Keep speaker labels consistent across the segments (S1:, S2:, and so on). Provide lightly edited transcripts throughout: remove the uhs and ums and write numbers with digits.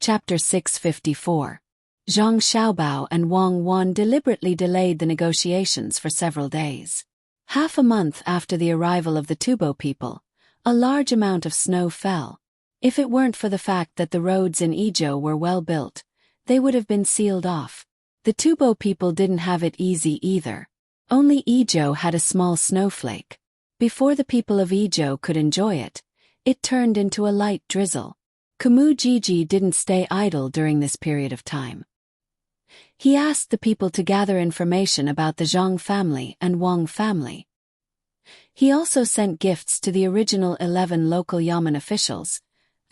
S1: Chapter 654. Zhang Xiaobao and Wang Wan deliberately delayed the negotiations for several days. Half a month after the arrival of the Tubo people, a large amount of snow fell. If it weren't for the fact that the roads in Izhou were well built, they would have been sealed off. The Tubo people didn't have it easy either. Only Izhou had a small snowflake. Before the people of Izhou could enjoy it, it turned into a light drizzle. Kumu Jiji didn't stay idle during this period of time. He asked the people to gather information about the Zhang family and Wang family. He also sent gifts to the original 11 local Yamen officials,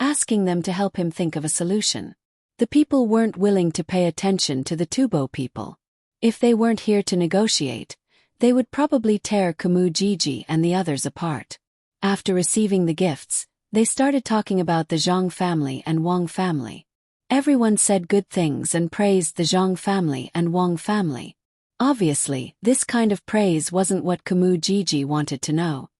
S1: asking them to help him think of a solution. The people weren't willing to pay attention to the Tubo people. If they weren't here to negotiate, they would probably tear Kumu Jiji and the others apart. After receiving the gifts, they started talking about the Zhang family and Wang family. Everyone said good things and praised the Zhang family and Wang family. Obviously, this kind of praise wasn't what Kumu Jiji wanted to know.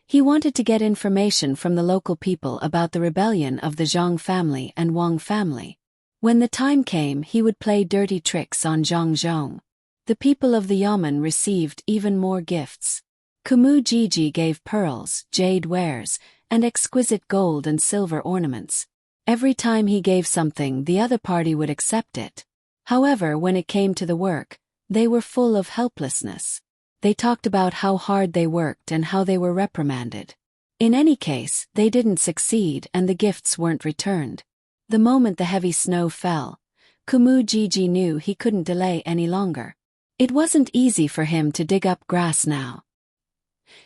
S1: He wanted to get information from the local people about the rebellion of the Zhang family and Wang family. When the time came, he would play dirty tricks on Zhang Zhong. The people of the Yamen received even more gifts. Kumu Jiji gave pearls, jade wares, and exquisite gold and silver ornaments. Every time he gave something, the other party would accept it. However, when it came to the work, they were full of helplessness. They talked about how hard they worked and how they were reprimanded. In any case, they didn't succeed and the gifts weren't returned. The moment the heavy snow fell, Kumu Jiji knew he couldn't delay any longer. It wasn't easy for him to dig up grass now.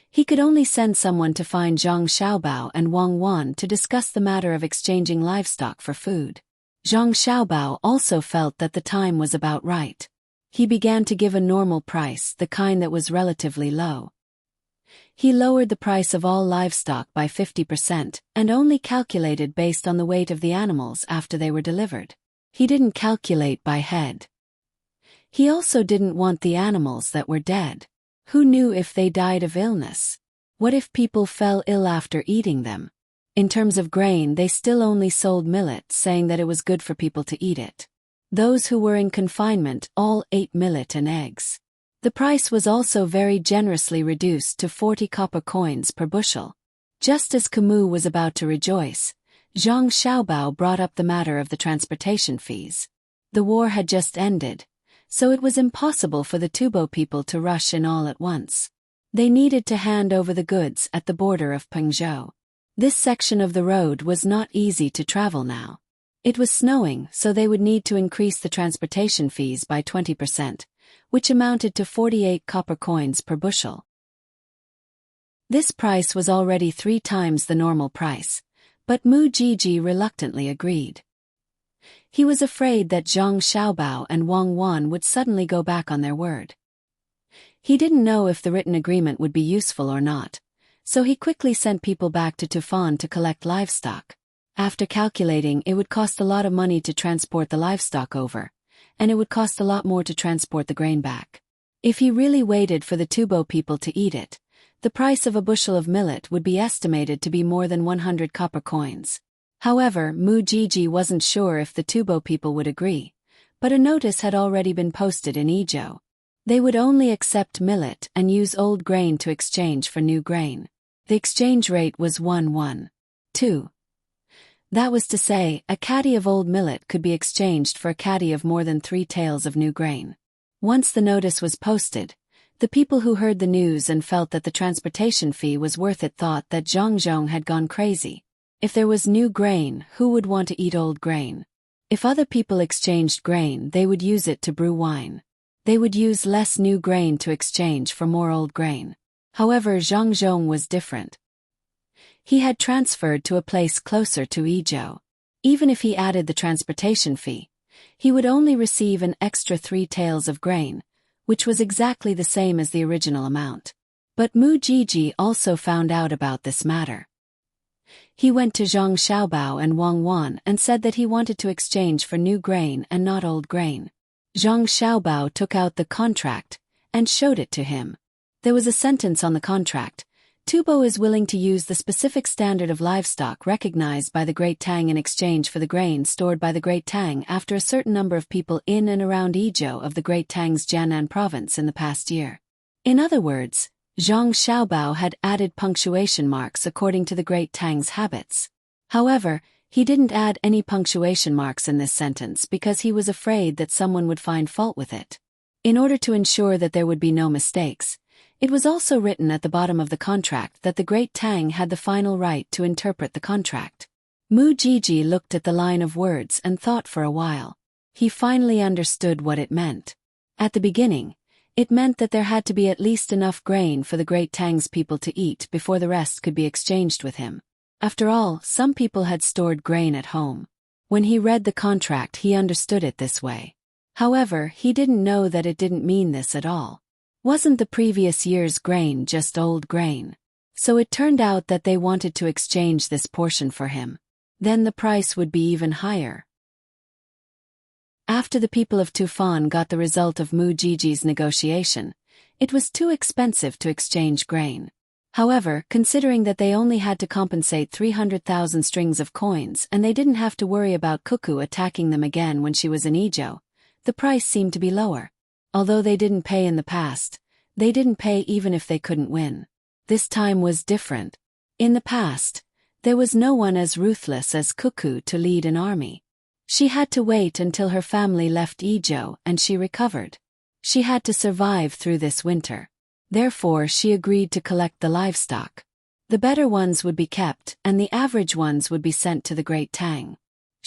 S1: He could only send someone to find Zhang Xiaobao and Wang Wan to discuss the matter of exchanging livestock for food. Zhang Xiaobao also felt that the time was about right. He began to give a normal price, the kind that was relatively low. He lowered the price of all livestock by 50% and only calculated based on the weight of the animals after they were delivered. He didn't calculate by head. He also didn't want the animals that were dead. Who knew if they died of illness? What if people fell ill after eating them? In terms of grain, they still only sold millet, saying that it was good for people to eat it. Those who were in confinement all ate millet and eggs. The price was also very generously reduced to 40 copper coins per bushel. Just as Kumu was about to rejoice, Zhang Xiaobao brought up the matter of the transportation fees. The war had just ended, so it was impossible for the Tubo people to rush in all at once. They needed to hand over the goods at the border of Pengzhou. This section of the road was not easy to travel now. It was snowing, so they would need to increase the transportation fees by 20%, which amounted to 48 copper coins per bushel. This price was already 3 times the normal price, but Mu Jiji reluctantly agreed. He was afraid that Zhang Xiaobao and Wang Wan would suddenly go back on their word. He didn't know if the written agreement would be useful or not, so he quickly sent people back to Tufan to collect livestock. After calculating, it would cost a lot of money to transport the livestock over, and it would cost a lot more to transport the grain back. If he really waited for the Tubo people to eat it, the price of a bushel of millet would be estimated to be more than 100 copper coins. However, Mu Jiji wasn't sure if the Tubo people would agree, but a notice had already been posted in Izhou. They would only accept millet and use old grain to exchange for new grain. The exchange rate was 1:2. That was to say, a caddy of old millet could be exchanged for a caddy of more than 3 taels of new grain. Once the notice was posted, the people who heard the news and felt that the transportation fee was worth it thought that Zhang Zhong had gone crazy. If there was new grain, who would want to eat old grain? If other people exchanged grain, they would use it to brew wine. They would use less new grain to exchange for more old grain. However, Zhang Zhong was different. He had transferred to a place closer to Izhou. Even if he added the transportation fee, he would only receive an extra 3 taels of grain, which was exactly the same as the original amount. But Mu Jiji also found out about this matter. He went to Zhang Xiaobao and Wang Wan and said that he wanted to exchange for new grain and not old grain. Zhang Xiaobao took out the contract and showed it to him. There was a sentence on the contract, Tubo is willing to use the specific standard of livestock recognized by the Great Tang in exchange for the grain stored by the Great Tang after a certain number of people in and around Izhou of the Great Tang's Jiannan province in the past year. In other words, Zhang Xiaobao had added punctuation marks according to the Great Tang's habits. However, he didn't add any punctuation marks in this sentence because he was afraid that someone would find fault with it. In order to ensure that there would be no mistakes, it was also written at the bottom of the contract that the Great Tang had the final right to interpret the contract. Mu Jiji looked at the line of words and thought for a while. He finally understood what it meant. At the beginning, it meant that there had to be at least enough grain for the Great Tang's people to eat before the rest could be exchanged with him. After all, some people had stored grain at home. When he read the contract, he understood it this way. However, he didn't know that it didn't mean this at all. Wasn't the previous year's grain just old grain? So it turned out that they wanted to exchange this portion for him. Then the price would be even higher. After the people of Tufan got the result of Mu Jiji's negotiation, it was too expensive to exchange grain. However, considering that they only had to compensate 300,000 strings of coins and they didn't have to worry about Cuckoo attacking them again when she was in Izhou, the price seemed to be lower. Although they didn't pay in the past, they didn't pay even if they couldn't win. This time was different. In the past, there was no one as ruthless as Cuckoo to lead an army. She had to wait until her family left Izhou and she recovered. She had to survive through this winter. Therefore, she agreed to collect the livestock. The better ones would be kept and the average ones would be sent to the Great Tang.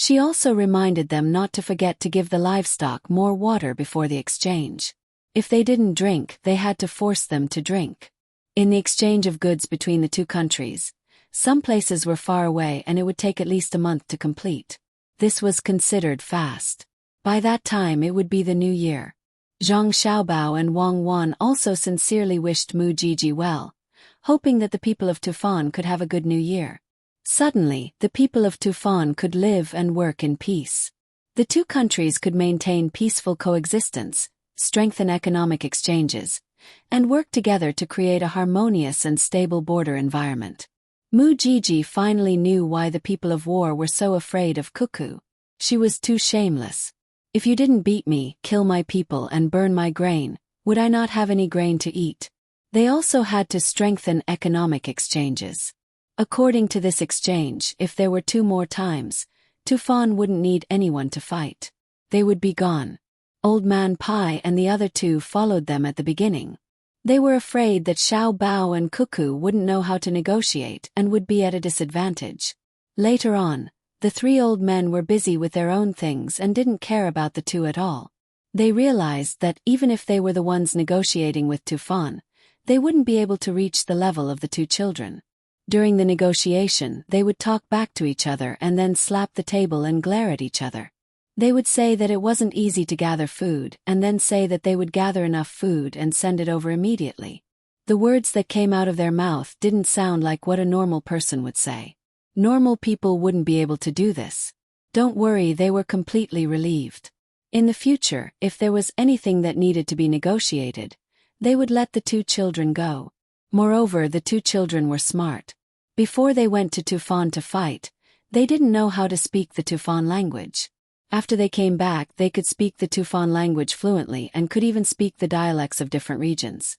S1: She also reminded them not to forget to give the livestock more water before the exchange. If they didn't drink, they had to force them to drink. In the exchange of goods between the two countries, some places were far away and it would take at least a month to complete. This was considered fast. By that time it would be the new year. Zhang Xiaobao and Wang Wan also sincerely wished Mu Jiji well, hoping that the people of Tufan could have a good new year. Suddenly, the people of Tufan could live and work in peace. The two countries could maintain peaceful coexistence, strengthen economic exchanges, and work together to create a harmonious and stable border environment. Mu Jiji finally knew why the people of War were so afraid of Cuckoo. She was too shameless. If you didn't beat me, kill my people and burn my grain, would I not have any grain to eat? They also had to strengthen economic exchanges. According to this exchange, if there were 2 more times, Tufan wouldn't need anyone to fight. They would be gone. Old Man Pai and the other 2 followed them at the beginning. They were afraid that Xiao Bao and Cuckoo wouldn't know how to negotiate and would be at a disadvantage. Later on, the 3 old men were busy with their own things and didn't care about the 2 at all. They realized that even if they were the ones negotiating with Tufan, they wouldn't be able to reach the level of the 2 children. During the negotiation, they would talk back to each other and then slap the table and glare at each other. They would say that it wasn't easy to gather food and then say that they would gather enough food and send it over immediately. The words that came out of their mouth didn't sound like what a normal person would say. Normal people wouldn't be able to do this. Don't worry, they were completely relieved. In the future, if there was anything that needed to be negotiated, they would let the 2 children go. Moreover, the 2 children were smart. Before they went to Tufan to fight, they didn't know how to speak the Tufan language. After they came back, they could speak the Tufan language fluently and could even speak the dialects of different regions.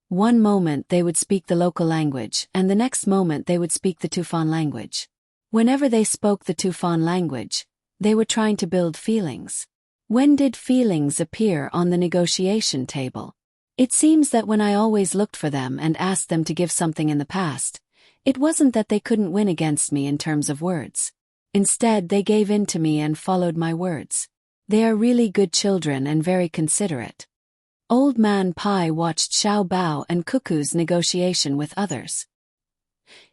S1: One moment they would speak the local language and the next moment they would speak the Tufan language. Whenever they spoke the Tufan language, they were trying to build feelings. When did feelings appear on the negotiation table? It seems that when I always looked for them and asked them to give something in the past, it wasn't that they couldn't win against me in terms of words. Instead, they gave in to me and followed my words. They are really good children and very considerate. Old Man Pai watched Xiao Bao and Cuckoo's negotiation with others.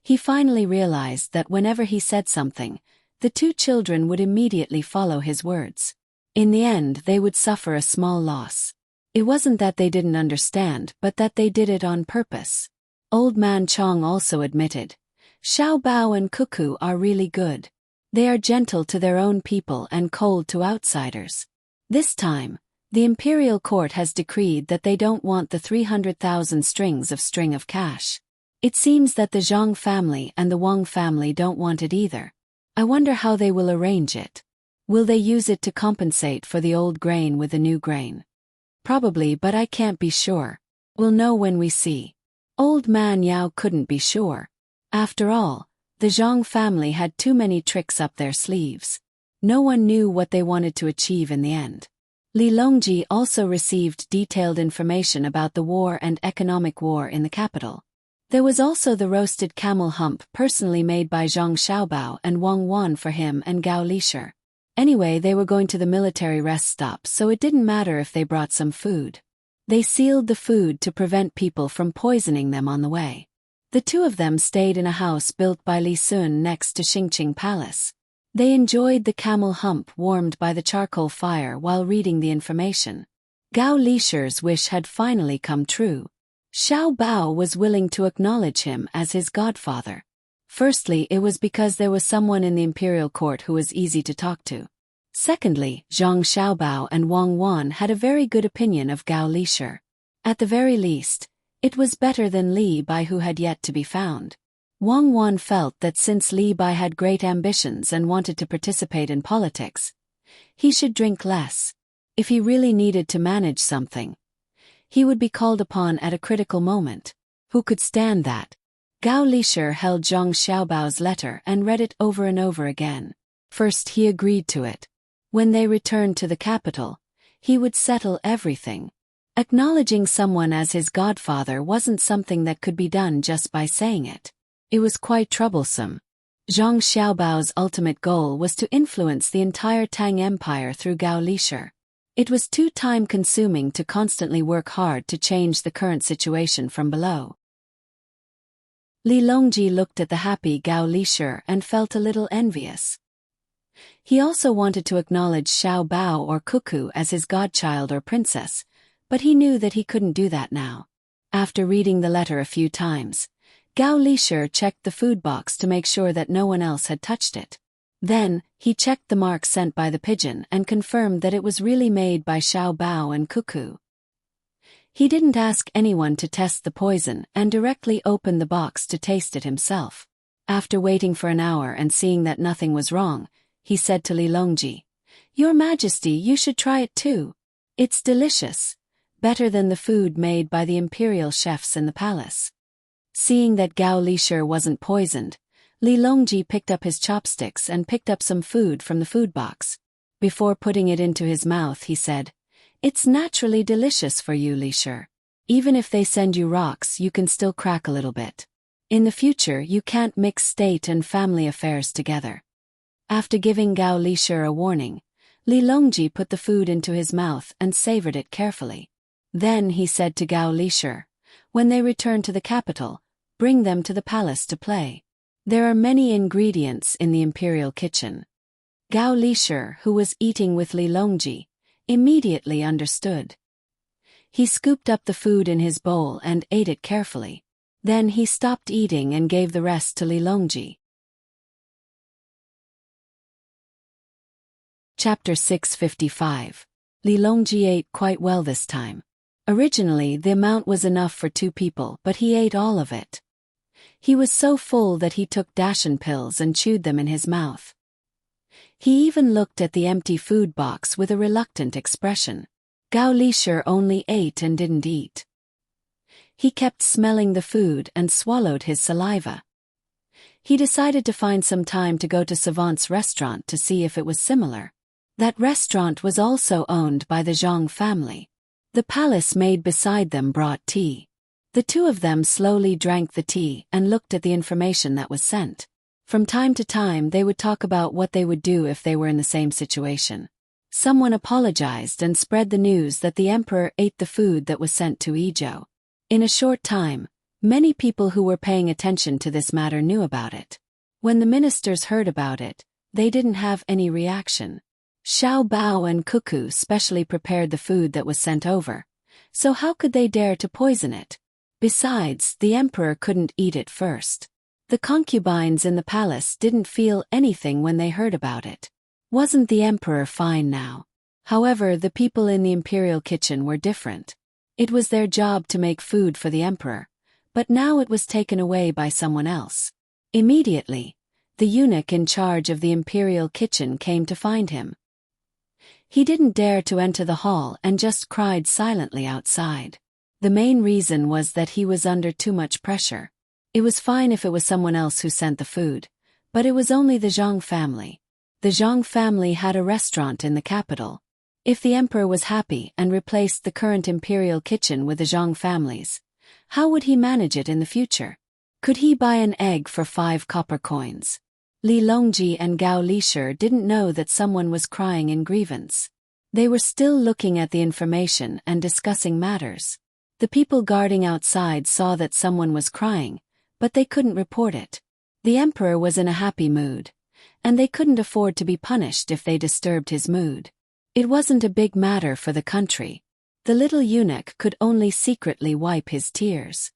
S1: He finally realized that whenever he said something, the 2 children would immediately follow his words. In the end, they would suffer a small loss. It wasn't that they didn't understand, but that they did it on purpose. Old Man Chong also admitted, Xiao Bao and Cuckoo are really good. They are gentle to their own people and cold to outsiders. This time, The imperial court has decreed that they don't want the 300,000 strings of string of cash. It seems that the Zhang family and the Wang family don't want it either. I wonder how they will arrange it. Will they use it to compensate for the old grain with the new grain? Probably, but I can't be sure. We'll know when we see. Old man Yao couldn't be sure. After all, the Zhang family had too many tricks up their sleeves. No one knew what they wanted to achieve in the end. Li Longji also received detailed information about the war and economic war in the capital. There was also the roasted camel hump personally made by Zhang Xiaobao and Wang Wan for him and Gao Lishir. Anyway, they were going to the military rest stop, so it didn't matter if they brought some food. They sealed the food to prevent people from poisoning them on the way. The two of them stayed in a house built by Li Sun next to Xingqing Palace. They enjoyed the camel hump warmed by the charcoal fire while reading the information. Gao Lishir's wish had finally come true. Xiao Bao was willing to acknowledge him as his godfather. Firstly, it was because there was someone in the imperial court who was easy to talk to. Secondly, Zhang Xiaobao and Wang Wan had a very good opinion of Gao Lishir. At the very least, it was better than Li Bai, who had yet to be found. Wang Wan felt that since Li Bai had great ambitions and wanted to participate in politics, he should drink less. If he really needed to manage something, he would be called upon at a critical moment. Who could stand that? Gao Lishir held Zhang Xiaobao's letter and read it over and over again. First he agreed to it. When they returned to the capital, he would settle everything. Acknowledging someone as his godfather wasn't something that could be done just by saying it. It was quite troublesome. Zhang Xiaobao's ultimate goal was to influence the entire Tang Empire through Gao Lishir. It was too time-consuming to constantly work hard to change the current situation from below. Li Longji looked at the happy Gao Lishir and felt a little envious. He also wanted to acknowledge Xiao Bao or Cuckoo as his godchild or princess, but he knew that he couldn't do that now. After reading the letter a few times, Gao Lishir checked the food box to make sure that no one else had touched it. Then, he checked the mark sent by the pigeon and confirmed that it was really made by Xiao Bao and Cuckoo. He didn't ask anyone to test the poison and directly opened the box to taste it himself. After waiting for an hour and seeing that nothing was wrong, he said to Li Longji, "Your Majesty, you should try it too. It's delicious. Better than the food made by the imperial chefs in the palace." Seeing that Gao Lishir wasn't poisoned, Li Longji picked up his chopsticks and picked up some food from the food box. Before putting it into his mouth, he said, "It's naturally delicious for you, Lishir. Even if they send you rocks, you can still crack a little bit. In the future, you can't mix state and family affairs together." After giving Gao Lishir a warning, Li Longji put the food into his mouth and savored it carefully. Then he said to Gao Lishir, "When they return to the capital, bring them to the palace to play. There are many ingredients in the imperial kitchen." Gao Lishir, who was eating with Li Longji, immediately understood. He scooped up the food in his bowl and ate it carefully. Then he stopped eating and gave the rest to Li Longji. Chapter 655. Li Longji ate quite well this time. Originally, the amount was enough for 2 people, but he ate all of it. He was so full that he took Dashan pills and chewed them in his mouth. He even looked at the empty food box with a reluctant expression. Gao Lishir only ate and didn't eat. He kept smelling the food and swallowed his saliva. He decided to find some time to go to Savant's restaurant to see if it was similar. That restaurant was also owned by the Zhang family. The palace maid beside them brought tea. The two of them slowly drank the tea and looked at the information that was sent. From time to time they would talk about what they would do if they were in the same situation. Someone apologized and spread the news that the emperor ate the food that was sent to Izhou. In a short time, many people who were paying attention to this matter knew about it. When the ministers heard about it, they didn't have any reaction. Xiao Bao and Cuckoo specially prepared the food that was sent over, so how could they dare to poison it? Besides, the emperor couldn't eat it first. The concubines in the palace didn't feel anything when they heard about it. Wasn't the emperor fine now? However, the people in the imperial kitchen were different. It was their job to make food for the emperor, but now it was taken away by someone else. Immediately, the eunuch in charge of the imperial kitchen came to find him. He didn't dare to enter the hall and just cried silently outside. The main reason was that he was under too much pressure. It was fine if it was someone else who sent the food, but it was only the Zhang family. The Zhang family had a restaurant in the capital. If the emperor was happy and replaced the current imperial kitchen with the Zhang family's, how would he manage it in the future? Could he buy an egg for 5 copper coins? Li Longji and Gao Lishir didn't know that someone was crying in grievance. They were still looking at the information and discussing matters. The people guarding outside saw that someone was crying, but they couldn't report it. The emperor was in a happy mood, and they couldn't afford to be punished if they disturbed his mood. It wasn't a big matter for the country. The little eunuch could only secretly wipe his tears.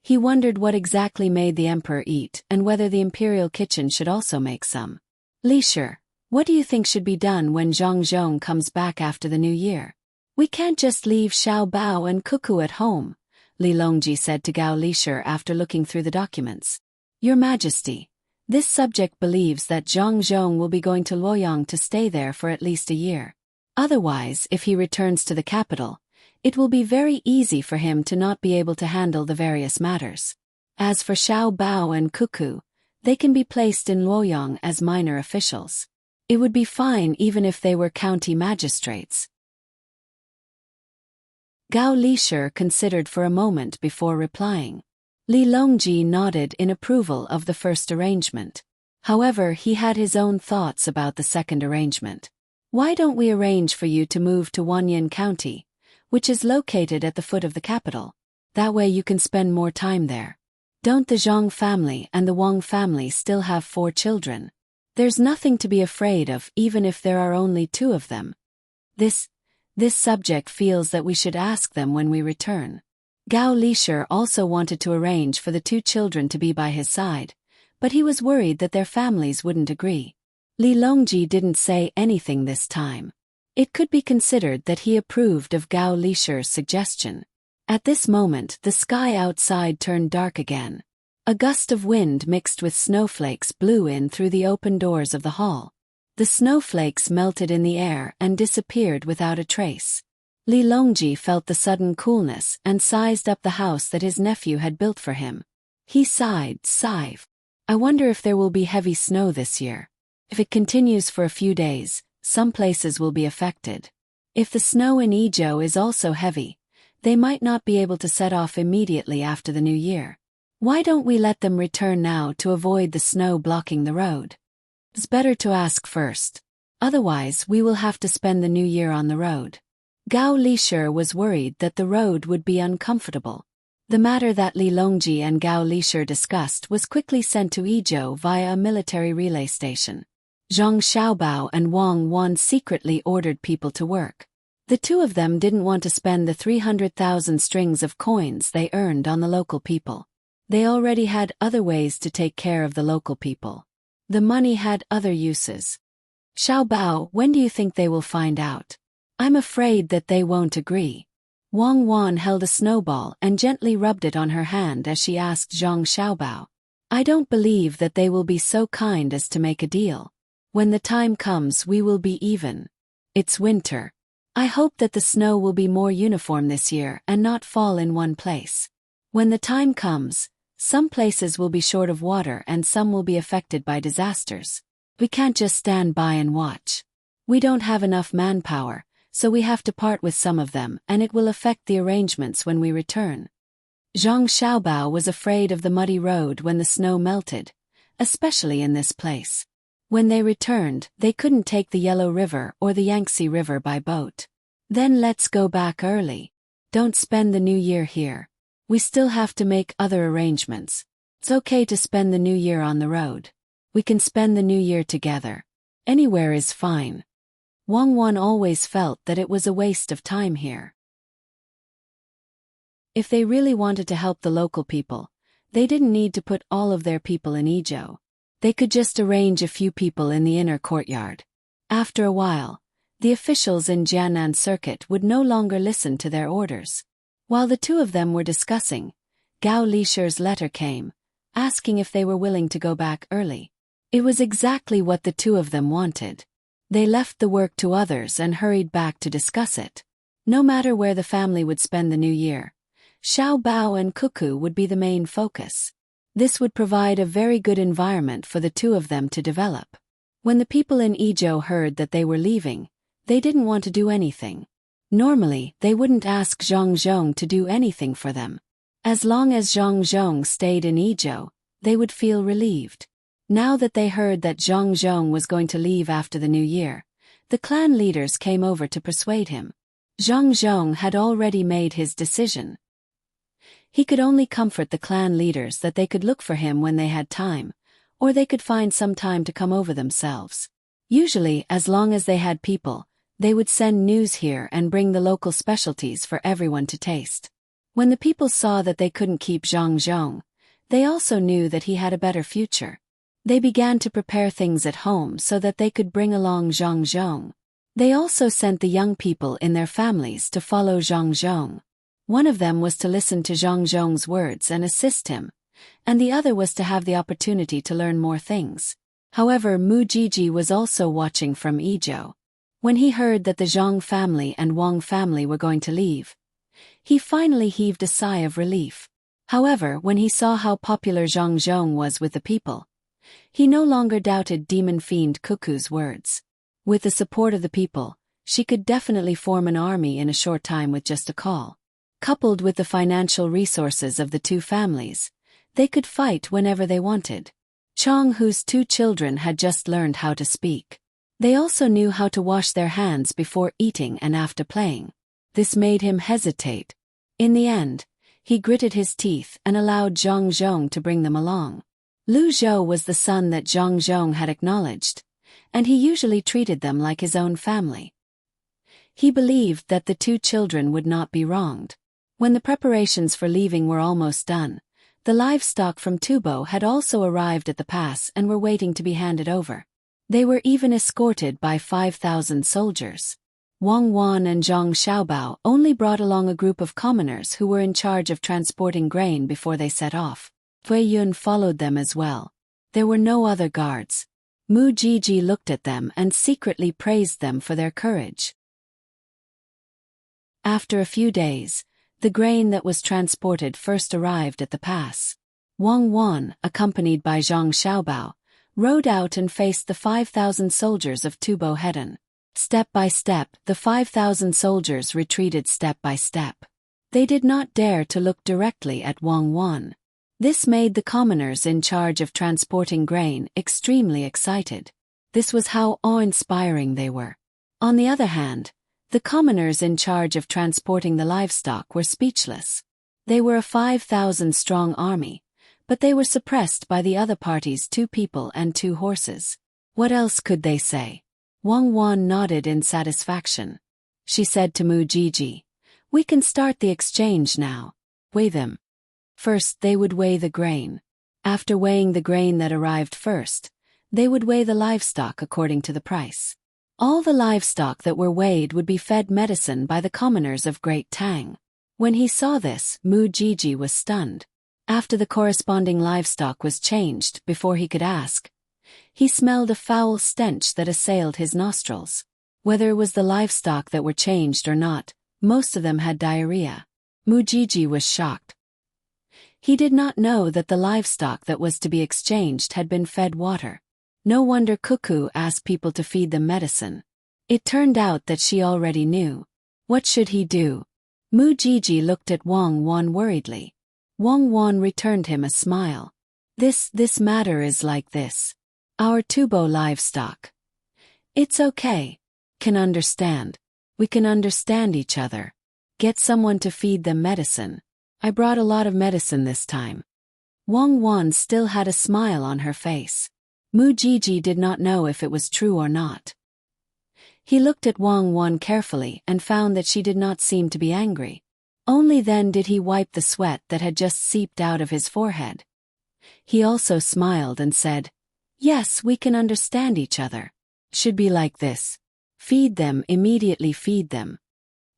S1: He wondered what exactly made the emperor eat and whether the imperial kitchen should also make some. Lishir, what do you think should be done when Zhang Zhong comes back after the new year? We can't just leave Xiao Bao and Cuckoo at home, Li Longji said to Gao Lishir after looking through the documents. Your Majesty, this subject believes that Zhang Zhong will be going to Luoyang to stay there for at least a year. Otherwise, if he returns to the capital, it will be very easy for him to not be able to handle the various matters. As for Xiao Bao and Cuckoo, they can be placed in Luoyang as minor officials. It would be fine even if they were county magistrates. Gao Lishir considered for a moment before replying. Li Longji nodded in approval of the first arrangement. However, he had his own thoughts about the second arrangement. Why don't we arrange for you to move to Wanyan County, which is located at the foot of the capital? That way you can spend more time there. Don't the Zhang family and the Wang family still have 4 children? There's nothing to be afraid of even if there are only 2 of them. This subject feels that we should ask them when we return. Gao Lishir also wanted to arrange for the 2 children to be by his side, but he was worried that their families wouldn't agree. Li Longji didn't say anything this time. It could be considered that he approved of Gao Lishir's suggestion. At this moment, the sky outside turned dark again. A gust of wind mixed with snowflakes blew in through the open doors of the hall. The snowflakes melted in the air and disappeared without a trace. Li Longji felt the sudden coolness and sized up the house that his nephew had built for him. He sighed. I wonder if there will be heavy snow this year. If it continues for a few days, some places will be affected. If the snow in Izhou is also heavy, they might not be able to set off immediately after the new year. Why don't we let them return now to avoid the snow blocking the road? It's better to ask first. Otherwise, we will have to spend the new year on the road. Gao Lishir was worried that the road would be uncomfortable. The matter that Li Longji and Gao Lishir discussed was quickly sent to Izhou via a military relay station. Zhang Xiaobao and Wang Wan secretly ordered people to work. The 2 of them didn't want to spend the 300,000 strings of coins they earned on the local people. They already had other ways to take care of the local people. The money had other uses. Xiaobao, when do you think they will find out? I'm afraid that they won't agree. Wang Wan held a snowball and gently rubbed it on her hand as she asked Zhang Xiaobao. I don't believe that they will be so kind as to make a deal. When the time comes, we will be even. It's winter. I hope that the snow will be more uniform this year and not fall in one place. When the time comes, some places will be short of water and some will be affected by disasters. We can't just stand by and watch. We don't have enough manpower, so we have to part with some of them, and it will affect the arrangements when we return. Zhang Xiaobao was afraid of the muddy road when the snow melted, especially in this place. When they returned, they couldn't take the Yellow River or the Yangtze River by boat. Then let's go back early. Don't spend the new year here. We still have to make other arrangements. It's okay to spend the new year on the road. We can spend the new year together. Anywhere is fine. Wang Wan always felt that it was a waste of time here. If they really wanted to help the local people, they didn't need to put all of their people in Izhou. They could just arrange a few people in the inner courtyard. After a while, The officials in Jianan Circuit would no longer listen to their orders. While the two of them were discussing, Gao Lisher's letter came, asking if they were willing to go back early. It was exactly what the two of them wanted. They left the work to others and hurried back to discuss it. No matter where the family would spend the new year, Xiao Bao and Cuckoo would be the main focus. This would provide a very good environment for the two of them to develop. When the people in Izhou heard that they were leaving, they didn't want to do anything. Normally, they wouldn't ask Zhang Zhong to do anything for them. As long as Zhang Zhong stayed in Izhou, they would feel relieved. Now that they heard that Zhang Zhong was going to leave after the new year, the clan leaders came over to persuade him. Zhang Zhong had already made his decision. He could only comfort the clan leaders that they could look for him when they had time, or they could find some time to come over themselves. Usually, as long as they had people, they would send news here and bring the local specialties for everyone to taste. When the people saw that they couldn't keep Zhang Zhong, they also knew that he had a better future. They began to prepare things at home so that they could bring along Zhang Zhong. They also sent the young people in their families to follow Zhang Zhong. One of them was to listen to Zhang Zhong's words and assist him, and the other was to have the opportunity to learn more things. However, Mu Jiji was also watching from Izhou. When he heard that the Zhang family and Wang family were going to leave, he finally heaved a sigh of relief. However, when he saw how popular Zhang Zhong was with the people, he no longer doubted Demon Fiend Cuckoo's words. With the support of the people, she could definitely form an army in a short time with just a call. Coupled with the financial resources of the two families, they could fight whenever they wanted. Chong, whose two children had just learned how to speak. They also knew how to wash their hands before eating and after playing. This made him hesitate. In the end, he gritted his teeth and allowed Zhang Zhong to bring them along. Lu Zhou was the son that Zhang Zhong had acknowledged, and he usually treated them like his own family. He believed that the two children would not be wronged. When the preparations for leaving were almost done, the livestock from Tubo had also arrived at the pass and were waiting to be handed over. They were even escorted by 5,000 soldiers. Wang Wan and Zhang Xiaobao only brought along a group of commoners who were in charge of transporting grain before they set off. Fei Yun followed them as well. There were no other guards. Mu Jiji looked at them and secretly praised them for their courage. After a few days, the grain that was transported first arrived at the pass. Wang Wan, accompanied by Zhang Xiaobao, rode out and faced the 5,000 soldiers of Tubo Hedan. Step by step, the 5,000 soldiers retreated step by step. They did not dare to look directly at Wang Wan. This made the commoners in charge of transporting grain extremely excited. This was how awe-inspiring they were. On the other hand, the commoners in charge of transporting the livestock were speechless. They were a 5,000-strong army, but they were suppressed by the other party's 2 people and 2 horses. What else could they say? Wang Wan nodded in satisfaction. She said to Mu Jiji, "We can start the exchange now. Weigh them." First they would weigh the grain. After weighing the grain that arrived first, they would weigh the livestock according to the price. All the livestock that were weighed would be fed medicine by the commoners of Great Tang. When he saw this, Mu Jiji was stunned. After the corresponding livestock was changed, before he could ask, he smelled a foul stench that assailed his nostrils. Whether it was the livestock that were changed or not, most of them had diarrhea. Mu Jiji was shocked. He did not know that the livestock that was to be exchanged had been fed water. No wonder Cuckoo asked people to feed them medicine. It turned out that she already knew. What should he do? Mu Jiji looked at Wang Wan worriedly. Wang Wan returned him a smile. This matter is like this. Our Tubo livestock. It's okay. Can understand. We can understand each other. Get someone to feed them medicine. I brought a lot of medicine this time. Wang Wan still had a smile on her face. Mu Jiji did not know if it was true or not. He looked at Wang Wan carefully and found that she did not seem to be angry. Only then did he wipe the sweat that had just seeped out of his forehead. He also smiled and said, "Yes, we can understand each other. Should be like this. Feed them, immediately feed them.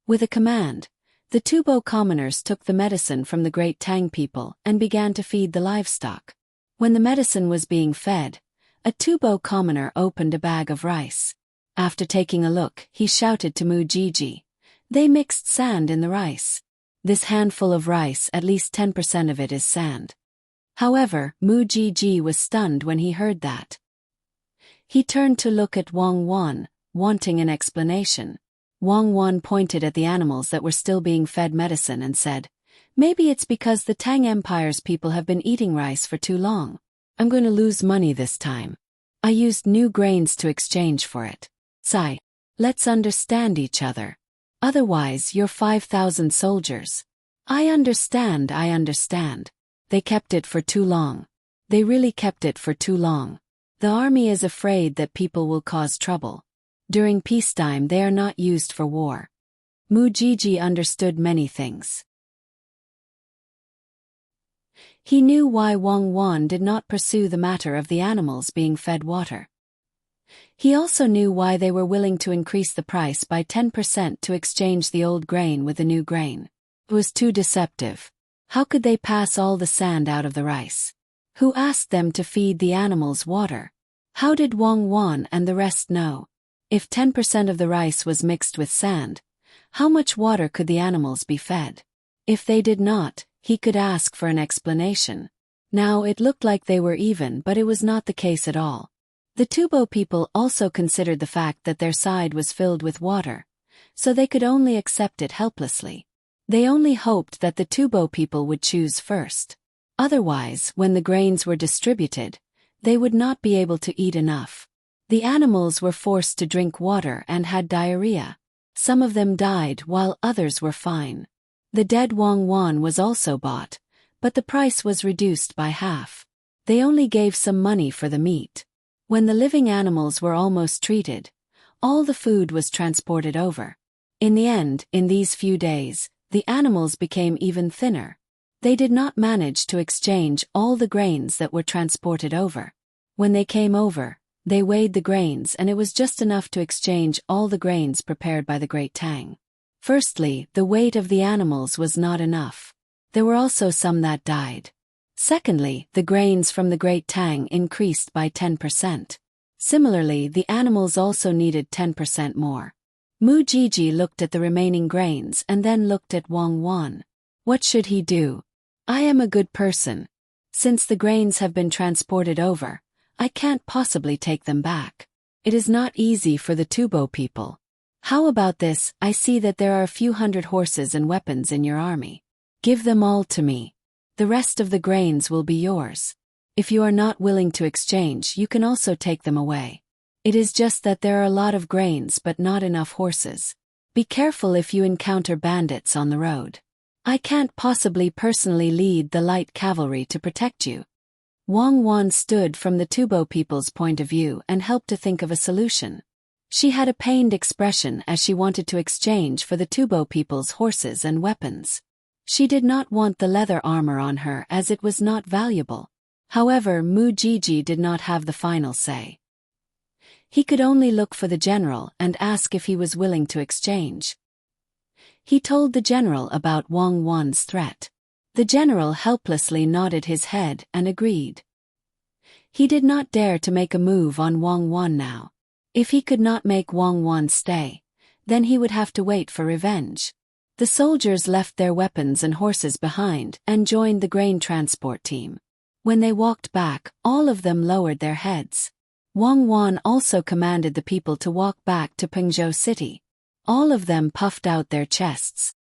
S1: With a command, the Tubo commoners took the medicine from the great Tang people and began to feed the livestock. When the medicine was being fed, a Tubo commoner opened a bag of rice. After taking a look, he shouted to Mujiji, "They mixed sand in the rice. This handful of rice, at least 10% of it is sand." However, Mujiji was stunned when he heard that. He turned to look at Wang Wan, wanting an explanation. Wang Wan pointed at the animals that were still being fed medicine and said, "Maybe it's because the Tang Empire's people have been eating rice for too long. I'm going to lose money this time. I used new grains to exchange for it. Sai, let's understand each other. Otherwise, you're 5,000 soldiers." I understand. They kept it for too long. They really kept it for too long. The army is afraid that people will cause trouble. During peacetime they are not used for war. Mujiji understood many things. He knew why Wang Wan did not pursue the matter of the animals being fed water. He also knew why they were willing to increase the price by 10% to exchange the old grain with the new grain. It was too deceptive. How could they pass all the sand out of the rice? Who asked them to feed the animals water? How did Wang Wan and the rest know? If 10% of the rice was mixed with sand, how much water could the animals be fed? If they did not, he could ask for an explanation. Now it looked like they were even, but it was not the case at all. The Tubo people also considered the fact that their side was filled with water, so they could only accept it helplessly. They only hoped that the Tubo people would choose first. Otherwise, when the grains were distributed, they would not be able to eat enough. The animals were forced to drink water and had diarrhea. Some of them died while others were fine. The dead Wang Wan was also bought, but the price was reduced by half. They only gave some money for the meat. When the living animals were almost treated, all the food was transported over. In the end, in these few days, the animals became even thinner. They did not manage to exchange all the grains that were transported over. When they came over, they weighed the grains and it was just enough to exchange all the grains prepared by the great Tang. Firstly, the weight of the animals was not enough. There were also some that died. Secondly, the grains from the great Tang increased by 10%. Similarly, the animals also needed 10% more. Mujiji looked at the remaining grains and then looked at Wang Wan. What should he do? I am a good person. Since the grains have been transported over, I can't possibly take them back. It is not easy for the Tubo people. How about this? I see that there are a few hundred horses and weapons in your army. Give them all to me. The rest of the grains will be yours. If you are not willing to exchange, you can also take them away. It is just that there are a lot of grains but not enough horses. Be careful if you encounter bandits on the road. I can't possibly personally lead the light cavalry to protect you. Wang Wan stood from the Tubo people's point of view and helped to think of a solution. She had a pained expression as she wanted to exchange for the Tubo people's horses and weapons. She did not want the leather armor on her as it was not valuable. However, Mujiji did not have the final say. He could only look for the general and ask if he was willing to exchange. He told the general about Wang Wan's threat. The general helplessly nodded his head and agreed. He did not dare to make a move on Wang Wan now. If he could not make Wang Wan stay, then he would have to wait for revenge. The soldiers left their weapons and horses behind and joined the grain transport team. When they walked back, all of them lowered their heads. Wang Wan also commanded the people to walk back to Pengzhou City. All of them puffed out their chests.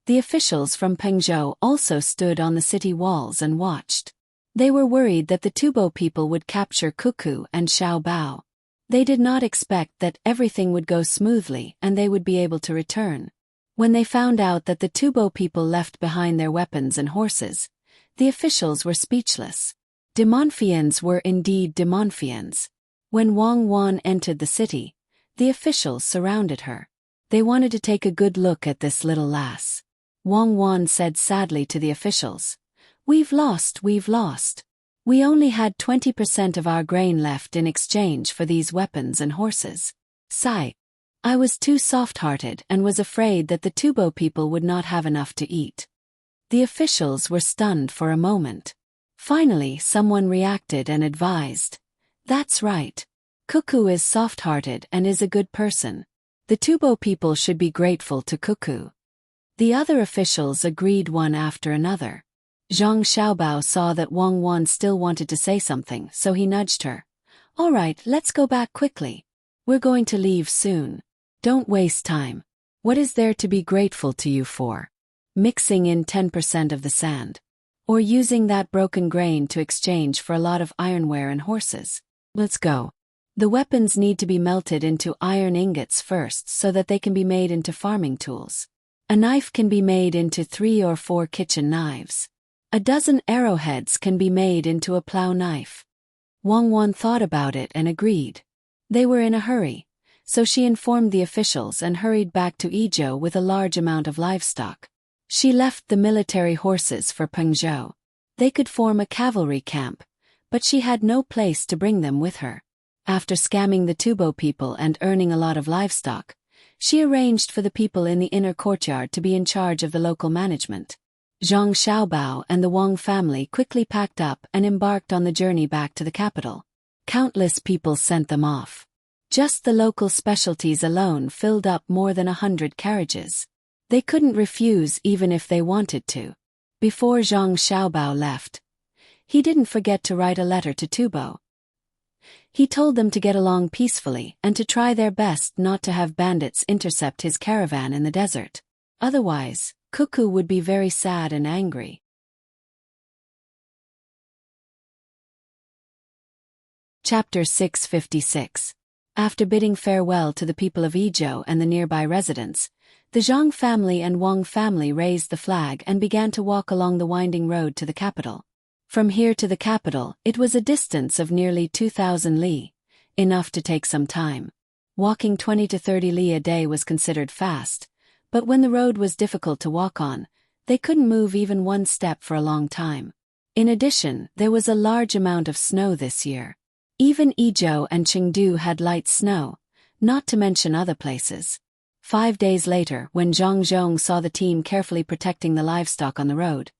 S1: The officials from Pengzhou also stood on the city walls and watched. They were worried that the Tubo people would capture Cuckoo and Xiaobao. They did not expect that everything would go smoothly and they would be able to return. When they found out that the Tubo people left behind their weapons and horses, the officials were speechless. Demonfians were indeed Demonfians. When Wang Wan entered the city, the officials surrounded her. They wanted to take a good look at this little lass. Wang Wan said sadly to the officials, "We've lost. We We only had 20% of our grain left in exchange for these weapons and horses. Sigh. I was too soft-hearted and was afraid that the Tubo people would not have enough to eat. The officials were stunned for a moment. Finally, someone reacted and advised. That's right. Cuckoo is soft-hearted and is a good person. The Tubo people should be grateful to Cuckoo. The other officials agreed one after another. Zhang Xiaobao saw that Wang Wan still wanted to say something, so he nudged her. All right, let's go back quickly. We're going to leave soon. Don't waste time. What is there to be grateful to you for? Mixing in 10% of the sand. Or using that broken grain to exchange for a lot of ironware and horses. Let's go. The weapons need to be melted into iron ingots first so that they can be made into farming tools. A knife can be made into 3 or 4 kitchen knives. A dozen arrowheads can be made into a plow knife. Wang Wan thought about it and agreed. They were in a hurry, so she informed the officials and hurried back to Izhou with a large amount of livestock. She left the military horses for Pengzhou. They could form a cavalry camp, but she had no place to bring them with her. After scamming the Tubo people and earning a lot of livestock, she arranged for the people in the inner courtyard to be in charge of the local management. Zhang Xiaobao and the Wang family quickly packed up and embarked on the journey back to the capital. Countless people sent them off. Just the local specialties alone filled up more than 100 carriages. They couldn't refuse even if they wanted to. Before Zhang Xiaobao left, he didn't forget to write a letter to Tubo. He told them to get along peacefully and to try their best not to have bandits intercept his caravan in the desert. Otherwise, Cuckoo would be very sad and angry. Chapter 656. After bidding farewell to the people of Izhou and the nearby residents, the Zhang family and Wang family raised the flag and began to walk along the winding road to the capital. From here to the capital, it was a distance of nearly 2,000 li, enough to take some time. Walking 20 to 30 li a day was considered fast, but when the road was difficult to walk on, they couldn't move even one step for a long time. In addition, there was a large amount of snow this year. Even Izhou and Chengdu had light snow, not to mention other places. 5 days later, when Zhang Zhong saw the team carefully protecting the livestock on the road,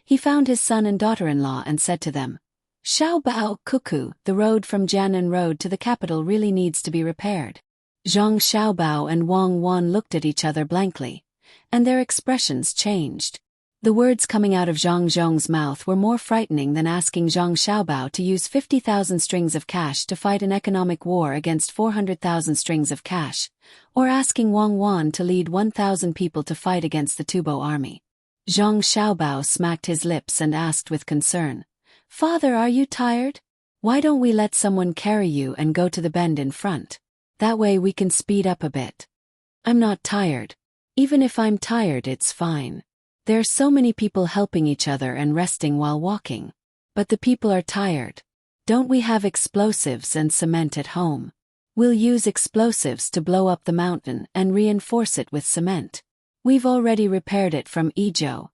S1: he found his son and daughter-in-law and said to them, Xiaobao, Cuckoo, the road from Jianan Road to the capital really needs to be repaired. Zhang Xiaobao and Wang Wan looked at each other blankly, and their expressions changed. The words coming out of Zhang Zhong's mouth were more frightening than asking Zhang Xiaobao to use 50,000 strings of cash to fight an economic war against 400,000 strings of cash, or asking Wang Wan to lead 1,000 people to fight against the Tubo army. Zhang Xiaobao smacked his lips and asked with concern, Father, are you tired? Why don't we let someone carry you and go to the bend in front? That way we can speed up a bit. I'm not tired. Even if I'm tired, it's fine. There are so many people helping each other and resting while walking. But the people are tired. Don't we have explosives and cement at home? We'll use explosives to blow up the mountain and reinforce it with cement. We've already repaired it from Izhou,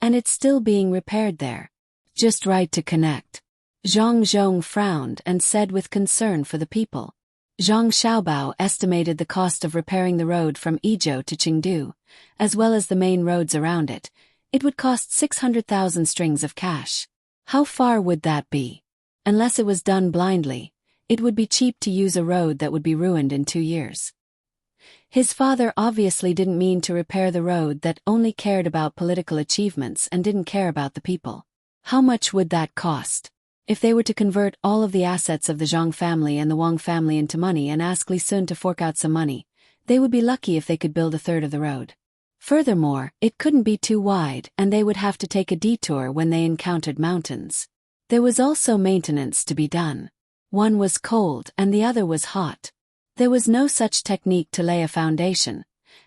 S1: and it's still being repaired there. Just right to connect. Zhang Zhong frowned and said with concern for the people. Zhang Xiaobao estimated the cost of repairing the road from Izhou to Chengdu, as well as the main roads around it. It would cost 600,000 strings of cash. How far would that be? Unless it was done blindly, it would be cheap to use a road that would be ruined in 2 years. His father obviously didn't mean to repair the road that only cared about political achievements and didn't care about the people. How much would that cost? If they were to convert all of the assets of the Zhang family and the Wang family into money and ask Li Sun to fork out some money, they would be lucky if they could build a third of the road. Furthermore, it couldn't be too wide and they would have to take a detour when they encountered mountains. There was also maintenance to be done. One was cold and the other was hot. There was no such technique to lay a foundation,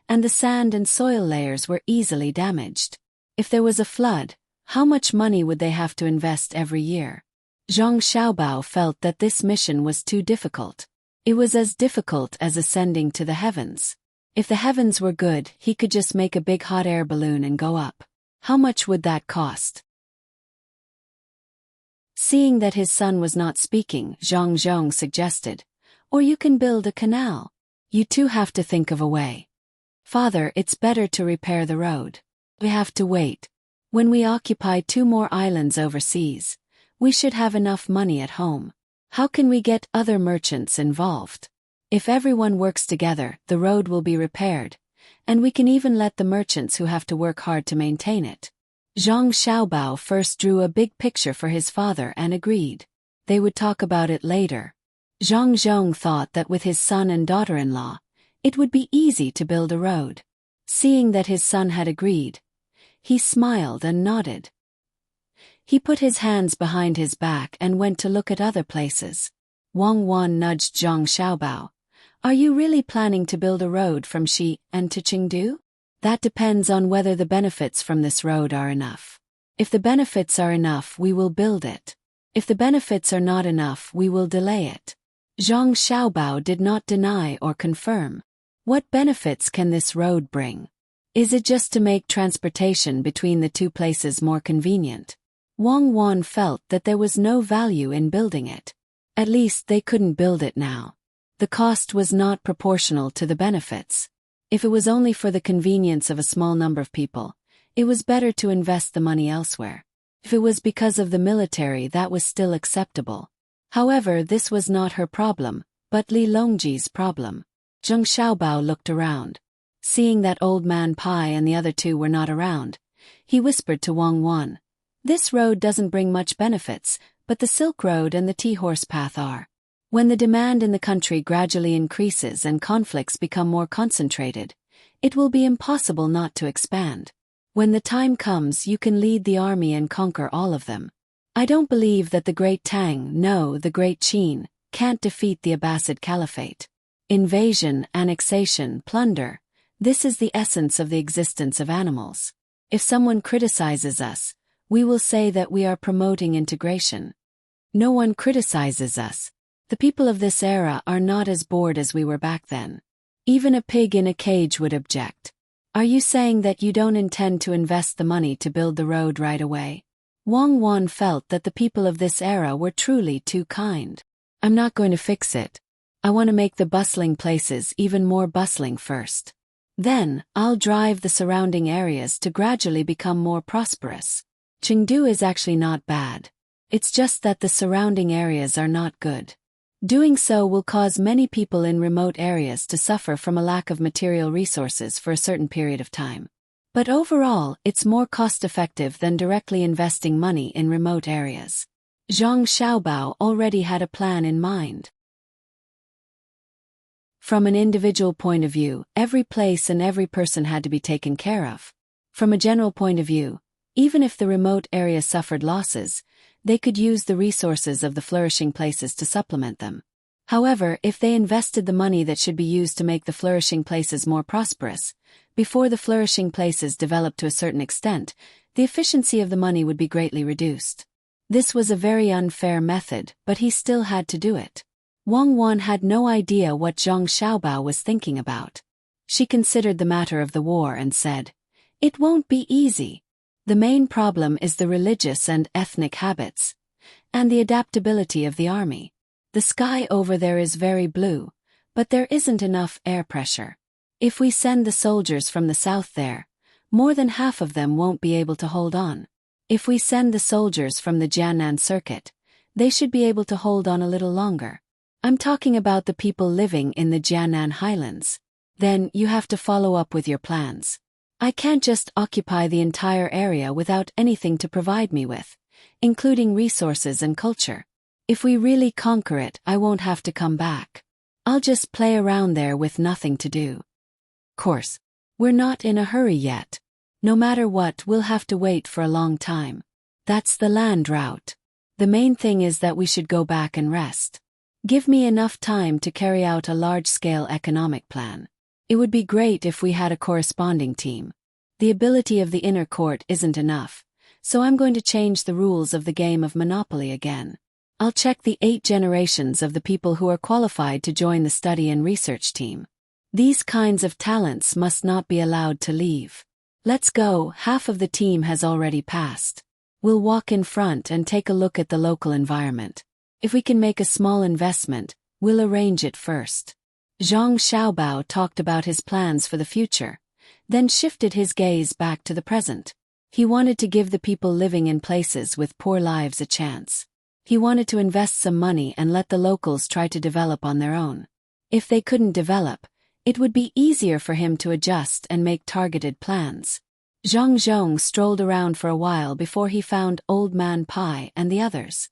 S1: and the sand and soil layers were easily damaged. If there was a flood, how much money would they have to invest every year? Zhang Xiaobao felt that this mission was too difficult. It was as difficult as ascending to the heavens. If the heavens were good, he could just make a big hot air balloon and go up. How much would that cost? Seeing that his son was not speaking, Zhang Zhong suggested, "Or you can build a canal. You two have to think of a way." "Father, it's better to repair the road. We have to wait. When we occupy 2 more islands overseas, we should have enough money at home. How can we get other merchants involved? If everyone works together, the road will be repaired, and we can even let the merchants who have to work hard to maintain it." Zhang Xiaobao first drew a big picture for his father and agreed. They would talk about it later. Zhang Zhong thought that with his son and daughter-in-law, it would be easy to build a road. Seeing that his son had agreed, he smiled and nodded. He put his hands behind his back and went to look at other places. Wang Wan nudged Zhang Xiaobao. "Are you really planning to build a road from Xi'an to Chengdu? That depends on whether the benefits from this road are enough. If the benefits are enough, we will build it. If the benefits are not enough, we will delay it." Zhang Xiaobao did not deny or confirm. What benefits can this road bring? Is it just to make transportation between the two places more convenient? Wang Wan felt that there was no value in building it. At least they couldn't build it now. The cost was not proportional to the benefits. If it was only for the convenience of a small number of people, it was better to invest the money elsewhere. If it was because of the military, that was still acceptable. However, this was not her problem, but Li Longji's problem. Zhang Xiaobao looked around. Seeing that old man Pai and the other two were not around, he whispered to Wang Wan, "This road doesn't bring much benefits, but the Silk Road and the Tea-Horse Path are. When the demand in the country gradually increases and conflicts become more concentrated, it will be impossible not to expand. When the time comes, you can lead the army and conquer all of them. I don't believe that the great Tang, no, the great Qin, can't defeat the Abbasid Caliphate. Invasion, annexation, plunder, this is the essence of the existence of animals. If someone criticizes us, we will say that we are promoting integration. No one criticizes us. The people of this era are not as bored as we were back then. Even a pig in a cage would object. Are you saying that you don't intend to invest the money to build the road right away?" Wang Wan felt that the people of this era were truly too kind. "I'm not going to fix it. I want to make the bustling places even more bustling first. Then, I'll drive the surrounding areas to gradually become more prosperous. Chengdu is actually not bad. It's just that the surrounding areas are not good. Doing so will cause many people in remote areas to suffer from a lack of material resources for a certain period of time. But overall, it's more cost-effective than directly investing money in remote areas." Zhang Xiaobao already had a plan in mind. From an individual point of view, every place and every person had to be taken care of. From a general point of view, even if the remote area suffered losses, they could use the resources of the flourishing places to supplement them. However, if they invested the money that should be used to make the flourishing places more prosperous, before the flourishing places developed to a certain extent, the efficiency of the money would be greatly reduced. This was a very unfair method, but he still had to do it. Wang Wan had no idea what Zhang Xiaobao was thinking about. She considered the matter of the war and said, "It won't be easy. The main problem is the religious and ethnic habits, and the adaptability of the army. The sky over there is very blue, but there isn't enough air pressure. If we send the soldiers from the south there, more than half of them won't be able to hold on. If we send the soldiers from the Jiannan circuit, they should be able to hold on a little longer. I'm talking about the people living in the Jiannan highlands. Then you have to follow up with your plans. I can't just occupy the entire area without anything to provide me with, including resources and culture. If we really conquer it, I won't have to come back. I'll just play around there with nothing to do. Course, we're not in a hurry yet. No matter what, we'll have to wait for a long time. That's the land route. The main thing is that we should go back and rest. Give me enough time to carry out a large-scale economic plan. It would be great if we had a corresponding team. The ability of the inner court isn't enough, so I'm going to change the rules of the game of Monopoly again. I'll check the 8 generations of the people who are qualified to join the study and research team. These kinds of talents must not be allowed to leave. Let's go, half of the team has already passed. We'll walk in front and take a look at the local environment. If we can make a small investment, we'll arrange it first." Zhang Xiaobao talked about his plans for the future, then shifted his gaze back to the present. He wanted to give the people living in places with poor lives a chance. He wanted to invest some money and let the locals try to develop on their own. If they couldn't develop, it would be easier for him to adjust and make targeted plans. Zhang Zhong strolled around for a while before he found Old Man Pai and the others.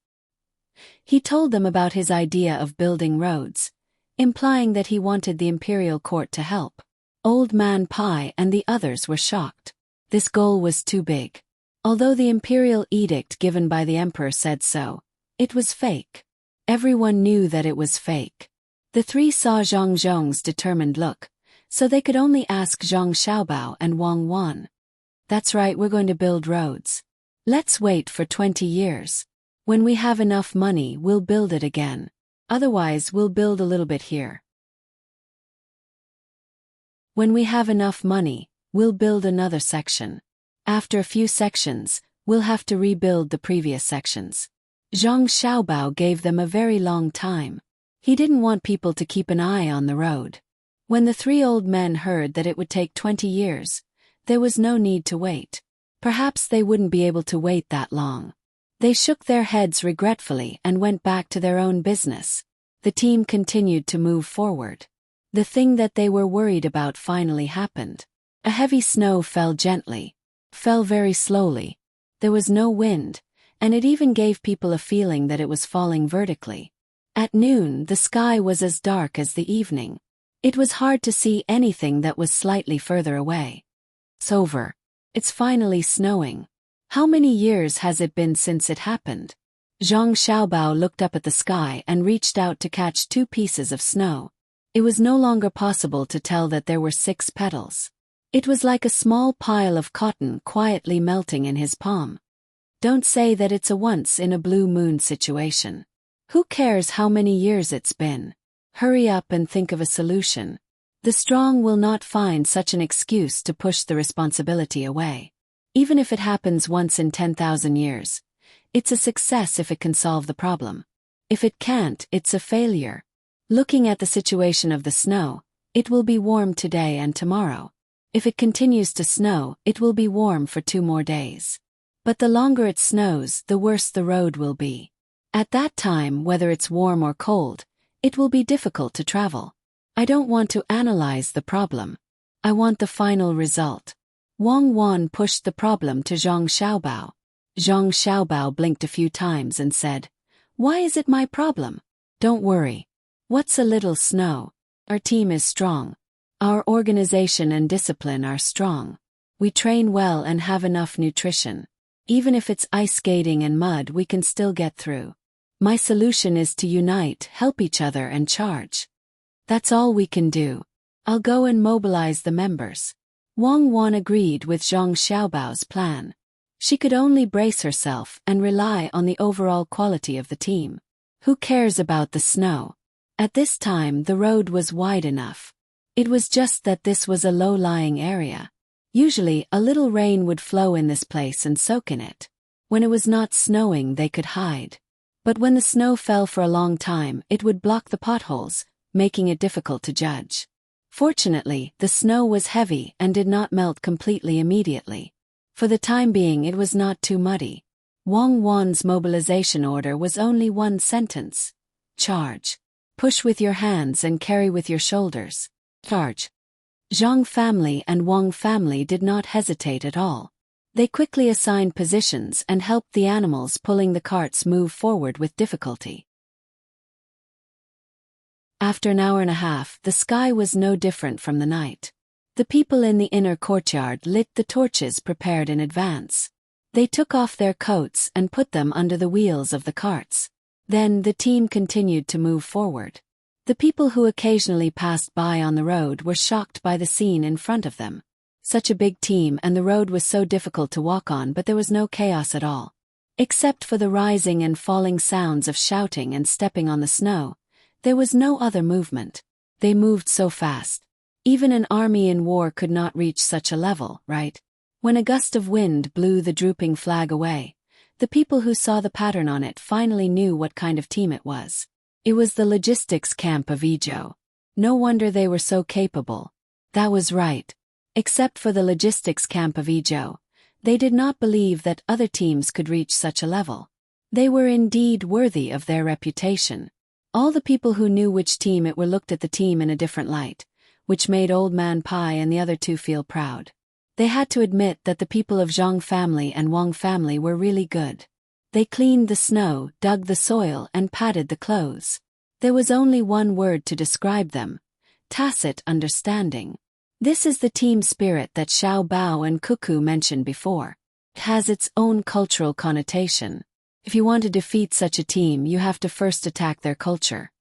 S1: He told them about his idea of building roads, implying that he wanted the imperial court to help. Old Man Pai and the others were shocked. This goal was too big. Although the imperial edict given by the emperor said so, it was fake. Everyone knew that it was fake. The three saw Zhang Zhong's determined look, so they could only ask Zhang Xiaobao and Wang Wan. "That's right, we're going to build roads. Let's wait for 20 years. When we have enough money, we'll build it again. Otherwise, we'll build a little bit here. When we have enough money, we'll build another section. After a few sections, we'll have to rebuild the previous sections." Zhang Xiaobao gave them a very long time. He didn't want people to keep an eye on the road. When the three old men heard that it would take 20 years, there was no need to wait. Perhaps they wouldn't be able to wait that long. They shook their heads regretfully and went back to their own business. The team continued to move forward. The thing that they were worried about finally happened. A heavy snow fell gently, fell very slowly. There was no wind, and it even gave people a feeling that it was falling vertically. At noon, the sky was as dark as the evening. It was hard to see anything that was slightly further away. "It's over. It's finally snowing. How many years has it been since it happened?" Zhang Xiaobao looked up at the sky and reached out to catch 2 pieces of snow. It was no longer possible to tell that there were 6 petals. It was like a small pile of cotton quietly melting in his palm. Don't say that it's a once-in-a-blue-moon situation. Who cares how many years it's been? Hurry up and think of a solution. The strong will not find such an excuse to push the responsibility away. Even if it happens once in 10,000 years, it's a success if it can solve the problem. If it can't, it's a failure. Looking at the situation of the snow, it will be warm today and tomorrow. If it continues to snow, it will be warm for 2 more days. But the longer it snows, the worse the road will be. At that time, whether it's warm or cold, it will be difficult to travel. I don't want to analyze the problem. I want the final result. Wang Wan pushed the problem to Zhang Xiaobao. Zhang Xiaobao blinked a few times and said, "Why is it my problem? Don't worry. What's a little snow? Our team is strong. Our organization and discipline are strong. We train well and have enough nutrition. Even if it's ice skating and mud, we can still get through. My solution is to unite, help each other and charge. That's all we can do. I'll go and mobilize the members." Wang Wan agreed with Zhang Xiaobao's plan. She could only brace herself and rely on the overall quality of the team. Who cares about the snow? At this time, the road was wide enough. It was just that this was a low-lying area. Usually, a little rain would flow in this place and soak in it. When it was not snowing, they could hide. But when the snow fell for a long time, it would block the potholes, making it difficult to judge. Fortunately, the snow was heavy and did not melt completely immediately. For the time being, it was not too muddy. Wang Wan's mobilization order was only 1 sentence. Charge. Push with your hands and carry with your shoulders. Charge. Zhang family and Wang family did not hesitate at all. They quickly assigned positions and helped the animals pulling the carts move forward with difficulty. After an hour and a half, the sky was no different from the night. The people in the inner courtyard lit the torches prepared in advance. They took off their coats and put them under the wheels of the carts. Then the team continued to move forward. The people who occasionally passed by on the road were shocked by the scene in front of them. Such a big team, and the road was so difficult to walk on, but there was no chaos at all. Except for the rising and falling sounds of shouting and stepping on the snow, there was no other movement. They moved so fast. Even an army in war could not reach such a level, right? When a gust of wind blew the drooping flag away, The people who saw the pattern on it finally knew what kind of team it was. It was the logistics camp of Ijo. No wonder they were so capable. That was right. Except for the logistics camp of Ijo, they did not believe that other teams could reach such a level. They were indeed worthy of their reputation. All the people who knew which team it were looked at the team in a different light, which made Old Man Pai and the other two feel proud. They had to admit that the people of Zhang family and Wang family were really good. They cleaned the snow, dug the soil, and patted the clothes. There was only one word to describe them: tacit understanding. This is the team spirit that Xiao Bao and Cuckoo mentioned before. It has its own cultural connotation. If you want to defeat such a team, you have to first attack their culture.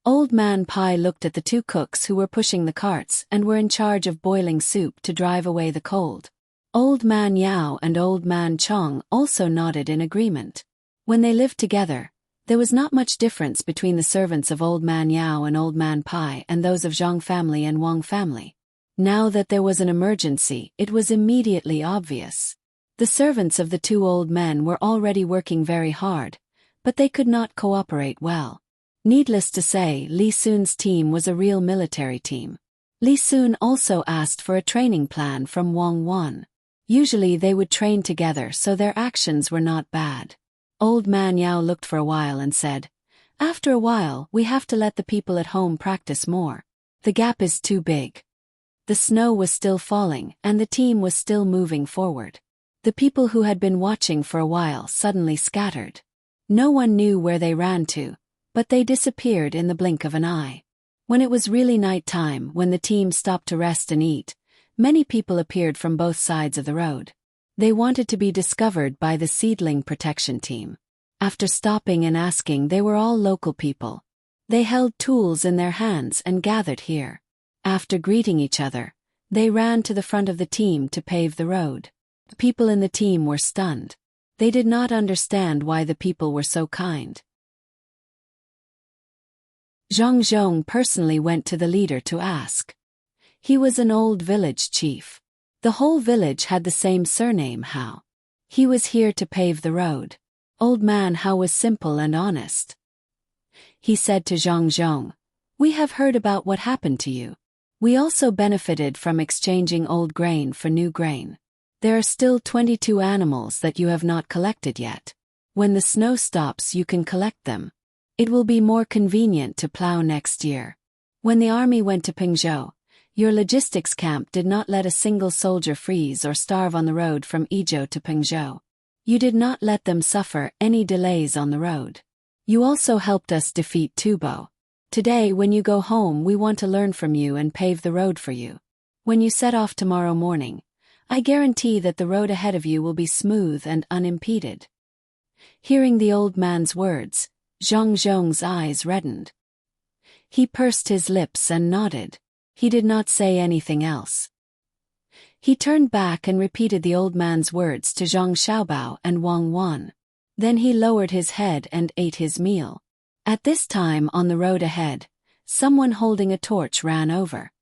S1: Old Man Pai looked at the two cooks who were pushing the carts and were in charge of boiling soup to drive away the cold. Old Man Yao and Old Man Chong also nodded in agreement. When they lived together, there was not much difference between the servants of Old Man Yao and Old Man Pai and those of Zhang family and Wang family. Now that there was an emergency, it was immediately obvious. The servants of the two old men were already working very hard, but they could not cooperate well. Needless to say, Li Sun's team was a real military team. Li Sun also asked for a training plan from Wang Wan. Usually they would train together, so their actions were not bad. Old Man Yao looked for a while and said, "After a while, we have to let the people at home practice more. The gap is too big." The snow was still falling, and the team was still moving forward. The people who had been watching for a while suddenly scattered. No one knew where they ran to, but they disappeared in the blink of an eye. When it was really night time, when the team stopped to rest and eat, many people appeared from both sides of the road. They wanted to be discovered by the seedling protection team. After stopping and asking, they were all local people. They held tools in their hands and gathered here. After greeting each other, they ran to the front of the team to pave the road. The people in the team were stunned. They did not understand why the people were so kind. Zhang Zhong personally went to the leader to ask. He was an old village chief. The whole village had the same surname Hao. He was here to pave the road. Old Man Hao was simple and honest. He said to Zhang Zhong, "We have heard about what happened to you. We also benefited from exchanging old grain for new grain. There are still 22 animals that you have not collected yet. When the snow stops, you can collect them. It will be more convenient to plow next year." When the army went to Pingzhou, your logistics camp did not let a single soldier freeze or starve on the road from Izhou to Pingzhou. You did not let them suffer any delays on the road. You also helped us defeat Tubo. Today, when you go home, we want to learn from you and pave the road for you. When you set off tomorrow morning, I guarantee that the road ahead of you will be smooth and unimpeded. Hearing the old man's words, Zhang Zhong's eyes reddened. He pursed his lips and nodded. He did not say anything else. He turned back and repeated the old man's words to Zhang Xiaobao and Wang Wan. Then he lowered his head and ate his meal. At this time, on the road ahead, someone holding a torch ran over.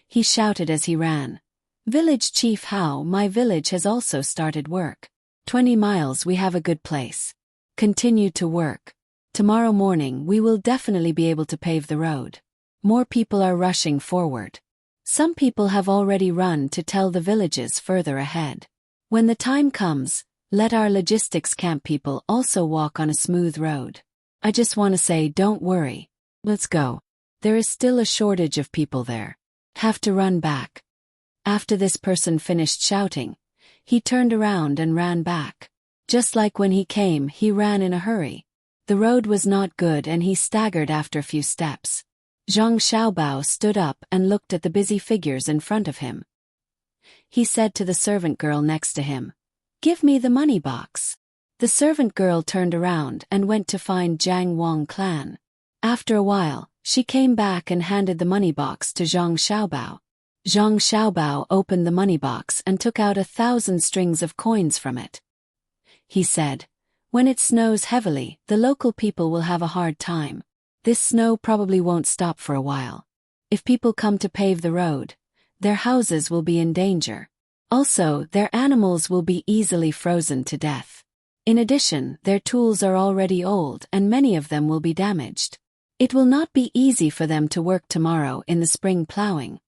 S1: He shouted as he ran, "Village Chief Hao, my village has also started work. 20 miles, we have a good place. Continue to work. Tomorrow morning we will definitely be able to pave the road." More people are rushing forward. Some people have already run to tell the villages further ahead. When the time comes, let our logistics camp people also walk on a smooth road. I just want to say, don't worry. Let's go. There is still a shortage of people there. Have to run back. After this person finished shouting, he turned around and ran back. Just like when he came, he ran in a hurry. The road was not good and he staggered after a few steps. Zhang Xiaobao stood up and looked at the busy figures in front of him. He said to the servant girl next to him, "Give me the money box." The servant girl turned around and went to find Jiang Wang clan. After a while, she came back and handed the money box to Zhang Xiaobao. Zhang Xiaobao opened the money box and took out 1,000 strings of coins from it. He said, "When it snows heavily, the local people will have a hard time. This snow probably won't stop for a while. If people come to pave the road, their houses will be in danger. Also, their animals will be easily frozen to death. In addition, their tools are already old and many of them will be damaged. It will not be easy for them to work tomorrow in the spring plowing.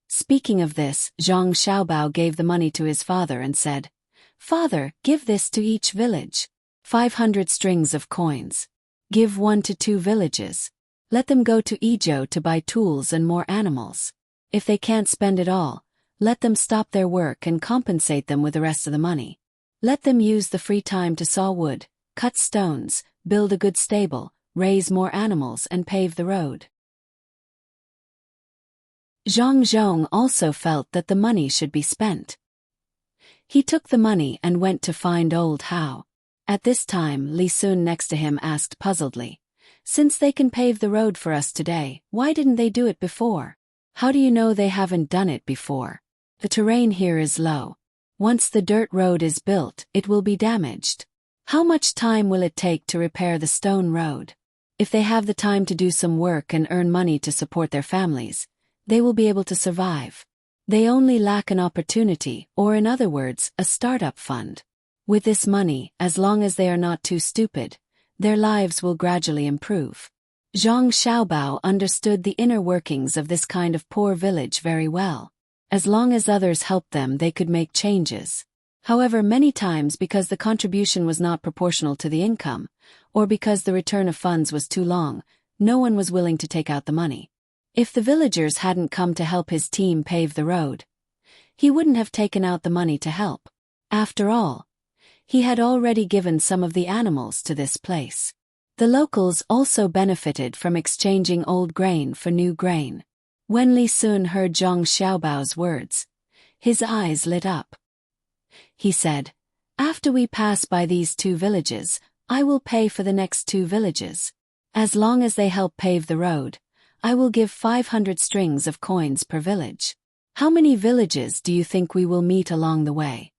S1: Speaking of this, Zhang Xiaobao gave the money to his father and said, "Father, give this to each village. 500 strings of coins. Give 1 to 2 villages. Let them go to Izhou to buy tools and more animals. If they can't spend it all, let them stop their work and compensate them with the rest of the money. Let them use the free time to saw wood, cut stones, build a good stable, raise more animals and pave the road." Zhang Zhong also felt that the money should be spent. He took the money and went to find old Hao. At this time, Li Sun next to him asked puzzledly, "Since they can pave the road for us today, why didn't they do it before? How do you know they haven't done it before? The terrain here is low. Once the dirt road is built, it will be damaged. How much time will it take to repair the stone road? If they have the time to do some work and earn money to support their families, they will be able to survive. They only lack an opportunity, or in other words, a startup fund. With this money, as long as they are not too stupid, their lives will gradually improve." Zhang Xiaobao understood the inner workings of this kind of poor village very well. As long as others helped them, they could make changes. However, many times because the contribution was not proportional to the income, or because the return of funds was too long, no one was willing to take out the money. If the villagers hadn't come to help his team pave the road, he wouldn't have taken out the money to help. After all, he had already given some of the animals to this place. The locals also benefited from exchanging old grain for new grain. When Li Sun heard Zhang Xiaobao's words, his eyes lit up. He said, "After we pass by these 2 villages, I will pay for the next 2 villages. As long as they help pave the road, I will give 500 strings of coins per village. How many villages do you think we will meet along the way?"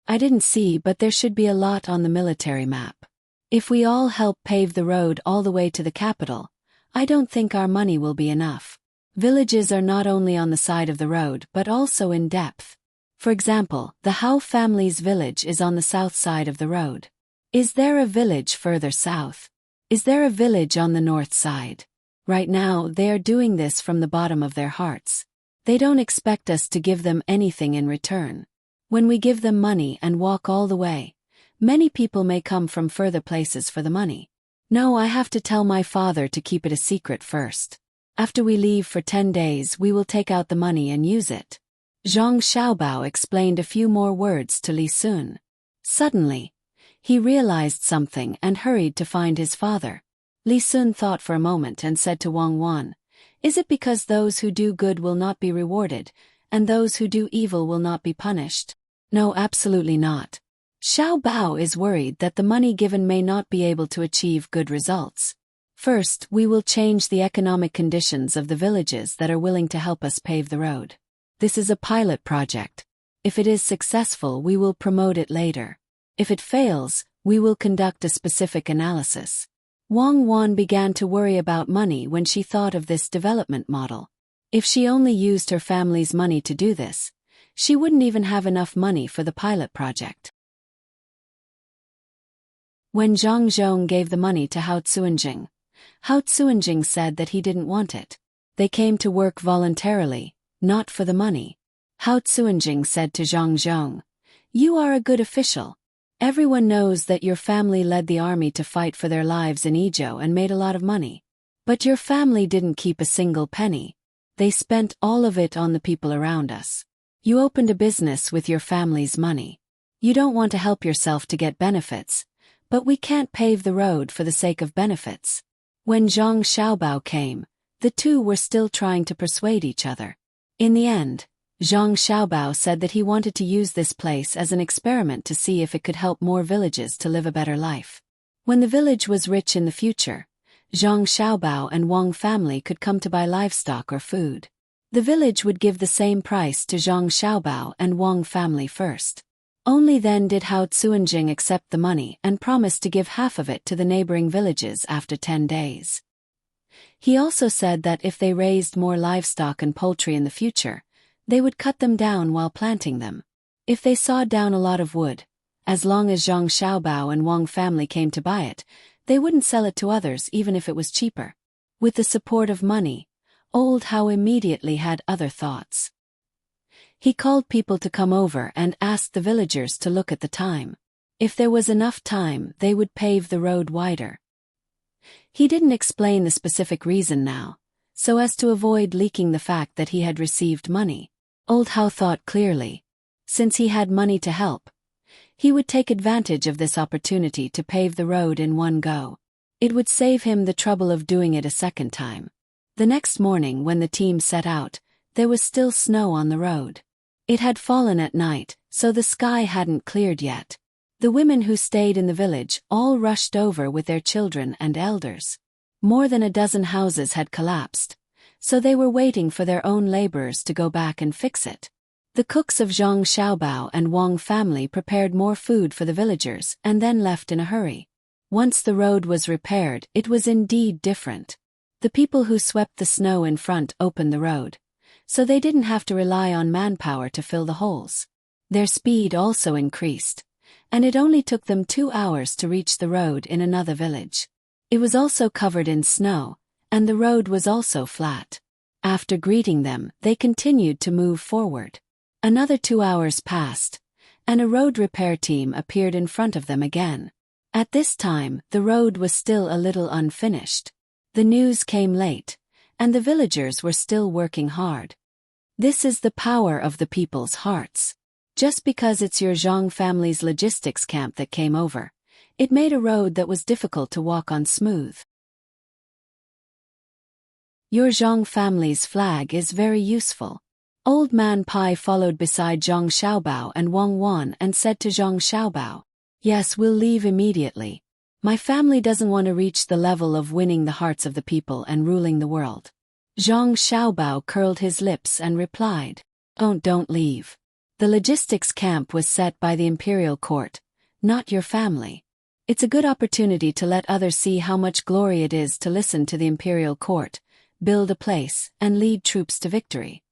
S1: "I didn't see, but there should be a lot on the military map. If we all help pave the road all the way to the capital, I don't think our money will be enough. Villages are not only on the side of the road but also in depth. For example, the Hao family's village is on the south side of the road. Is there a village further south? Is there a village on the north side? Right now, they are doing this from the bottom of their hearts. They don't expect us to give them anything in return. When we give them money and walk all the way, many people may come from further places for the money. No, I have to tell my father to keep it a secret first. After we leave for 10 days, we will take out the money and use it." Zhang Xiaobao explained a few more words to Li Sun. Suddenly, he realized something and hurried to find his father. Li Sun thought for a moment and said to Wang Wan, "Is it because those who do good will not be rewarded, and those who do evil will not be punished?" "No, absolutely not. Xiao Bao is worried that the money given may not be able to achieve good results. First, we will change the economic conditions of the villages that are willing to help us pave the road. This is a pilot project. If it is successful, we will promote it later. If it fails, we will conduct a specific analysis." Wang Wan began to worry about money when she thought of this development model. If she only used her family's money to do this, she wouldn't even have enough money for the pilot project. When Zhang Zhong gave the money to Hao Tsuanjing said that he didn't want it. They came to work voluntarily, not for the money. Hao Tsuanjing said to Zhang Zhong, "You are a good official. Everyone knows that your family led the army to fight for their lives in Izhou and made a lot of money. But your family didn't keep a single penny. They spent all of it on the people around us. You opened a business with your family's money. You don't want to help yourself to get benefits, but we can't pave the road for the sake of benefits." When Zhang Xiaobao came, the two were still trying to persuade each other. In the end, Zhang Xiaobao said that he wanted to use this place as an experiment to see if it could help more villages to live a better life. When the village was rich in the future, Zhang Xiaobao and Wang family could come to buy livestock or food. The village would give the same price to Zhang Xiaobao and Wang family first. Only then did Hao Tsuanjing accept the money and promised to give half of it to the neighboring villages after 10 days. He also said that if they raised more livestock and poultry in the future, they would cut them down while planting them. If they sawed down a lot of wood, As long as Zhang Xiaobao and Wang family came to buy it, they wouldn't sell it to others even if it was cheaper. With the support of money, Old Hao immediately had other thoughts. He called people to come over and asked the villagers to look at the time. If there was enough time, they would pave the road wider. He didn't explain the specific reason now, so as to avoid leaking the fact that he had received money. Old Hao thought clearly. Since he had money to help, he would take advantage of this opportunity to pave the road in one go. It would save him the trouble of doing it a second time. The next morning when the team set out, there was still snow on the road. It had fallen at night, so the sky hadn't cleared yet. The women who stayed in the village all rushed over with their children and elders. More than a dozen houses had collapsed, so they were waiting for their own laborers to go back and fix it. The cooks of Zhang Xiaobao and Wang family prepared more food for the villagers and then left in a hurry. Once the road was repaired, it was indeed different. The people who swept the snow in front opened the road, so they didn't have to rely on manpower to fill the holes. Their speed also increased, and it only took them 2 hours to reach the road in another village. It was also covered in snow, and the road was also flat. After greeting them, they continued to move forward. Another 2 hours passed, and a road repair team appeared in front of them again. At this time, the road was still a little unfinished. The news came late, and the villagers were still working hard. This is the power of the people's hearts. Just because it's your Zhang family's logistics camp that came over, it made a road that was difficult to walk on smooth. Your Zhang family's flag is very useful. Old Man Pai followed beside Zhang Xiaobao and Wang Wan and said to Zhang Xiaobao, "Yes, we'll leave immediately. My family doesn't want to reach the level of winning the hearts of the people and ruling the world." Zhang Xiaobao curled his lips and replied, Don't leave. The logistics camp was set by the imperial court, not your family. It's a good opportunity to let others see how much glory it is to listen to the imperial court, build a place, and lead troops to victory.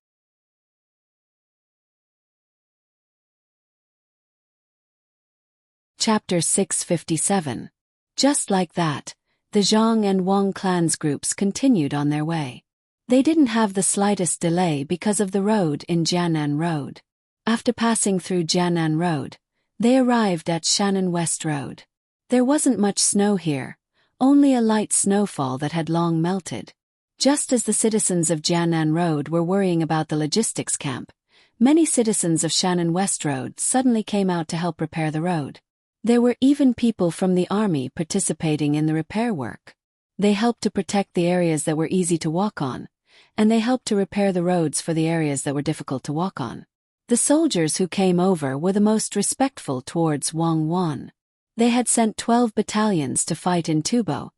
S1: Chapter 657. Just like that, the Zhang and Wang clans groups continued on their way. They didn't have the slightest delay because of the road in Jianan Road. After passing through Jianan Road, they arrived at Shannon West Road. There wasn't much snow here, only a light snowfall that had long melted. Just as the citizens of Jianan Road were worrying about the logistics camp, many citizens of Shannon West Road suddenly came out to help repair the road. There were even people from the army participating in the repair work. They helped to protect the areas that were easy to walk on, and they helped to repair the roads for the areas that were difficult to walk on. The soldiers who came over were the most respectful towards Wang Wan. They had sent 12 battalions to fight in Tubo,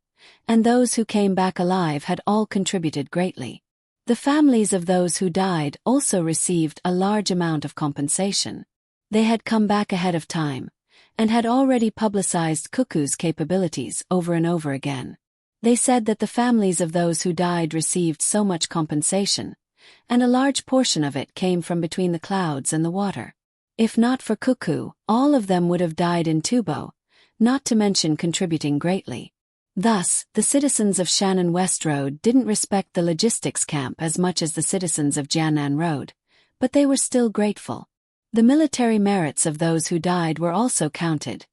S1: and those who came back alive had all contributed greatly. The families of those who died also received a large amount of compensation. They had come back ahead of time, and had already publicized Cuckoo's capabilities over and over again. They said that the families of those who died received so much compensation, and a large portion of it came from between the clouds and the water. If not for Cuckoo, all of them would have died in Tubo, not to mention contributing greatly. Thus, the citizens of Shannon West Road didn't respect the logistics camp as much as the citizens of Jianan Road, but they were still grateful. The military merits of those who died were also counted,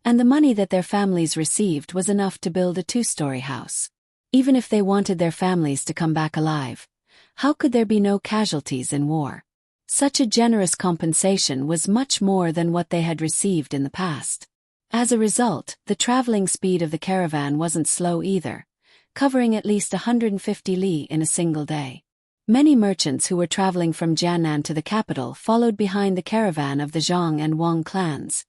S1: and the money that their families received was enough to build a 2-story house. Even if they wanted their families to come back alive, how could there be no casualties in war? Such a generous compensation was much more than what they had received in the past. As a result, the traveling speed of the caravan wasn't slow either, covering at least 150 li in a single day. Many merchants who were traveling from Jianan to the capital followed behind the caravan of the Zhang and Wang clans,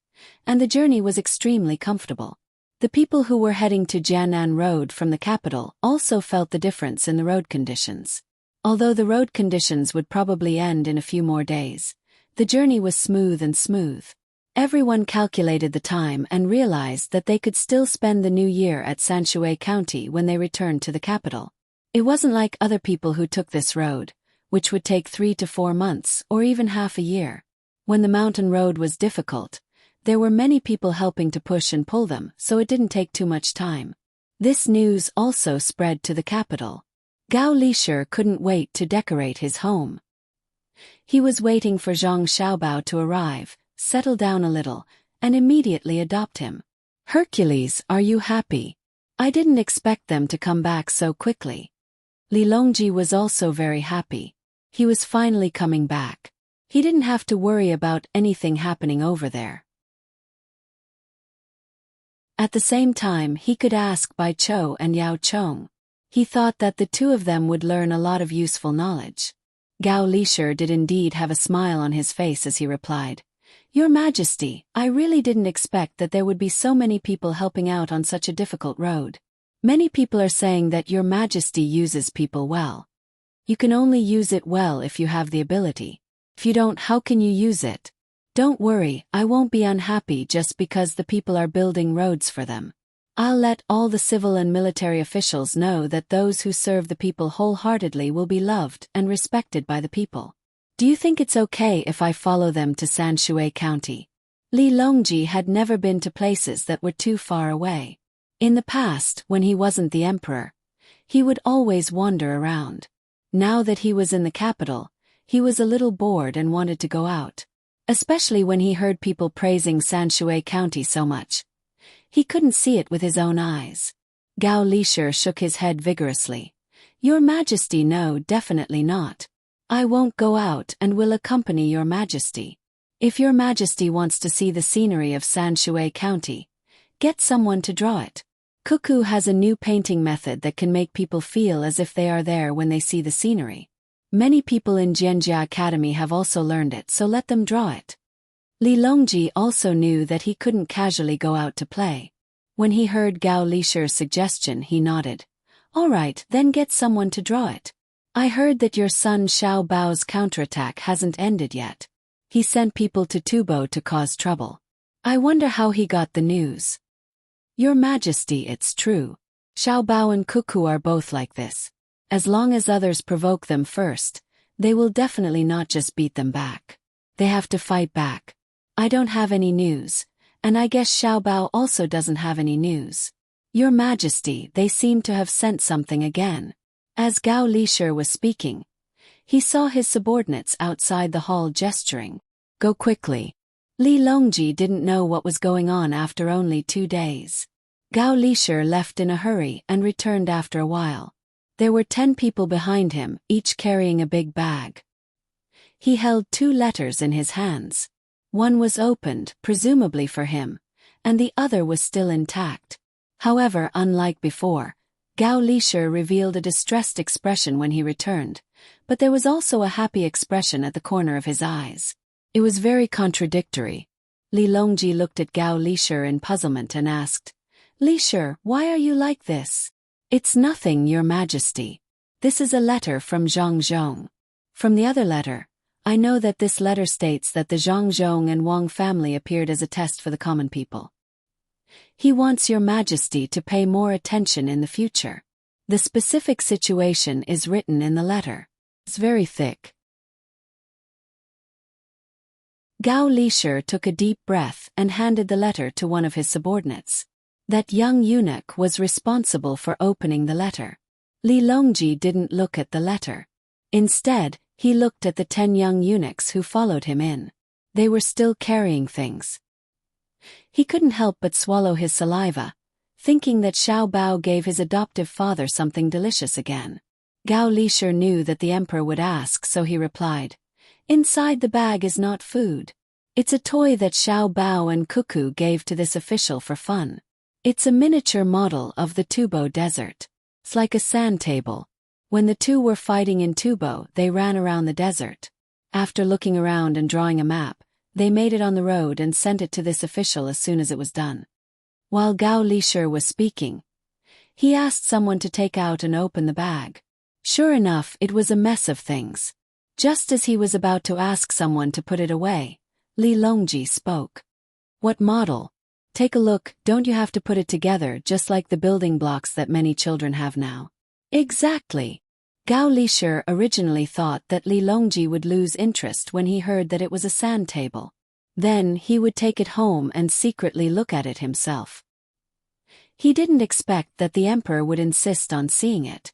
S1: and the journey was extremely comfortable. The people who were heading to Jianan Road from the capital also felt the difference in the road conditions. Although the road conditions would probably end in a few more days, the journey was smooth and smooth. Everyone calculated the time and realized that they could still spend the new year at Sanshui County when they returned to the capital. It wasn't like other people who took this road, which would take 3 to 4 months or even half a year. When the mountain road was difficult, There were many people helping to push and pull them, so it didn't take too much time. This news also spread to the capital. Gao Lishir couldn't wait to decorate his home. He was waiting for Zhang Xiaobao to arrive, settle down a little, and immediately adopt him. Hercules, are you happy? I didn't expect them to come back so quickly. Li Longji was also very happy. He was finally coming back. He didn't have to worry about anything happening over there. At the same time, he could ask Bai Chou and Yao Chong. He thought that the two of them would learn a lot of useful knowledge. Gao Lishir did indeed have a smile on his face as he replied, Your Majesty, I really didn't expect that there would be so many people helping out on such a difficult road. Many people are saying that Your Majesty uses people well. You can only use it well if you have the ability. If you don't, how can you use it? Don't worry, I won't be unhappy just because the people are building roads for them. I'll let all the civil and military officials know that those who serve the people wholeheartedly will be loved and respected by the people. Do you think it's okay if I follow them to Sanshui County? Li Longji had never been to places that were too far away. In the past, when he wasn't the emperor, he would always wander around. Now that he was in the capital, he was a little bored and wanted to go out. Especially when he heard people praising Sanshui County so much. He couldn't see it with his own eyes. Gao Lishir shook his head vigorously. Your Majesty, no, definitely not. I won't go out and will accompany Your Majesty. If Your Majesty wants to see the scenery of Sanshui County, get someone to draw it. Cuckoo has a new painting method that can make people feel as if they are there when they see the scenery. Many people in Jianjia Academy have also learned it, so let them draw it. Li Longji also knew that he couldn't casually go out to play. When he heard Gao Lishir's suggestion, he nodded. All right, then get someone to draw it. I heard that your son Xiao Bao's counterattack hasn't ended yet. He sent people to Tubo to cause trouble. I wonder how he got the news. Your Majesty, it's true. Xiao Bao and Cuckoo are both like this. As long as others provoke them first, they will definitely not just beat them back. They have to fight back. I don't have any news, and I guess Xiao Bao also doesn't have any news. Your Majesty, they seem to have sent something again. As Gao Lishir was speaking, he saw his subordinates outside the hall gesturing. Go quickly. Li Longji didn't know what was going on after only 2 days. Gao Lishir left in a hurry and returned after a while. There were 10 people behind him, each carrying a big bag. He held 2 letters in his hands. One was opened, presumably for him, and the other was still intact. However, unlike before, Gao Lishir revealed a distressed expression when he returned, but there was also a happy expression at the corner of his eyes. It was very contradictory. Li Longji looked at Gao Lishir in puzzlement and asked, Lishir, why are you like this? It's nothing, Your Majesty. This is a letter from Zhang Zhong. From the other letter, I know that this letter states that the Zhang Zhong and Wang family appeared as a test for the common people. He wants Your Majesty to pay more attention in the future. The specific situation is written in the letter. It's very thick. Gao Lishir took a deep breath and handed the letter to one of his subordinates. That young eunuch was responsible for opening the letter. Li Longji didn't look at the letter. Instead, he looked at the 10 young eunuchs who followed him in. They were still carrying things. He couldn't help but swallow his saliva, thinking that Xiao Bao gave his adoptive father something delicious again. Gao Lishir knew that the emperor would ask, so he replied, Inside the bag is not food. It's a toy that Xiao Bao and Cuckoo gave to this official for fun. It's a miniature model of the Tubo desert. It's like a sand table. When the two were fighting in Tubo, they ran around the desert. After looking around and drawing a map, they made it on the road and sent it to this official as soon as it was done. While Gao Lishir was speaking, he asked someone to take out and open the bag. Sure enough, it was a mess of things. Just as he was about to ask someone to put it away, Li Longji spoke. What model? Take a look, don't you have to put it together just like the building blocks that many children have now? Exactly. Gao Lishir originally thought that Li Longji would lose interest when he heard that it was a sand table. Then he would take it home and secretly look at it himself. He didn't expect that the emperor would insist on seeing it.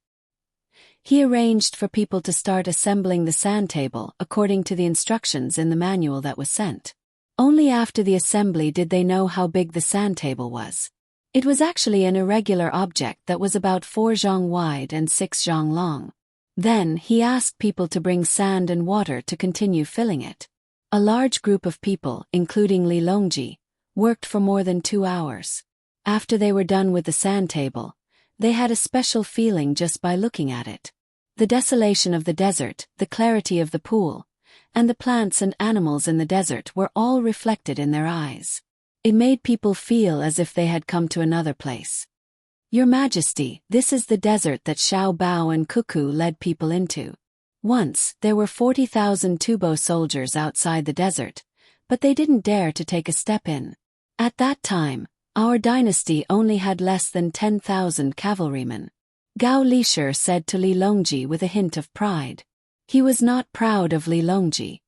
S1: He arranged for people to start assembling the sand table according to the instructions in the manual that was sent. Only after the assembly did they know how big the sand table was. It was actually an irregular object that was about 4 zhang wide and 6 zhang long. Then he asked people to bring sand and water to continue filling it. A large group of people, including Li Longji, worked for more than 2 hours. After they were done with the sand table, they had a special feeling just by looking at it. The desolation of the desert, the clarity of the pool, and the plants and animals in the desert were all reflected in their eyes. It made people feel as if they had come to another place. Your Majesty, this is the desert that Xiao Bao and Cuckoo led people into. Once, there were 40,000 Tubo soldiers outside the desert, but they didn't dare to take a step in. At that time, our dynasty only had less than 10,000 cavalrymen. Gao Lishir said to Li Longji with a hint of pride. He was not proud of Li Longji.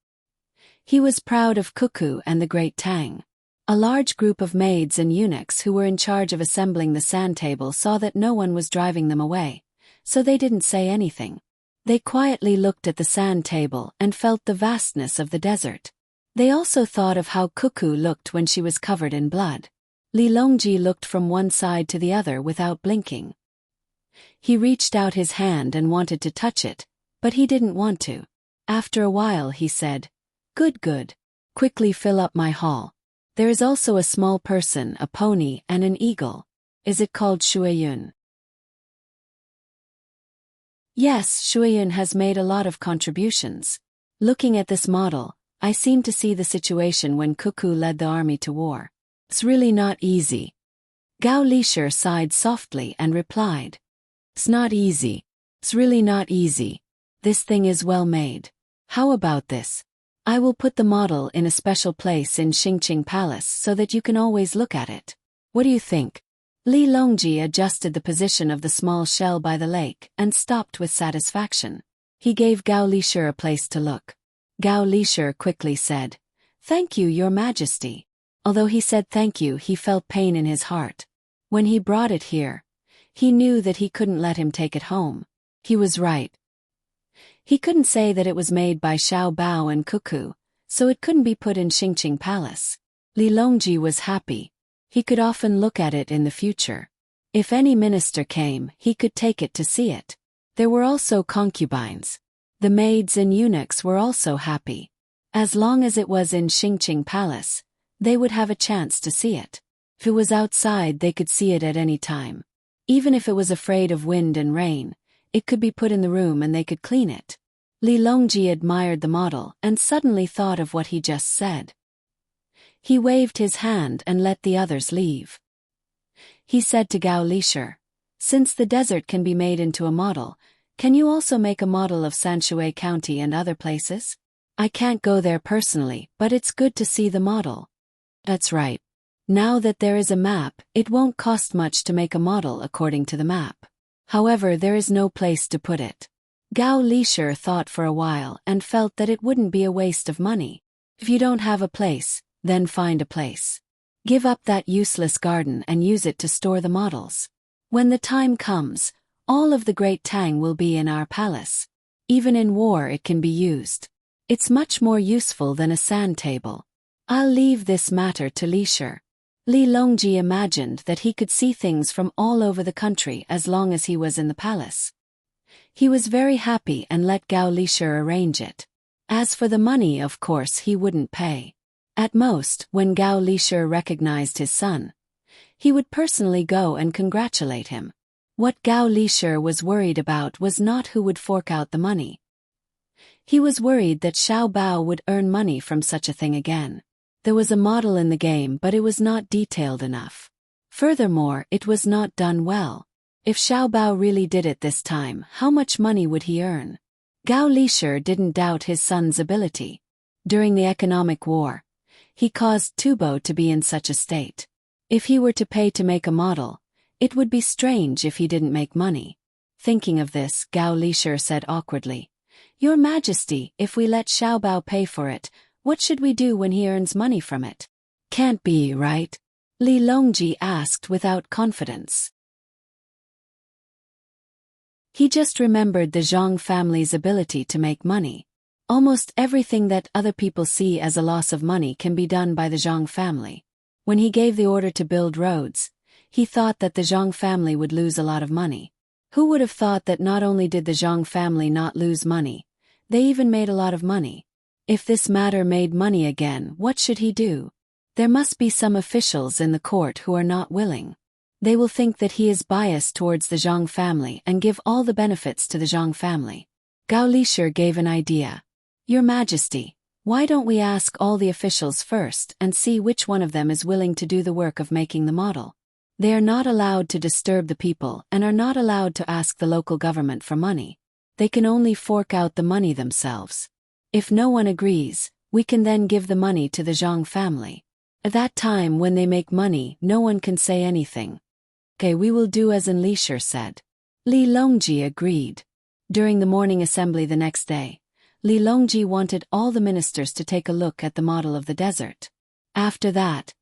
S1: He was proud of Cuckoo and the great Tang. A large group of maids and eunuchs who were in charge of assembling the sand table saw that no one was driving them away, so they didn't say anything. They quietly looked at the sand table and felt the vastness of the desert. They also thought of how Cuckoo looked when she was covered in blood. Li Longji looked from one side to the other without blinking. He reached out his hand and wanted to touch it, but he didn't want to. After a while he said, Good. Quickly fill up my hall. There is also a small person, a pony, and an eagle. Is it called Shuiyun? Yes, Shuiyun has made a lot of contributions. Looking at this model, I seem to see the situation when Cuckoo led the army to war. It's really not easy. Gao Lishir sighed softly and replied. It's not easy. It's really not easy. This thing is well made. How about this? I will put the model in a special place in Xingqing Palace so that you can always look at it. What do you think? Li Longji adjusted the position of the small shell by the lake and stopped with satisfaction. He gave Gao Lishir a place to look. Gao Lishir quickly said, Thank you, Your Majesty. Although he said thank you, he felt pain in his heart. When he brought it here, he knew that he couldn't let him take it home. He was right. He couldn't say that it was made by Xiao Bao and Cuckoo, so it couldn't be put in Xingqing Palace. Li Longji was happy. He could often look at it in the future. If any minister came, he could take it to see it. There were also concubines. The maids and eunuchs were also happy. As long as it was in Xingqing Palace, they would have a chance to see it. If it was outside, they could see it at any time. Even if it was afraid of wind and rain, it could be put in the room and they could clean it. Li Longji admired the model and suddenly thought of what he just said. He waved his hand and let the others leave. He said to Gao Lishir, Since the desert can be made into a model, can you also make a model of Sanshui County and other places? I can't go there personally, but it's good to see the model. That's right. Now that there is a map, it won't cost much to make a model according to the map. However, there is no place to put it. Gao Lishir thought for a while and felt that it wouldn't be a waste of money. If you don't have a place, then find a place. Give up that useless garden and use it to store the models. When the time comes, all of the great Tang will be in our palace. Even in war it can be used. It's much more useful than a sand table. I'll leave this matter to Lishir. Li Longji imagined that he could see things from all over the country as long as he was in the palace. He was very happy and let Gao Lishir arrange it. As for the money, of course he wouldn't pay. At most, when Gao Lishir recognized his son, he would personally go and congratulate him. What Gao Lishir was worried about was not who would fork out the money. He was worried that Xiao Bao would earn money from such a thing again. There was a model in the game, but it was not detailed enough. Furthermore, it was not done well. If Xiao Bao really did it this time, how much money would he earn? Gao Lishir didn't doubt his son's ability. During the economic war, he caused Tubo to be in such a state. If he were to pay to make a model, it would be strange if he didn't make money. Thinking of this, Gao Lishir said awkwardly, Your Majesty, if we let Xiao Bao pay for it, What should we do when he earns money from it? Can't be, right? Li Longji asked without confidence. He just remembered the Zhang family's ability to make money. Almost everything that other people see as a loss of money can be done by the Zhang family. When he gave the order to build roads, he thought that the Zhang family would lose a lot of money. Who would have thought that not only did the Zhang family not lose money, they even made a lot of money? If this matter made money again, what should he do? There must be some officials in the court who are not willing. They will think that he is biased towards the Zhang family and give all the benefits to the Zhang family. Gao Lishir gave an idea. Your Majesty, why don't we ask all the officials first and see which one of them is willing to do the work of making the model? They are not allowed to disturb the people and are not allowed to ask the local government for money. They can only fork out the money themselves. If no one agrees, we can then give the money to the Zhang family. At that time when they make money, no one can say anything. Okay, we will do as Li Lishir said. Li Longji agreed. During the morning assembly the next day, Li Longji wanted all the ministers to take a look at the model of the desert. After that,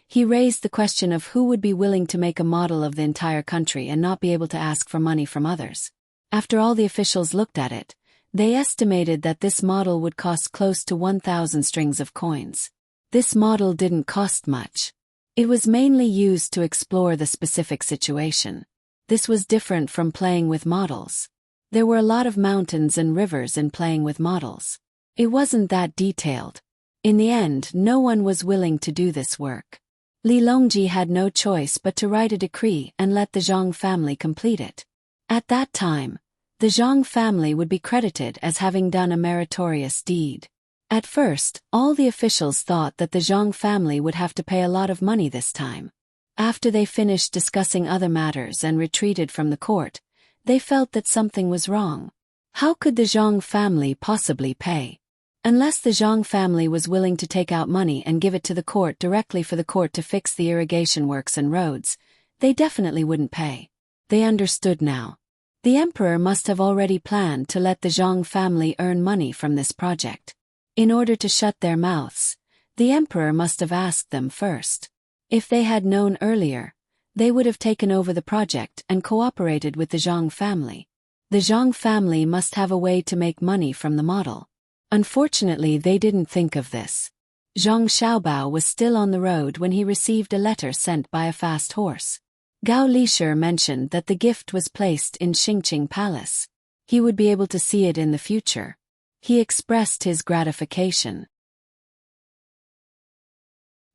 S1: he raised the question of who would be willing to make a model of the entire country and not be able to ask for money from others. After all the officials looked at it, they estimated that this model would cost close to 1,000 strings of coins. This model didn't cost much. It was mainly used to explore the specific situation. This was different from playing with models. There were a lot of mountains and rivers in playing with models. It wasn't that detailed. In the end, no one was willing to do this work. Li Longji had no choice but to write a decree and let the Zhang family complete it. At that time, the Zhang family would be credited as having done a meritorious deed. At first, all the officials thought that the Zhang family would have to pay a lot of money this time. After they finished discussing other matters and retreated from the court, they felt that something was wrong. How could the Zhang family possibly pay? Unless the Zhang family was willing to take out money and give it to the court directly for the court to fix the irrigation works and roads, they definitely wouldn't pay. They understood now. The emperor must have already planned to let the Zhang family earn money from this project. In order to shut their mouths, the emperor must have asked them first. If they had known earlier, they would have taken over the project and cooperated with the Zhang family. The Zhang family must have a way to make money from the model. Unfortunately, they didn't think of this. Zhang Xiaobao was still on the road when he received a letter sent by a fast horse. Gao Lishir mentioned that the gift was placed in Xingqing Palace. He would be able to see it in the future. He expressed his gratification.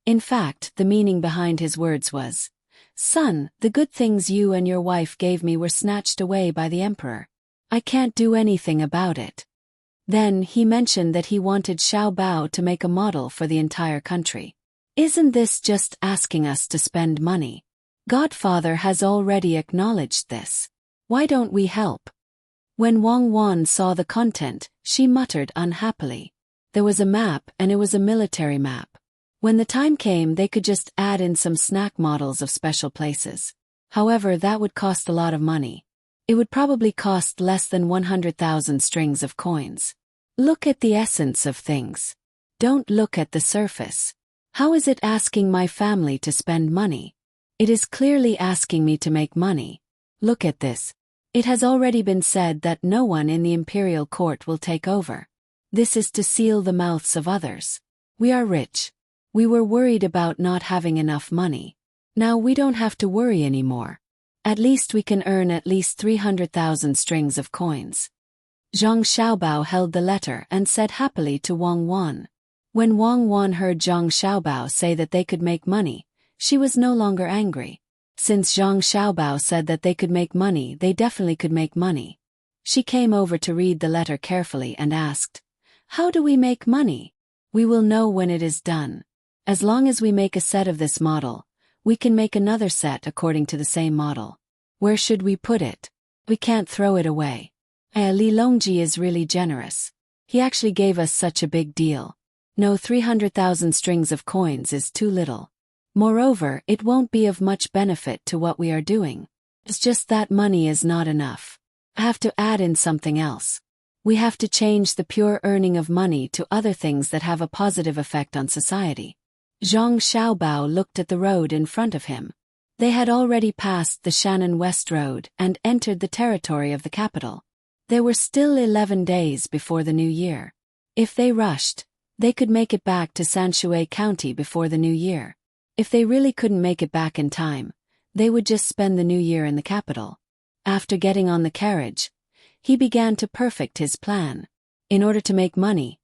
S1: In fact, the meaning behind his words was, "Son, the good things you and your wife gave me were snatched away by the emperor. I can't do anything about it." Then he mentioned that he wanted Xiao Bao to make a model for the entire country. Isn't this just asking us to spend money? Godfather has already acknowledged this. Why don't we help? When Wang Wan saw the content, she muttered unhappily. There was a map and it was a military map. When the time came, they could just add in some snack models of special places. However, that would cost a lot of money. It would probably cost less than 100,000 strings of coins. Look at the essence of things. Don't look at the surface. How is it asking my family to spend money? It is clearly asking me to make money. Look at this. It has already been said that no one in the imperial court will take over. This is to seal the mouths of others. We are rich. We were worried about not having enough money. Now we don't have to worry anymore. At least we can earn at least 300,000 strings of coins. Zhang Xiaobao held the letter and said happily to Wang Wan. When Wang Wan heard Zhang Xiaobao say that they could make money, she was no longer angry. Since Zhang Xiaobao said that they could make money, they definitely could make money. She came over to read the letter carefully and asked, "How do we make money?" "We will know when it is done. As long as we make a set of this model, we can make another set according to the same model. Where should we put it? We can't throw it away." Li Longji is really generous. He actually gave us such a big deal. No, 300,000 strings of coins is too little. Moreover, it won't be of much benefit to what we are doing. It's just that money is not enough. I have to add in something else. We have to change the pure earning of money to other things that have a positive effect on society. Zhang Xiaobao looked at the road in front of him. They had already passed the Shannon West Road and entered the territory of the capital. There were still 11 days before the new year. If they rushed, they could make it back to Sanshui County before the new year. If they really couldn't make it back in time, they would just spend the new year in the capital. After getting on the carriage, he began to perfect his plan. In order to make money,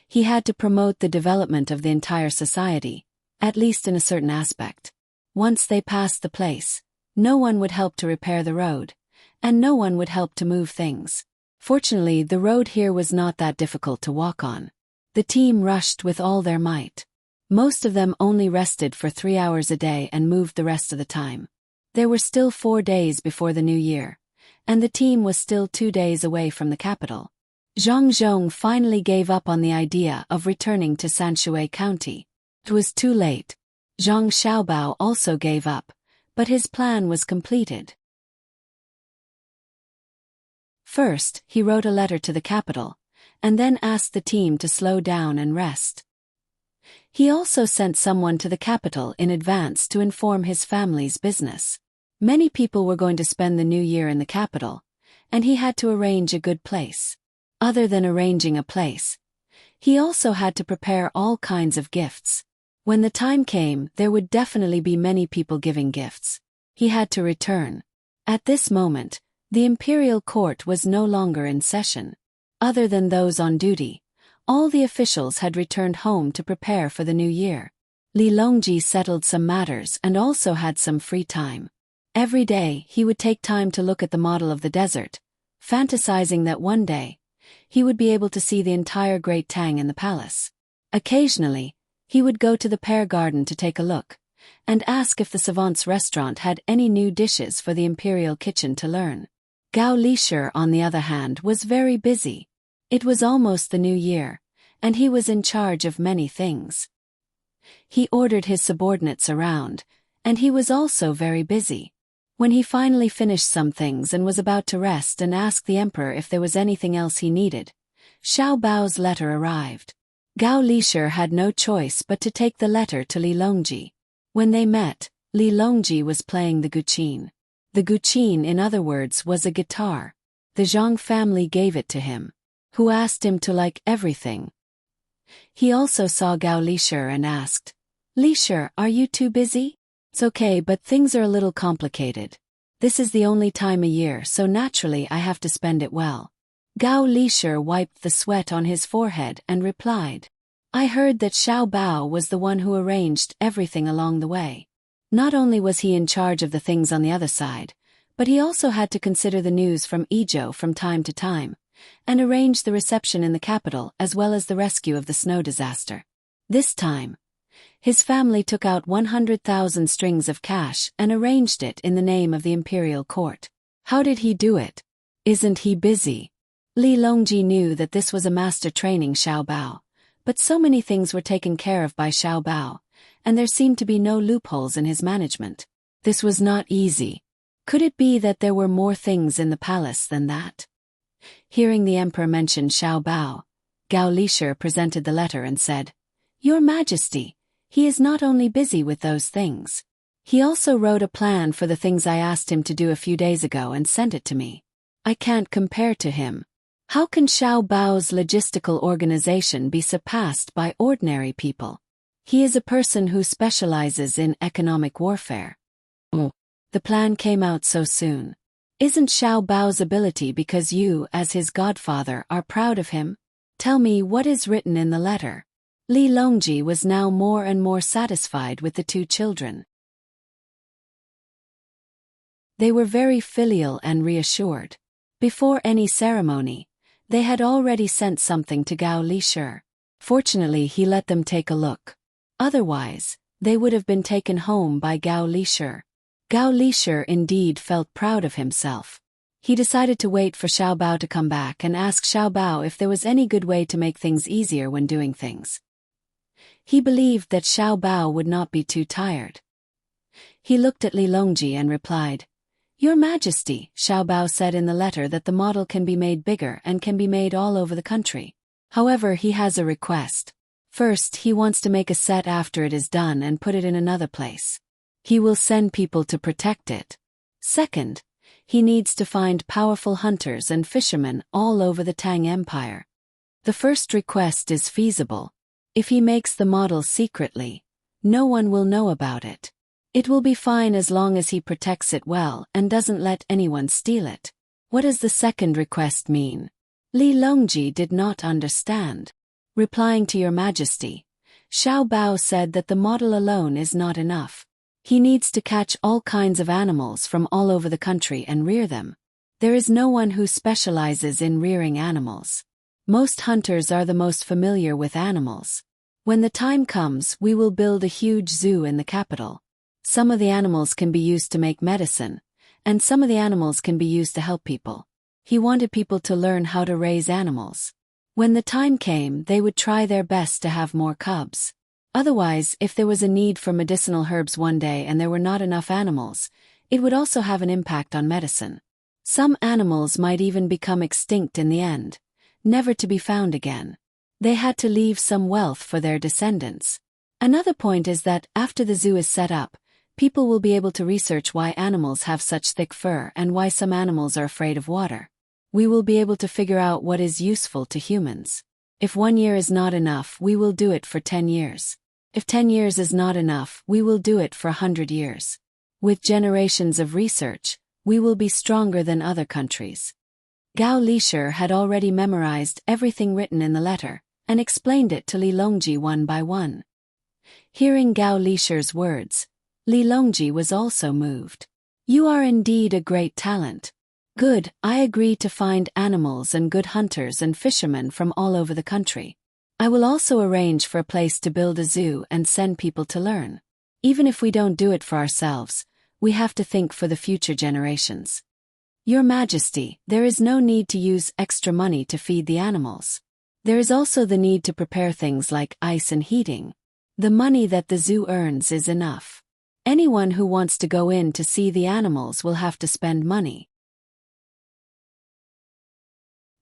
S1: he had to promote the development of the entire society, at least in a certain aspect. Once they passed the place, no one would help to repair the road, and no one would help to move things. Fortunately, the road here was not that difficult to walk on. The team rushed with all their might. Most of them only rested for 3 hours a day and moved the rest of the time. There were still 4 days before the new year, and the team was still 2 days away from the capital. Zhang Zhong finally gave up on the idea of returning to Sanshui County. It was too late. Zhang Xiaobao also gave up, but his plan was completed. First, he wrote a letter to the capital, and then asked the team to slow down and rest. He also sent someone to the capital in advance to inform his family's business. Many people were going to spend the new year in the capital, and he had to arrange a good place. Other than arranging a place, he also had to prepare all kinds of gifts. When the time came, there would definitely be many people giving gifts. He had to return. At this moment, the imperial court was no longer in session. Other than those on duty, all the officials had returned home to prepare for the new year. Li Longji settled some matters and also had some free time. Every day, he would take time to look at the model of the desert, fantasizing that one day, he would be able to see the entire Great Tang in the palace. Occasionally, he would go to the pear garden to take a look, and ask if the savant's restaurant had any new dishes for the imperial kitchen to learn. Gao Lishir, on the other hand, was very busy. It was almost the new year, and he was in charge of many things. He ordered his subordinates around, and he was also very busy. When he finally finished some things and was about to rest and ask the emperor if there was anything else he needed, Xiao Bao's letter arrived. Gao Lishir had no choice but to take the letter to Li Longji. When they met, Li Longji was playing the guqin. The guqin, in other words, was a guitar. The Zhang family gave it to him, who asked him to like everything. He also saw Gao Lishir and asked, "Lishir, are you too busy?" "It's okay, but things are a little complicated. This is the only time a year, so naturally I have to spend it well." Gao Lishir wiped the sweat on his forehead and replied, "I heard that Xiao Bao was the one who arranged everything along the way. Not only was he in charge of the things on the other side, but he also had to consider the news from Izhou from time to time, and arrange the reception in the capital as well as the rescue of the snow disaster. This time, his family took out 100,000 strings of cash and arranged it in the name of the imperial court. How did he do it? Isn't he busy?" Li Longji knew that this was a master training Xiao Bao, but so many things were taken care of by Xiao Bao, and there seemed to be no loopholes in his management. This was not easy. Could it be that there were more things in the palace than that? Hearing the emperor mention Xiao Bao, Gao Lishir presented the letter and said, "Your Majesty, he is not only busy with those things. He also wrote a plan for the things I asked him to do a few days ago and sent it to me. I can't compare to him. How can Xiao Bao's logistical organization be surpassed by ordinary people? He is a person who specializes in economic warfare." The plan came out so soon. "Isn't Xiao Bao's ability because you, as his godfather, are proud of him? Tell me what is written in the letter." Li Longji was now more and more satisfied with the two children. They were very filial and reassured. Before any ceremony, they had already sent something to Gao Lishir. Fortunately, he let them take a look. Otherwise, they would have been taken home by Gao Lishir. Gao Lishir indeed felt proud of himself. He decided to wait for Xiao Bao to come back and ask Xiao Bao if there was any good way to make things easier when doing things. He believed that Xiao Bao would not be too tired. He looked at Li Longji and replied, Your Majesty, Xiaobao said in the letter that the model can be made bigger and can be made all over the country. However, he has a request. First, he wants to make a set after it is done and put it in another place. He will send people to protect it. Second, he needs to find powerful hunters and fishermen all over the Tang Empire. The first request is feasible. If he makes the model secretly, no one will know about it. It will be fine as long as he protects it well and doesn't let anyone steal it. What does the second request mean? Li Longji did not understand. Replying to Your Majesty, Xiaobao said that the model alone is not enough. He needs to catch all kinds of animals from all over the country and rear them. There is no one who specializes in rearing animals. Most hunters are the most familiar with animals. When the time comes, we will build a huge zoo in the capital. Some of the animals can be used to make medicine, and some of the animals can be used to help people. He wanted people to learn how to raise animals. When the time came, they would try their best to have more cubs. Otherwise, if there was a need for medicinal herbs one day and there were not enough animals, it would also have an impact on medicine. Some animals might even become extinct in the end, never to be found again. They had to leave some wealth for their descendants. Another point is that, after the zoo is set up, people will be able to research why animals have such thick fur and why some animals are afraid of water. We will be able to figure out what is useful to humans. If 1 year is not enough, we will do it for 10 years. If 10 years is not enough, we will do it for 100 years. With generations of research, we will be stronger than other countries. Gao Lisher had already memorized everything written in the letter, and explained it to Li Longji one by one. Hearing Gao Lisher's words, Li Longji was also moved. You are indeed a great talent. Good, I agree to find animals and good hunters and fishermen from all over the country. I will also arrange for a place to build a zoo and send people to learn. Even if we don't do it for ourselves, we have to think for the future generations. Your Majesty, there is no need to use extra money to feed the animals. There is also the need to prepare things like ice and heating. The money that the zoo earns is enough. Anyone who wants to go in to see the animals will have to spend money.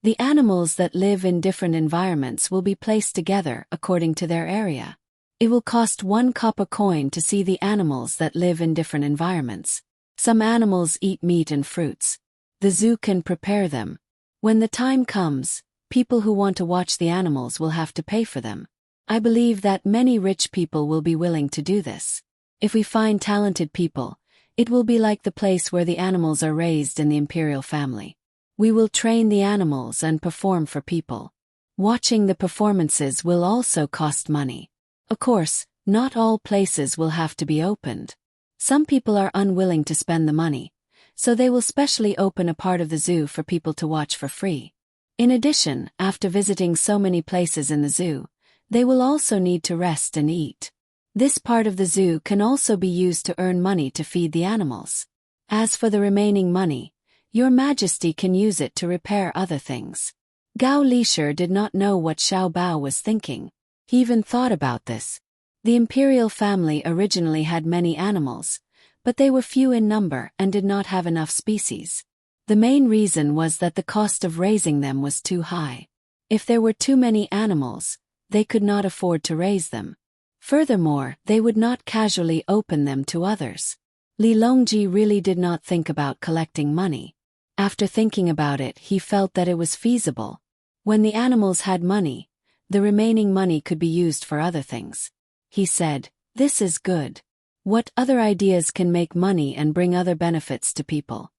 S1: The animals that live in different environments will be placed together according to their area. It will cost 1 copper coin to see the animals that live in different environments. Some animals eat meat and fruits. The zoo can prepare them. When the time comes, people who want to watch the animals will have to pay for them. I believe that many rich people will be willing to do this. If we find talented people, it will be like the place where the animals are raised in the imperial family. We will train the animals and perform for people. Watching the performances will also cost money. Of course, not all places will have to be opened. Some people are unwilling to spend the money, so they will specially open a part of the zoo for people to watch for free. In addition, after visiting so many places in the zoo, they will also need to rest and eat. This part of the zoo can also be used to earn money to feed the animals. As for the remaining money, Your Majesty can use it to repair other things. Gao Lisher did not know what Xiaobao was thinking. He even thought about this. The imperial family originally had many animals, but they were few in number and did not have enough species. The main reason was that the cost of raising them was too high. If there were too many animals, they could not afford to raise them. Furthermore, they would not casually open them to others. Li Longji really did not think about collecting money. After thinking about it, he felt that it was feasible. When the animals had money, the remaining money could be used for other things. He said, "This is good. What other ideas can make money and bring other benefits to people?"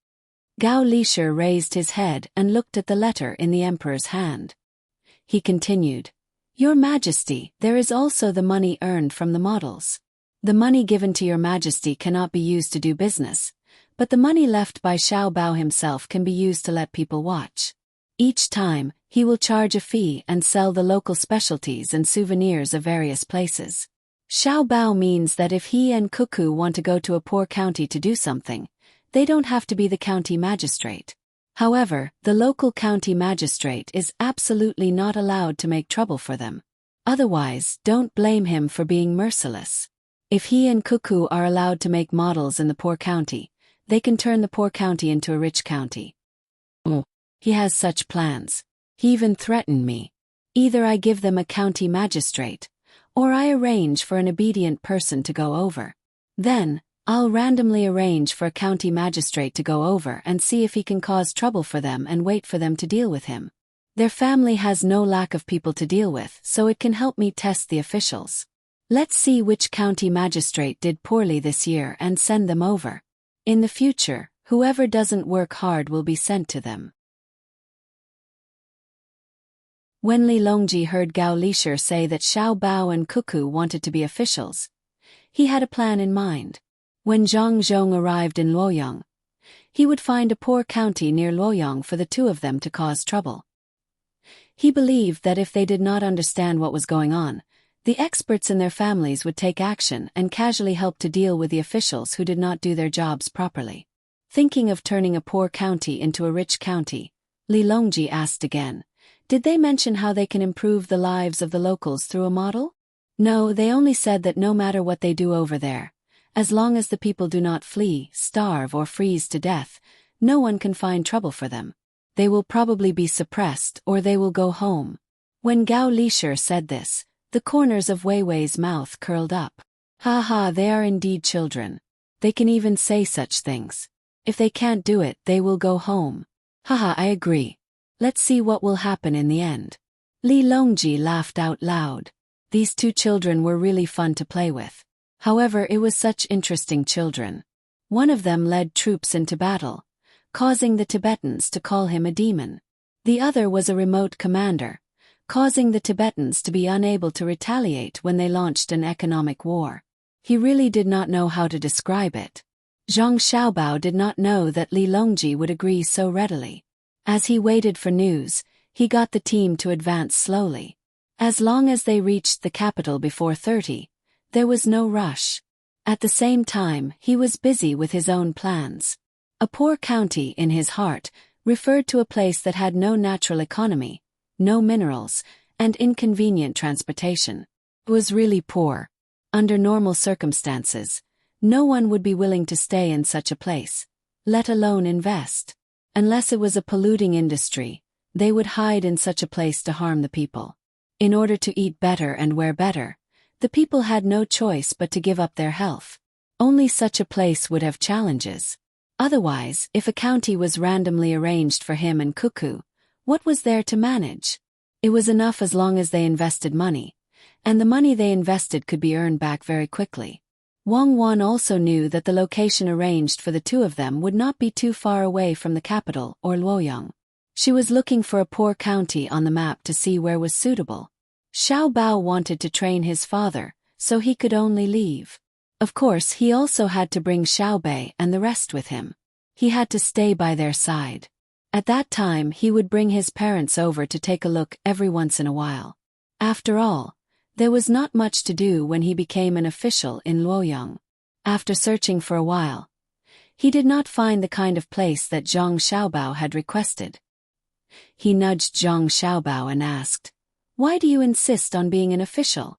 S1: Gao Lisher raised his head and looked at the letter in the emperor's hand. He continued, "Your Majesty, there is also the money earned from the models. The money given to Your Majesty cannot be used to do business, but the money left by Xiaobao himself can be used to let people watch. Each time, he will charge a fee and sell the local specialties and souvenirs of various places. Xiaobao means that if he and Cuckoo want to go to a poor county to do something, they don't have to be the county magistrate. However, the local county magistrate is absolutely not allowed to make trouble for them. Otherwise, don't blame him for being merciless. If he and Cuckoo are allowed to make models in the poor county, They can turn the poor county into a rich county. Oh, he has such plans. He even threatened me. Either I give them a county magistrate, or I arrange for an obedient person to go over. Then, I'll randomly arrange for a county magistrate to go over and see if he can cause trouble for them and wait for them to deal with him. Their family has no lack of people to deal with, so it can help me test the officials. Let's see which county magistrate did poorly this year and send them over. In the future, whoever doesn't work hard will be sent to them. When Li Longji heard Gao Lishir say that Xiao Bao and Cuckoo wanted to be officials, he had a plan in mind. When Zhang Zhong arrived in Luoyang, he would find a poor county near Luoyang for the two of them to cause trouble. He believed that if they did not understand what was going on, the experts in their families would take action and casually help to deal with the officials who did not do their jobs properly. Thinking of turning a poor county into a rich county, Li Longji asked again, did they mention how they can improve the lives of the locals through a model? No, they only said that no matter what they do over there, as long as the people do not flee, starve or freeze to death, no one can find trouble for them. They will probably be suppressed or they will go home. When Gao Lishir said this, the corners of Wei Wei's mouth curled up. Ha ha, they are indeed children. They can even say such things. If they can't do it, they will go home. Haha, I agree. Let's see what will happen in the end. Li Longji laughed out loud. These two children were really fun to play with. However, it was such interesting children. One of them led troops into battle, causing the Tibetans to call him a demon. The other was a remote commander, causing the Tibetans to be unable to retaliate when they launched an economic war. He really did not know how to describe it. Zhang Xiaobao did not know that Li Longji would agree so readily. As he waited for news, he got the team to advance slowly. As long as they reached the capital before 30, there was no rush. At the same time, he was busy with his own plans. A poor county in his heart referred to a place that had no natural economy, no minerals, and inconvenient transportation. It was really poor. Under normal circumstances, no one would be willing to stay in such a place, let alone invest. Unless it was a polluting industry, they would hide in such a place to harm the people. In order to eat better and wear better, the people had no choice but to give up their health. Only such a place would have challenges. Otherwise, if a county was randomly arranged for him and Cuckoo, what was there to manage? It was enough as long as they invested money, and the money they invested could be earned back very quickly. Wang Wan also knew that the location arranged for the two of them would not be too far away from the capital or Luoyang. She was looking for a poor county on the map to see where was suitable. Xiao Bao wanted to train his father, so he could only leave. Of course, he also had to bring Xiao Bei and the rest with him. He had to stay by their side. At that time, he would bring his parents over to take a look every once in a while. After all, there was not much to do when he became an official in Luoyang. After searching for a while, he did not find the kind of place that Zhang Xiaobao had requested. He nudged Zhang Xiaobao and asked, "Why do you insist on being an official?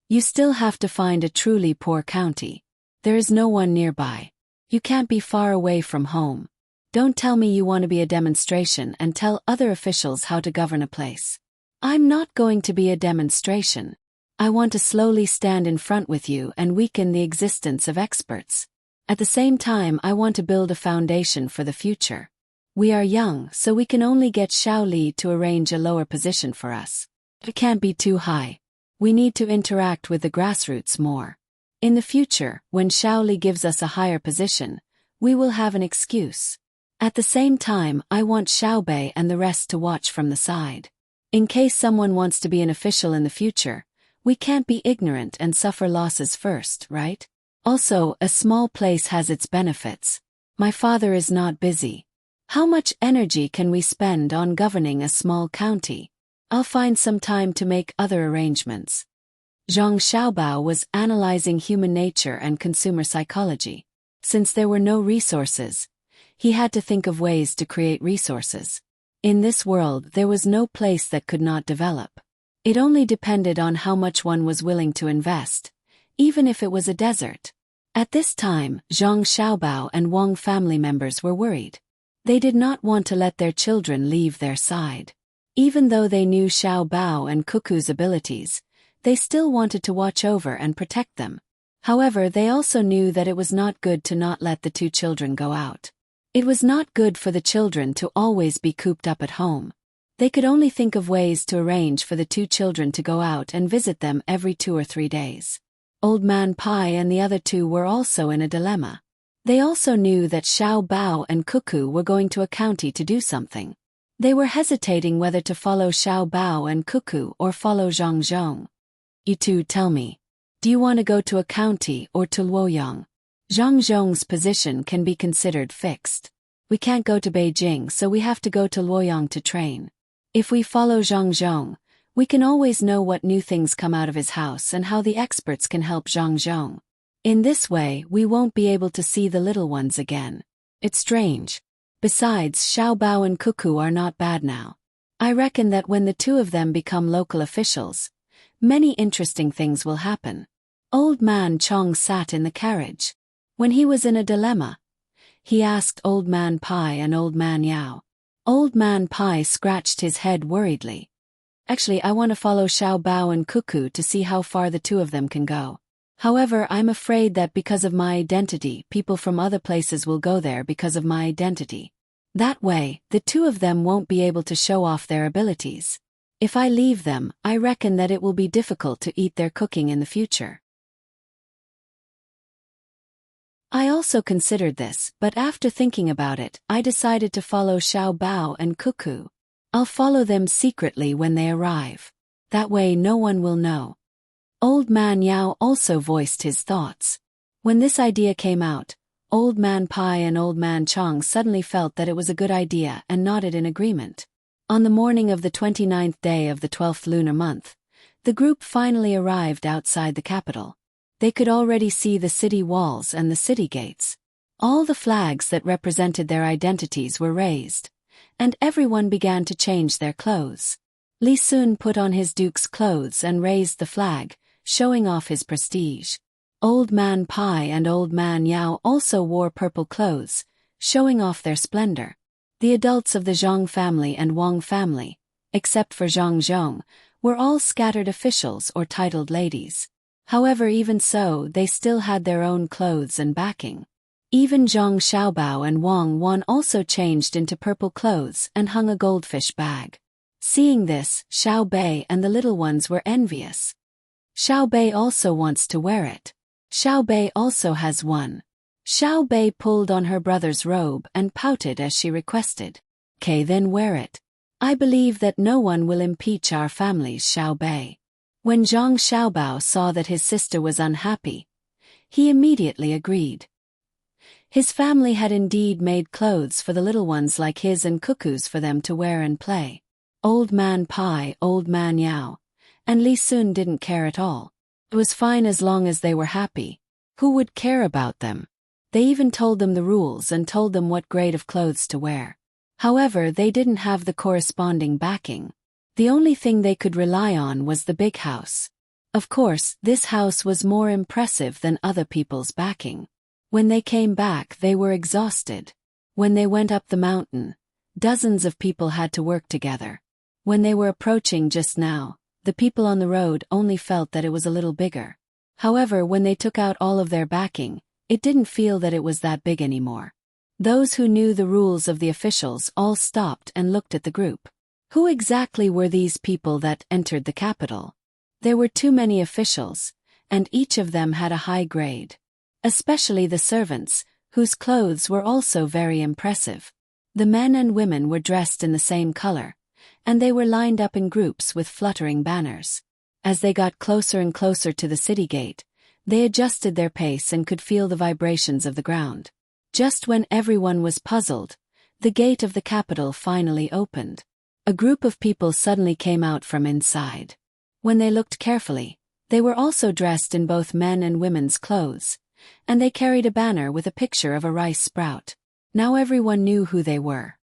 S1: You still have to find a truly poor county. There is no one nearby. You can't be far away from home. Don't tell me you want to be a demonstration and tell other officials how to govern a place. I'm not going to be a demonstration. I want to slowly stand in front with you and weaken the existence of experts. At the same time, I want to build a foundation for the future. We are young, so we can only get Xiao Li to arrange a lower position for us. It can't be too high. We need to interact with the grassroots more. In the future, when Xiao Li gives us a higher position, we will have an excuse. At the same time, I want Xiao Bei and the rest to watch from the side. In case someone wants to be an official in the future, we can't be ignorant and suffer losses first, right? Also, a small place has its benefits. My father is not busy. How much energy can we spend on governing a small county? I'll find some time to make other arrangements." Zhang Xiaobao was analyzing human nature and consumer psychology. Since there were no resources, he had to think of ways to create resources. In this world, there was no place that could not develop. It only depended on how much one was willing to invest, even if it was a desert. At this time, Zhang Xiaobao and Wang family members were worried. They did not want to let their children leave their side. Even though they knew Xiaobao and Cuckoo's abilities, they still wanted to watch over and protect them. However, they also knew that it was not good to not let the two children go out. It was not good for the children to always be cooped up at home. They could only think of ways to arrange for the two children to go out and visit them every 2 or 3 days. Old Man Pai and the other two were also in a dilemma. They also knew that Xiaobao and Cuckoo were going to a county to do something. They were hesitating whether to follow Xiaobao and Cuckoo or follow Zhang Zhong. You two tell me. Do you want to go to a county or to Luoyang? Zhang Zhong's position can be considered fixed. We can't go to Beijing, so we have to go to Luoyang to train. If we follow Zhang Zhong, we can always know what new things come out of his house and how the experts can help Zhang Zhong. In this way, we won't be able to see the little ones again. It's strange. Besides, Xiaobao and Cuckoo are not bad now. I reckon that when the two of them become local officials, many interesting things will happen. Old Man Chong sat in the carriage. When he was in a dilemma, he asked Old Man Pai and Old Man Yao. Old Man Pai scratched his head worriedly. Actually, I want to follow Xiaobao and Cuckoo to see how far the two of them can go. However, I'm afraid that because of my identity, people from other places will go there because of my identity. That way, the two of them won't be able to show off their abilities. If I leave them, I reckon that it will be difficult to eat their cooking in the future. I also considered this, but after thinking about it, I decided to follow Xiaobao and Cuckoo. I'll follow them secretly when they arrive. That way no one will know. Old Man Yao also voiced his thoughts. When this idea came out, Old Man Pai and Old Man Chong suddenly felt that it was a good idea and nodded in agreement. On the morning of the 29th day of the 12th lunar month, the group finally arrived outside the capital. They could already see the city walls and the city gates. All the flags that represented their identities were raised, and everyone began to change their clothes. Li Sun put on his duke's clothes and raised the flag, showing off his prestige. Old Man Pai and Old Man Yao also wore purple clothes, showing off their splendor. The adults of the Zhang family and Wang family, except for Zhang Zhong, were all scattered officials or titled ladies. However, even so, they still had their own clothes and backing. Even Zhang Xiaobao and Wang Wan also changed into purple clothes and hung a goldfish bag. Seeing this, Xiao Bei and the little ones were envious. Xiao Bei also wants to wear it. Xiao Bei also has one. Xiao Bei pulled on her brother's robe and pouted as she requested. "Okay, then wear it. I believe that no one will impeach our families." Xiao Bei. When Zhang Xiaobao saw that his sister was unhappy, he immediately agreed. His family had indeed made clothes for the little ones like his and Cuckoo's for them to wear and play. Old Man Pai, Old Man Yao, and Li Sun didn't care at all. It was fine as long as they were happy. Who would care about them? They even told them the rules and told them what grade of clothes to wear. However, they didn't have the corresponding backing. The only thing they could rely on was the big house. Of course, this house was more impressive than other people's backing. When they came back, they were exhausted. When they went up the mountain, dozens of people had to work together. When they were approaching just now, the people on the road only felt that it was a little bigger. However, when they took out all of their backing, it didn't feel that it was that big anymore. Those who knew the rules of the officials all stopped and looked at the group. Who exactly were these people that entered the capital? There were too many officials, and each of them had a high grade. Especially the servants, whose clothes were also very impressive. The men and women were dressed in the same color, and they were lined up in groups with fluttering banners. As they got closer and closer to the city gate, they adjusted their pace and could feel the vibrations of the ground. Just when everyone was puzzled, the gate of the capital finally opened. A group of people suddenly came out from inside. When they looked carefully, they were also dressed in both men and women's clothes, and they carried a banner with a picture of a rice sprout. Now everyone knew who they were.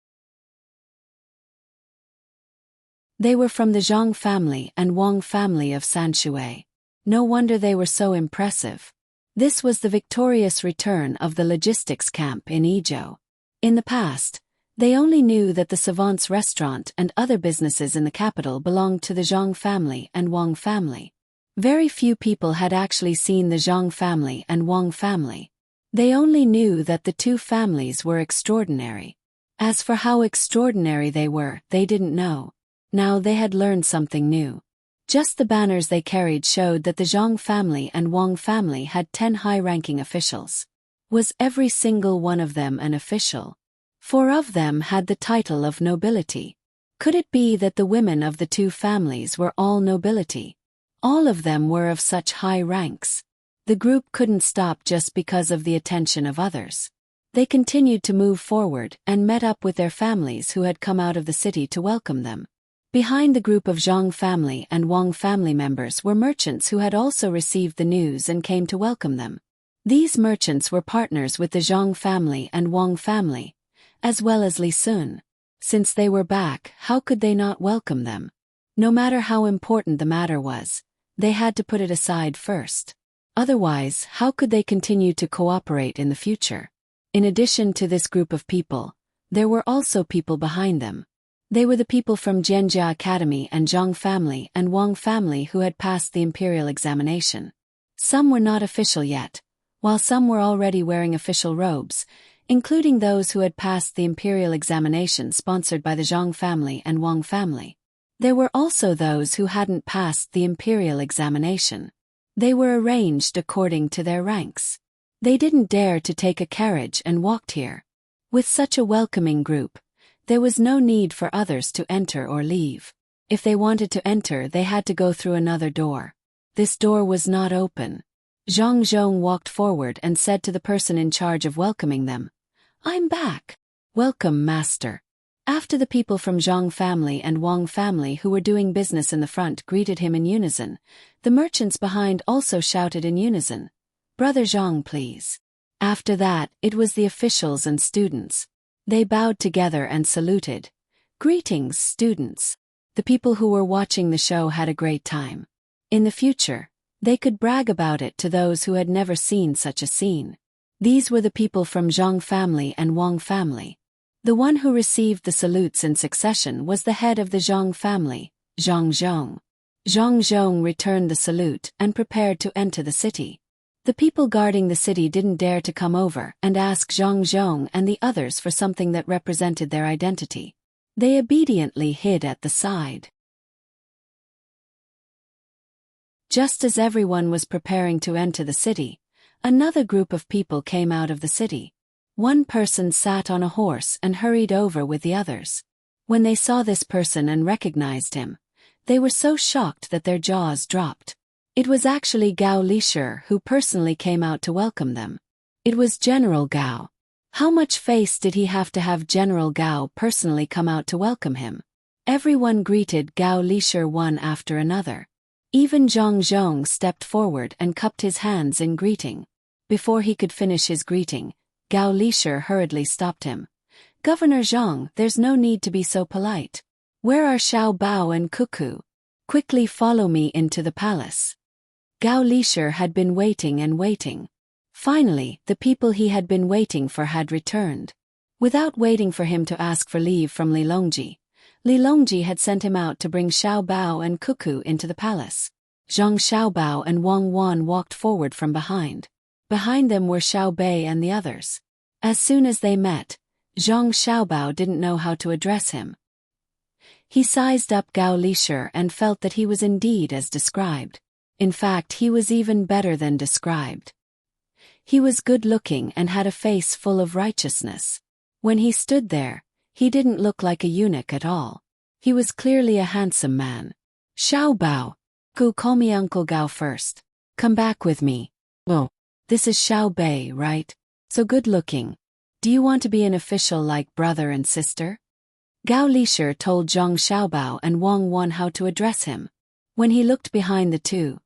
S1: They were from the Zhang family and Wang family of Sanshui. No wonder they were so impressive. This was the victorious return of the logistics camp in Izhou. In the past, they only knew that the Savant's restaurant and other businesses in the capital belonged to the Zhang family and Wang family. Very few people had actually seen the Zhang family and Wang family. They only knew that the two families were extraordinary. As for how extraordinary they were, they didn't know. Now they had learned something new. Just the banners they carried showed that the Zhang family and Wang family had 10 high-ranking officials. Was every single one of them an official? 4 of them had the title of nobility. Could it be that the women of the two families were all nobility? All of them were of such high ranks. The group couldn't stop just because of the attention of others. They continued to move forward and met up with their families who had come out of the city to welcome them. Behind the group of Zhang family and Wang family members were merchants who had also received the news and came to welcome them. These merchants were partners with the Zhang family and Wang family, as well as Li Sun. Since they were back, how could they not welcome them? No matter how important the matter was, they had to put it aside first. Otherwise, how could they continue to cooperate in the future? In addition to this group of people, there were also people behind them. They were the people from Jianjia Academy and Zhang family and Wang family who had passed the imperial examination. Some were not official yet, while some were already wearing official robes, including those who had passed the imperial examination sponsored by the Zhang family and Wang family. There were also those who hadn't passed the imperial examination. They were arranged according to their ranks. They didn't dare to take a carriage and walked here. With such a welcoming group, there was no need for others to enter or leave. If they wanted to enter, they had to go through another door. This door was not open. Zhang Zhong walked forward and said to the person in charge of welcoming them, "I'm back. Welcome, master." After the people from Zhang family and Wang family who were doing business in the front greeted him in unison, the merchants behind also shouted in unison, "Brother Zhang, please." After that, it was the officials and students. They bowed together and saluted. "Greetings, students." The people who were watching the show had a great time. In the future, they could brag about it to those who had never seen such a scene. These were the people from Zhang family and Wang family. The one who received the salutes in succession was the head of the Zhang family, Zhang Zhong. Zhang Zhong returned the salute and prepared to enter the city. The people guarding the city didn't dare to come over and ask Zhang Zhong and the others for something that represented their identity. They obediently hid at the side. Just as everyone was preparing to enter the city, another group of people came out of the city. One person sat on a horse and hurried over with the others. When they saw this person and recognized him, they were so shocked that their jaws dropped. It was actually Gao Lishir who personally came out to welcome them. It was General Gao. How much face did he have to have General Gao personally come out to welcome him? Everyone greeted Gao Lishir one after another. Even Zhang Zhong stepped forward and cupped his hands in greeting. Before he could finish his greeting, Gao Lishir hurriedly stopped him. "Governor Zhang, there's no need to be so polite. Where are Xiao Bao and Cuckoo? Quickly follow me into the palace." Gao Lishir had been waiting and waiting. Finally, the people he had been waiting for had returned. Without waiting for him to ask for leave from Li Longji had sent him out to bring Xiao Bao and Cuckoo into the palace. Zhang Xiaobao and Wang Wan walked forward from behind. Behind them were Xiao Bei and the others. As soon as they met, Zhang Xiaobao didn't know how to address him. He sized up Gao Lishir and felt that he was indeed as described. In fact, he was even better than described. He was good-looking and had a face full of righteousness. When he stood there, he didn't look like a eunuch at all. He was clearly a handsome man. "Xiao Bao. Go call me Uncle Gao first. Come back with me." "Oh, this is Xiao Bei, right? So good-looking. Do you want to be an official like brother and sister?" Gao Lishir told Zhang Xiaobao and Wang Wan how to address him. When he looked behind the two,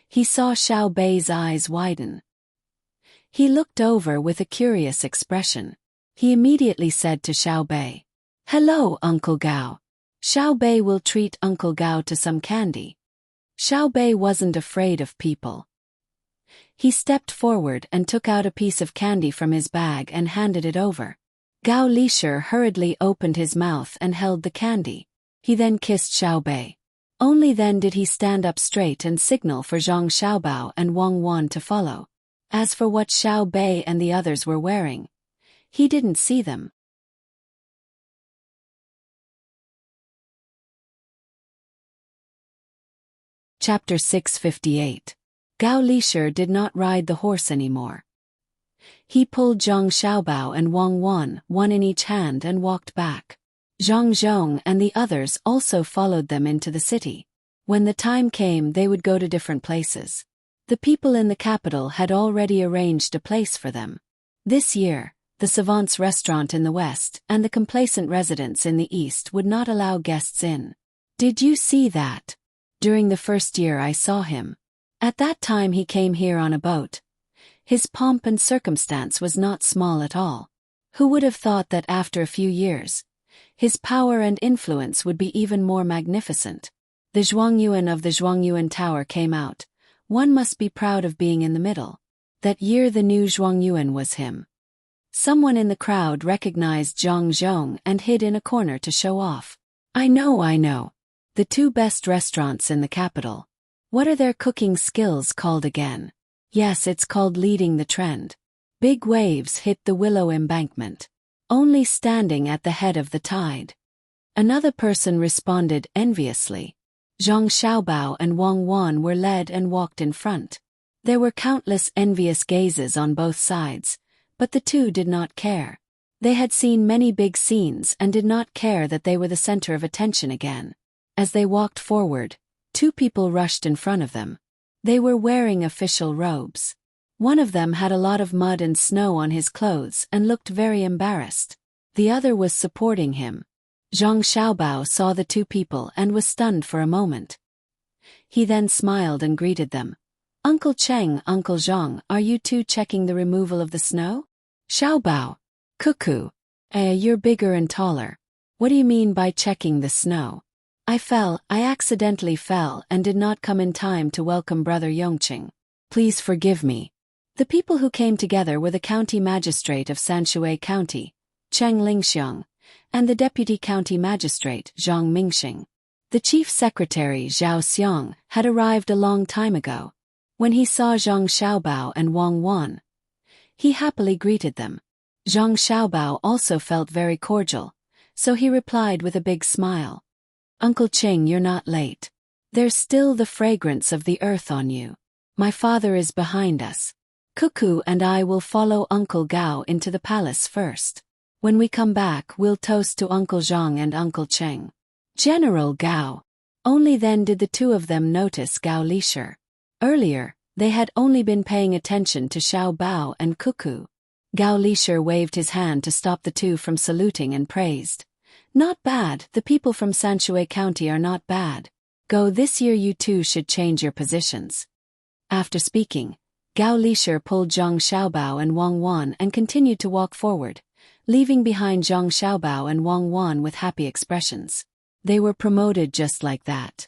S1: he saw Xiao Bei's eyes widen. He looked over with a curious expression. He immediately said to Xiao Bei, "Hello, Uncle Gao. Xiao Bei will treat Uncle Gao to some candy." Xiao Bei wasn't afraid of people. He stepped forward and took out a piece of candy from his bag and handed it over. Gao Lisher hurriedly opened his mouth and held the candy. He then kissed Xiaobei. Only then did he stand up straight and signal for Zhang Xiaobao and Wang Wan to follow. As for what Xiaobei and the others were wearing, he didn't see them. Chapter 658. Gao Lisher did not ride the horse anymore. He pulled Zhang Xiaobao and Wang Wan, one in each hand, and walked back. Zhang Zhong and the others also followed them into the city. When the time came, they would go to different places. The people in the capital had already arranged a place for them. This year, the savants' restaurant in the west and the complacent residents in the east would not allow guests in. Did you see that? During the first year I saw him. At that time he came here on a boat. His pomp and circumstance was not small at all. Who would have thought that after a few years, his power and influence would be even more magnificent? The Zhuangyuan of the Zhuangyuan Tower came out. One must be proud of being in the middle. That year the new Zhuangyuan was him. Someone in the crowd recognized Zhang Zhong and hid in a corner to show off. I know. The two best restaurants in the capital. What are their cooking skills called again? Yes, it's called leading the trend. Big waves hit the willow embankment. Only standing at the head of the tide. Another person responded enviously. Zhang Xiaobao and Wang Wan were led and walked in front. There were countless envious gazes on both sides, but the two did not care. They had seen many big scenes and did not care that they were the center of attention again. As they walked forward, two people rushed in front of them. They were wearing official robes. One of them had a lot of mud and snow on his clothes and looked very embarrassed. The other was supporting him. Zhang Xiaobao saw the two people and was stunned for a moment. He then smiled and greeted them. Uncle Cheng, Uncle Zhang, are you two checking the removal of the snow? Xiaobao. Cuckoo. You're bigger and taller. What do you mean by checking the snow? I accidentally fell and did not come in time to welcome Brother Yongqing. Please forgive me. The people who came together were the county magistrate of Sanshui County, Cheng Lingxiang, and the deputy county magistrate, Zhang Mingxing. The chief secretary, Zhao Xiang, had arrived a long time ago. When he saw Zhang Xiaobao and Wang Wan, he happily greeted them. Zhang Xiaobao also felt very cordial, so he replied with a big smile. Uncle Cheng, you're not late. There's still the fragrance of the earth on you. My father is behind us. Cuckoo and I will follow Uncle Gao into the palace first. When we come back, we'll toast to Uncle Zhang and Uncle Cheng. General Gao. Only then did the two of them notice Gao Lisher. Earlier, they had only been paying attention to Xiao Bao and Cuckoo. Gao Lisher waved his hand to stop the two from saluting and praised. Not bad, the people from Sanshui County are not bad. Go, this year you two should change your positions. After speaking, Gao Lisher pulled Zhang Xiaobao and Wang Wan and continued to walk forward, leaving behind Zhang Xiaobao and Wang Wan with happy expressions. They were promoted just like that.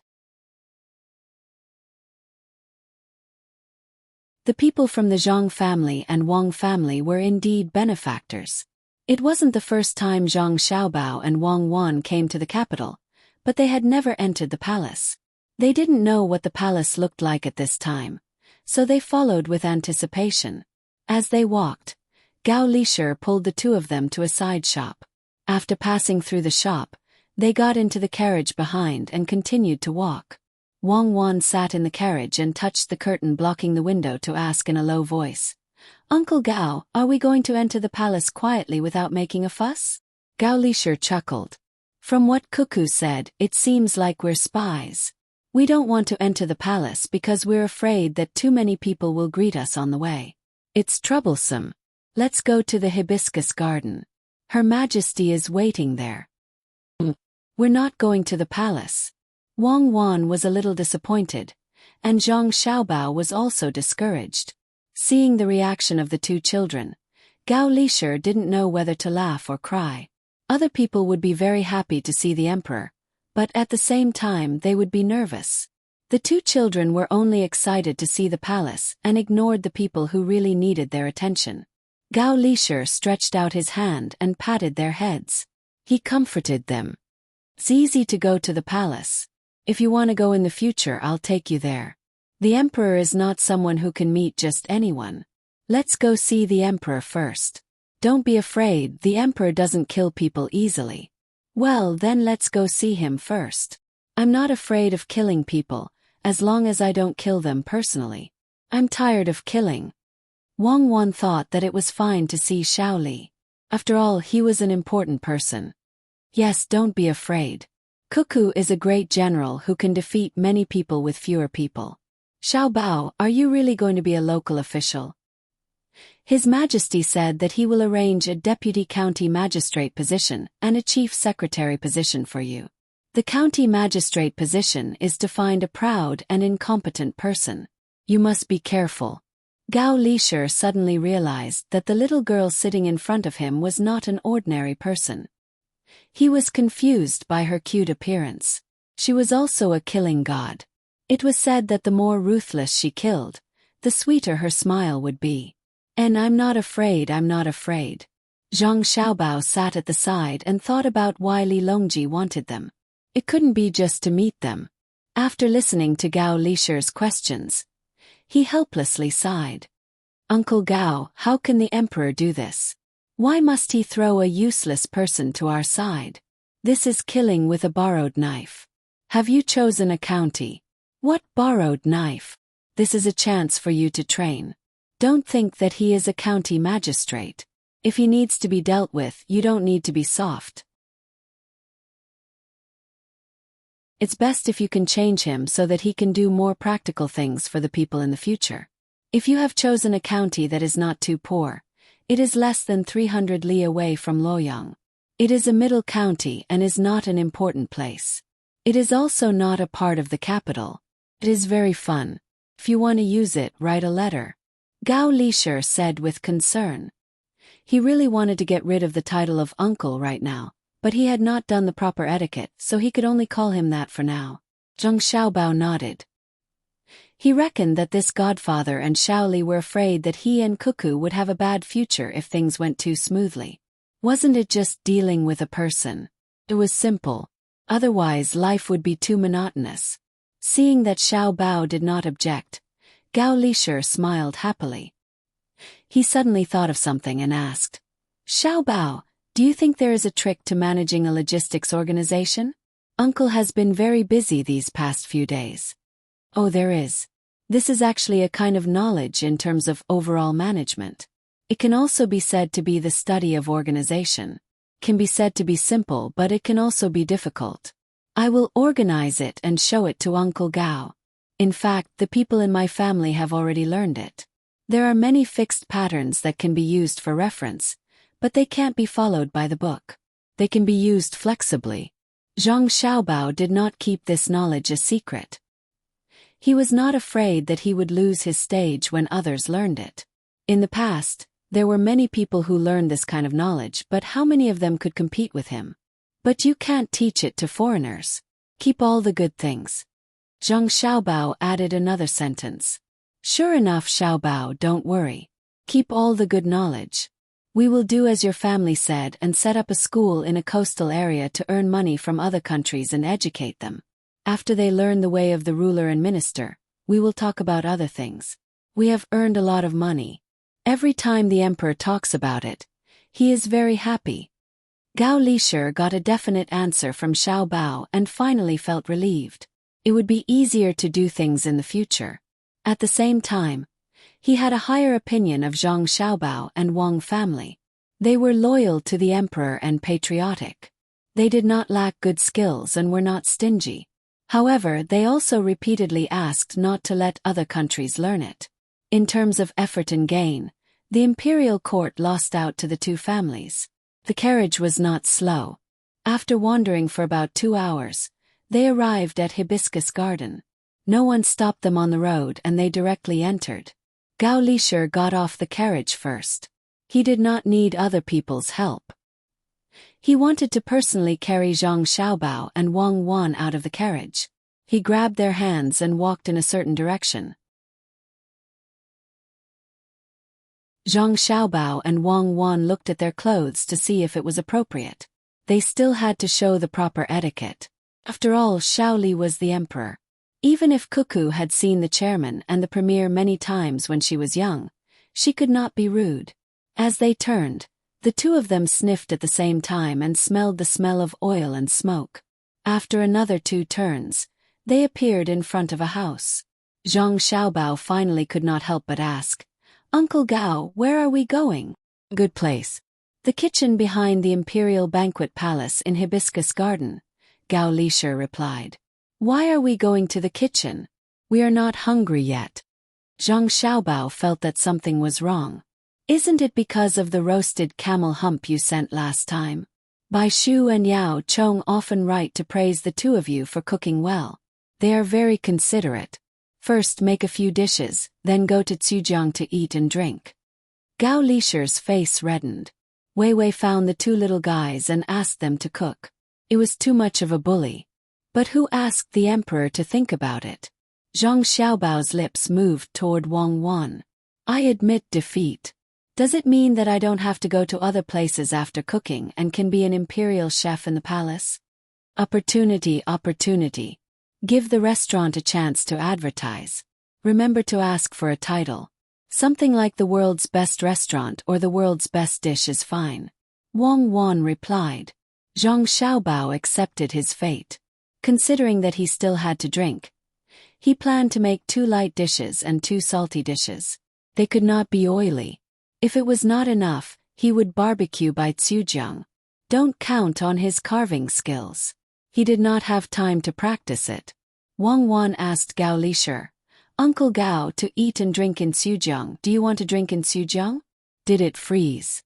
S1: The people from the Zhang family and Wang family were indeed benefactors. It wasn't the first time Zhang Xiaobao and Wang Wan came to the capital, but they had never entered the palace. They didn't know what the palace looked like at this time, so they followed with anticipation. As they walked, Gao Lisher pulled the two of them to a side shop. After passing through the shop, they got into the carriage behind and continued to walk. Wang Wan sat in the carriage and touched the curtain blocking the window to ask in a low voice. Uncle Gao, are we going to enter the palace quietly without making a fuss? Gao Lisher chuckled. From what Cuckoo said, it seems like we're spies. We don't want to enter the palace because we're afraid that too many people will greet us on the way. It's troublesome. Let's go to the hibiscus garden. Her Majesty is waiting there. We're not going to the palace. Wang Wan was a little disappointed, and Zhang Xiaobao was also discouraged. Seeing the reaction of the two children, Gao Lisher didn't know whether to laugh or cry. Other people would be very happy to see the emperor, but at the same time they would be nervous. The two children were only excited to see the palace and ignored the people who really needed their attention. Gao Lisher stretched out his hand and patted their heads. He comforted them. It's easy to go to the palace. If you want to go in the future, I'll take you there. The emperor is not someone who can meet just anyone. Let's go see the emperor first. Don't be afraid, the emperor doesn't kill people easily. Well, then let's go see him first. I'm not afraid of killing people, as long as I don't kill them personally. I'm tired of killing. Wang Wan thought that it was fine to see Xiao Li. After all, he was an important person. Yes, don't be afraid. Cuckoo is a great general who can defeat many people with fewer people. Xiao Bao, are you really going to be a local official? His Majesty said that he will arrange a deputy county magistrate position and a chief secretary position for you. The county magistrate position is to find a proud and incompetent person. You must be careful. Gao Lisher suddenly realized that the little girl sitting in front of him was not an ordinary person. He was confused by her cute appearance. She was also a killing god. It was said that the more ruthless she killed, the sweeter her smile would be. And I'm not afraid. Zhang Xiaobao sat at the side and thought about why Li Longji wanted them. It couldn't be just to meet them. After listening to Gao Lisher's questions, he helplessly sighed. Uncle Gao, how can the emperor do this? Why must he throw a useless person to our side? This is killing with a borrowed knife. Have you chosen a county? What borrowed knife? This is a chance for you to train. Don't think that he is a county magistrate. If he needs to be dealt with, you don't need to be soft. It's best if you can change him so that he can do more practical things for the people in the future. If you have chosen a county that is not too poor, it is less than 300 li away from Luoyang. It is a middle county and is not an important place. It is also not a part of the capital. It is very fun. If you want to use it, write a letter. Gao Lisher said with concern. He really wanted to get rid of the title of uncle right now, but he had not done the proper etiquette, so he could only call him that for now. Zhang Xiaobao nodded. He reckoned that this godfather and Shaoli were afraid that he and Cuckoo would have a bad future if things went too smoothly. Wasn't it just dealing with a person? It was simple. Otherwise life would be too monotonous. Seeing that Xiao Bao did not object, Gao Lisher smiled happily. He suddenly thought of something and asked, Xiao Bao, do you think there is a trick to managing a logistics organization? Uncle has been very busy these past few days. Oh, there is. This is actually a kind of knowledge in terms of overall management. It can also be said to be the study of organization. Can be said to be simple, but it can also be difficult. I will organize it and show it to Uncle Gao. In fact, the people in my family have already learned it. There are many fixed patterns that can be used for reference, but they can't be followed by the book. They can be used flexibly. Zhang Xiaobao did not keep this knowledge a secret. He was not afraid that he would lose his stage when others learned it. In the past, there were many people who learned this kind of knowledge, but how many of them could compete with him? But you can't teach it to foreigners. Keep all the good things. Zhang Xiaobao added another sentence. Sure enough, Xiaobao, don't worry. Keep all the good knowledge. We will do as your family said and set up a school in a coastal area to earn money from other countries and educate them. After they learn the way of the ruler and minister, we will talk about other things. We have earned a lot of money. Every time the emperor talks about it, he is very happy. Gao Lisher got a definite answer from Xiao Bao and finally felt relieved. It would be easier to do things in the future. At the same time, he had a higher opinion of Zhang Xiaobao and Wang family. They were loyal to the emperor and patriotic. They did not lack good skills and were not stingy. However, they also repeatedly asked not to let other countries learn it. In terms of effort and gain, the imperial court lost out to the two families. The carriage was not slow. After wandering for about 2 hours, they arrived at Hibiscus Garden. No one stopped them on the road and they directly entered. Gao Lisher got off the carriage first. He did not need other people's help. He wanted to personally carry Zhang Xiaobao and Wang Wan out of the carriage. He grabbed their hands and walked in a certain direction. Zhang Xiaobao and Wang Wan looked at their clothes to see if it was appropriate. They still had to show the proper etiquette. After all, Shaoli was the emperor. Even if Cuckoo had seen the chairman and the premier many times when she was young, she could not be rude. As they turned, the two of them sniffed at the same time and smelled the smell of oil and smoke. After another 2 turns, they appeared in front of a house. Zhang Xiaobao finally could not help but ask, "Uncle Gao, where are we going?" "Good place. The kitchen behind the Imperial Banquet Palace in Hibiscus Garden," Gao Lisher replied. "Why are we going to the kitchen? We are not hungry yet." Zhang Xiaobao felt that something was wrong. "Isn't it because of the roasted camel hump you sent last time? Bai Shu and Yao Chong often write to praise the two of you for cooking well. They are very considerate. First make a few dishes, then go to Zhujiang to eat and drink." Gao Lisher's face reddened. Wei Wei found the 2 little guys and asked them to cook. It was too much of a bully. But who asked the emperor to think about it? Zhang Xiaobao's lips moved toward Wang Wan. "I admit defeat. Does it mean that I don't have to go to other places after cooking and can be an imperial chef in the palace?" "Opportunity, opportunity. Give the restaurant a chance to advertise. Remember to ask for a title. Something like the world's best restaurant or the world's best dish is fine." Wang Wan replied. Zhang Xiaobao accepted his fate. Considering that he still had to drink, he planned to make 2 light dishes and 2 salty dishes. They could not be oily. If it was not enough, he would barbecue by Zhujiang. Don't count on his carving skills. He did not have time to practice it. Wang Wan asked Gao Lisher, "Uncle Gao, to eat and drink in Zhujiang, do you want to drink in Zhujiang?" "Did it freeze?"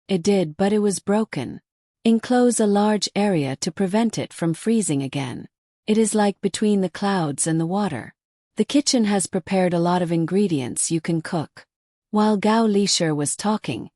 S1: "It did, but it was broken. Enclose a large area to prevent it from freezing again. It is like between the clouds and the water. The kitchen has prepared a lot of ingredients you can cook." While Gao Lisher was talking,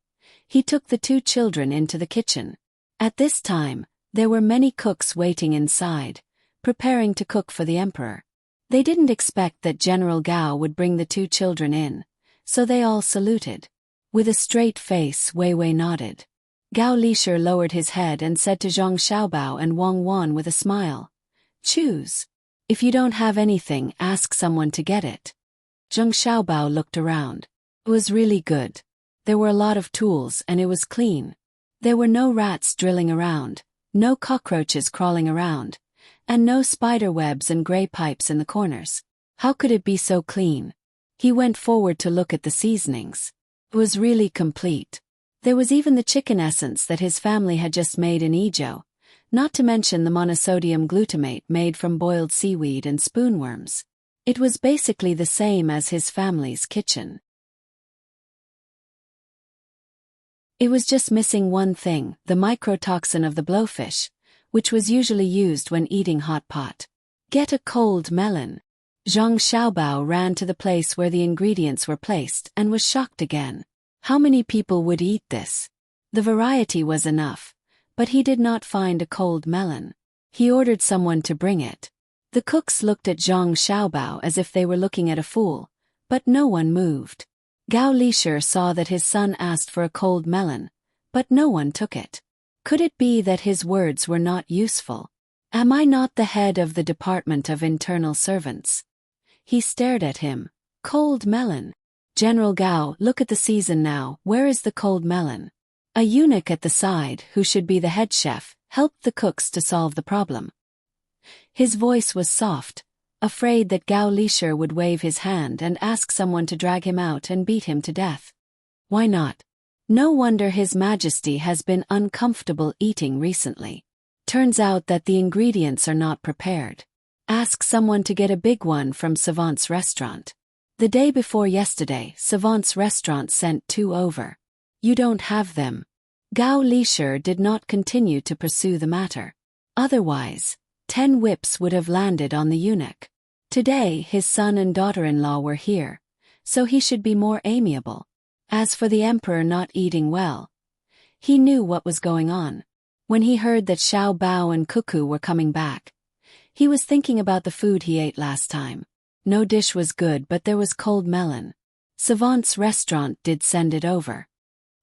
S1: he took the 2 children into the kitchen. At this time, there were many cooks waiting inside, preparing to cook for the emperor. They didn't expect that General Gao would bring the 2 children in, so they all saluted. With a straight face, Wei Wei nodded. Gao Lisher lowered his head and said to Zhang Xiaobao and Wang Wan with a smile, "Choose. If you don't have anything, ask someone to get it." Zhang Xiaobao looked around. It was really good. There were a lot of tools and it was clean. There were no rats drilling around, no cockroaches crawling around, and no spider webs and gray pipes in the corners. How could it be so clean? He went forward to look at the seasonings. It was really complete. There was even the chicken essence that his family had just made in Izhou, not to mention the monosodium glutamate made from boiled seaweed and spoonworms. It was basically the same as his family's kitchen. It was just missing one thing, the microtoxin of the blowfish, which was usually used when eating hot pot. "Get a cold melon." Zhang Xiaobao ran to the place where the ingredients were placed and was shocked again. How many people would eat this? The variety was enough, but he did not find a cold melon. He ordered someone to bring it. The cooks looked at Zhang Xiaobao as if they were looking at a fool, but no one moved. Gao Lisher saw that his son asked for a cold melon, but no one took it. Could it be that his words were not useful? "Am I not the head of the Department of Internal Servants?" He stared at him. "Cold melon. General Gao, look at the season now, where is the cold melon?" A eunuch at the side, who should be the head chef, helped the cooks to solve the problem. His voice was soft, afraid that Gao Lisher would wave his hand and ask someone to drag him out and beat him to death. Why not? No wonder His Majesty has been uncomfortable eating recently. Turns out that the ingredients are not prepared. Ask someone to get a big one from Savant's restaurant. The day before yesterday, Savant's restaurant sent 2 over. You don't have them. Gao Lisher did not continue to pursue the matter. Otherwise, 10 whips would have landed on the eunuch. Today his son and daughter-in-law were here, so he should be more amiable. As for the emperor not eating well, he knew what was going on. When he heard that Xiao Bao and Cuckoo were coming back, He was thinking about the food he ate last time. No dish was good, but there was cold melon. Savant's restaurant did send it over.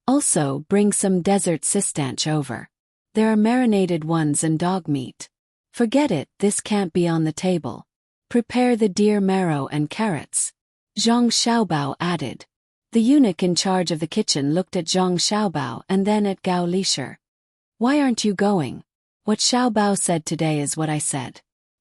S1: Also, bring some desert sistanch over. There are marinated ones and dog meat. Forget it, this can't be on the table. Prepare the deer marrow and carrots. Zhang Xiaobao added. The eunuch in charge of the kitchen looked at Zhang Xiaobao and then at Gao Lishir. Why aren't you going? What Xiaobao said today is what I said.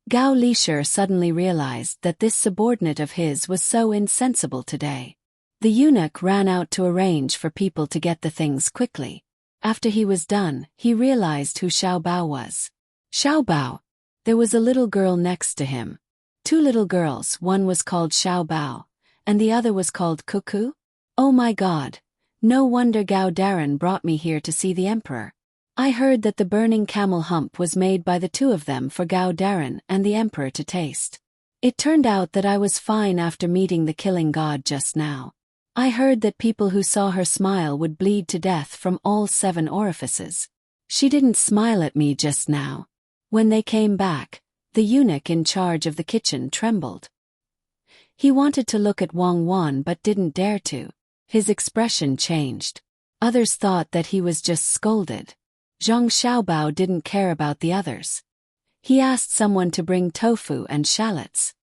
S1: Gao Lishir suddenly realized that this subordinate of his was so insensible today. The eunuch ran out to arrange for people to get the things quickly. After he was done, he realized who Xiaobao was. Xiaobao. There was a little girl next to him. Two little girls, one was called Xiaobao, and the other was called Cuckoo? Oh my God! No wonder Gao Darren brought me here to see the emperor. I heard that the burning camel hump was made by the two of them for Gao Darren and the emperor to taste. It turned out that I was fine after meeting the killing god just now. I heard that people who saw her smile would bleed to death from all 7 orifices. She didn't smile at me just now. When they came back, the eunuch in charge of the kitchen trembled. He wanted to look at Wang Wan but didn't dare to. His expression changed. Others thought that he was just scolded. Zhang Xiaobao didn't care about the others. He asked someone to bring tofu and shallots.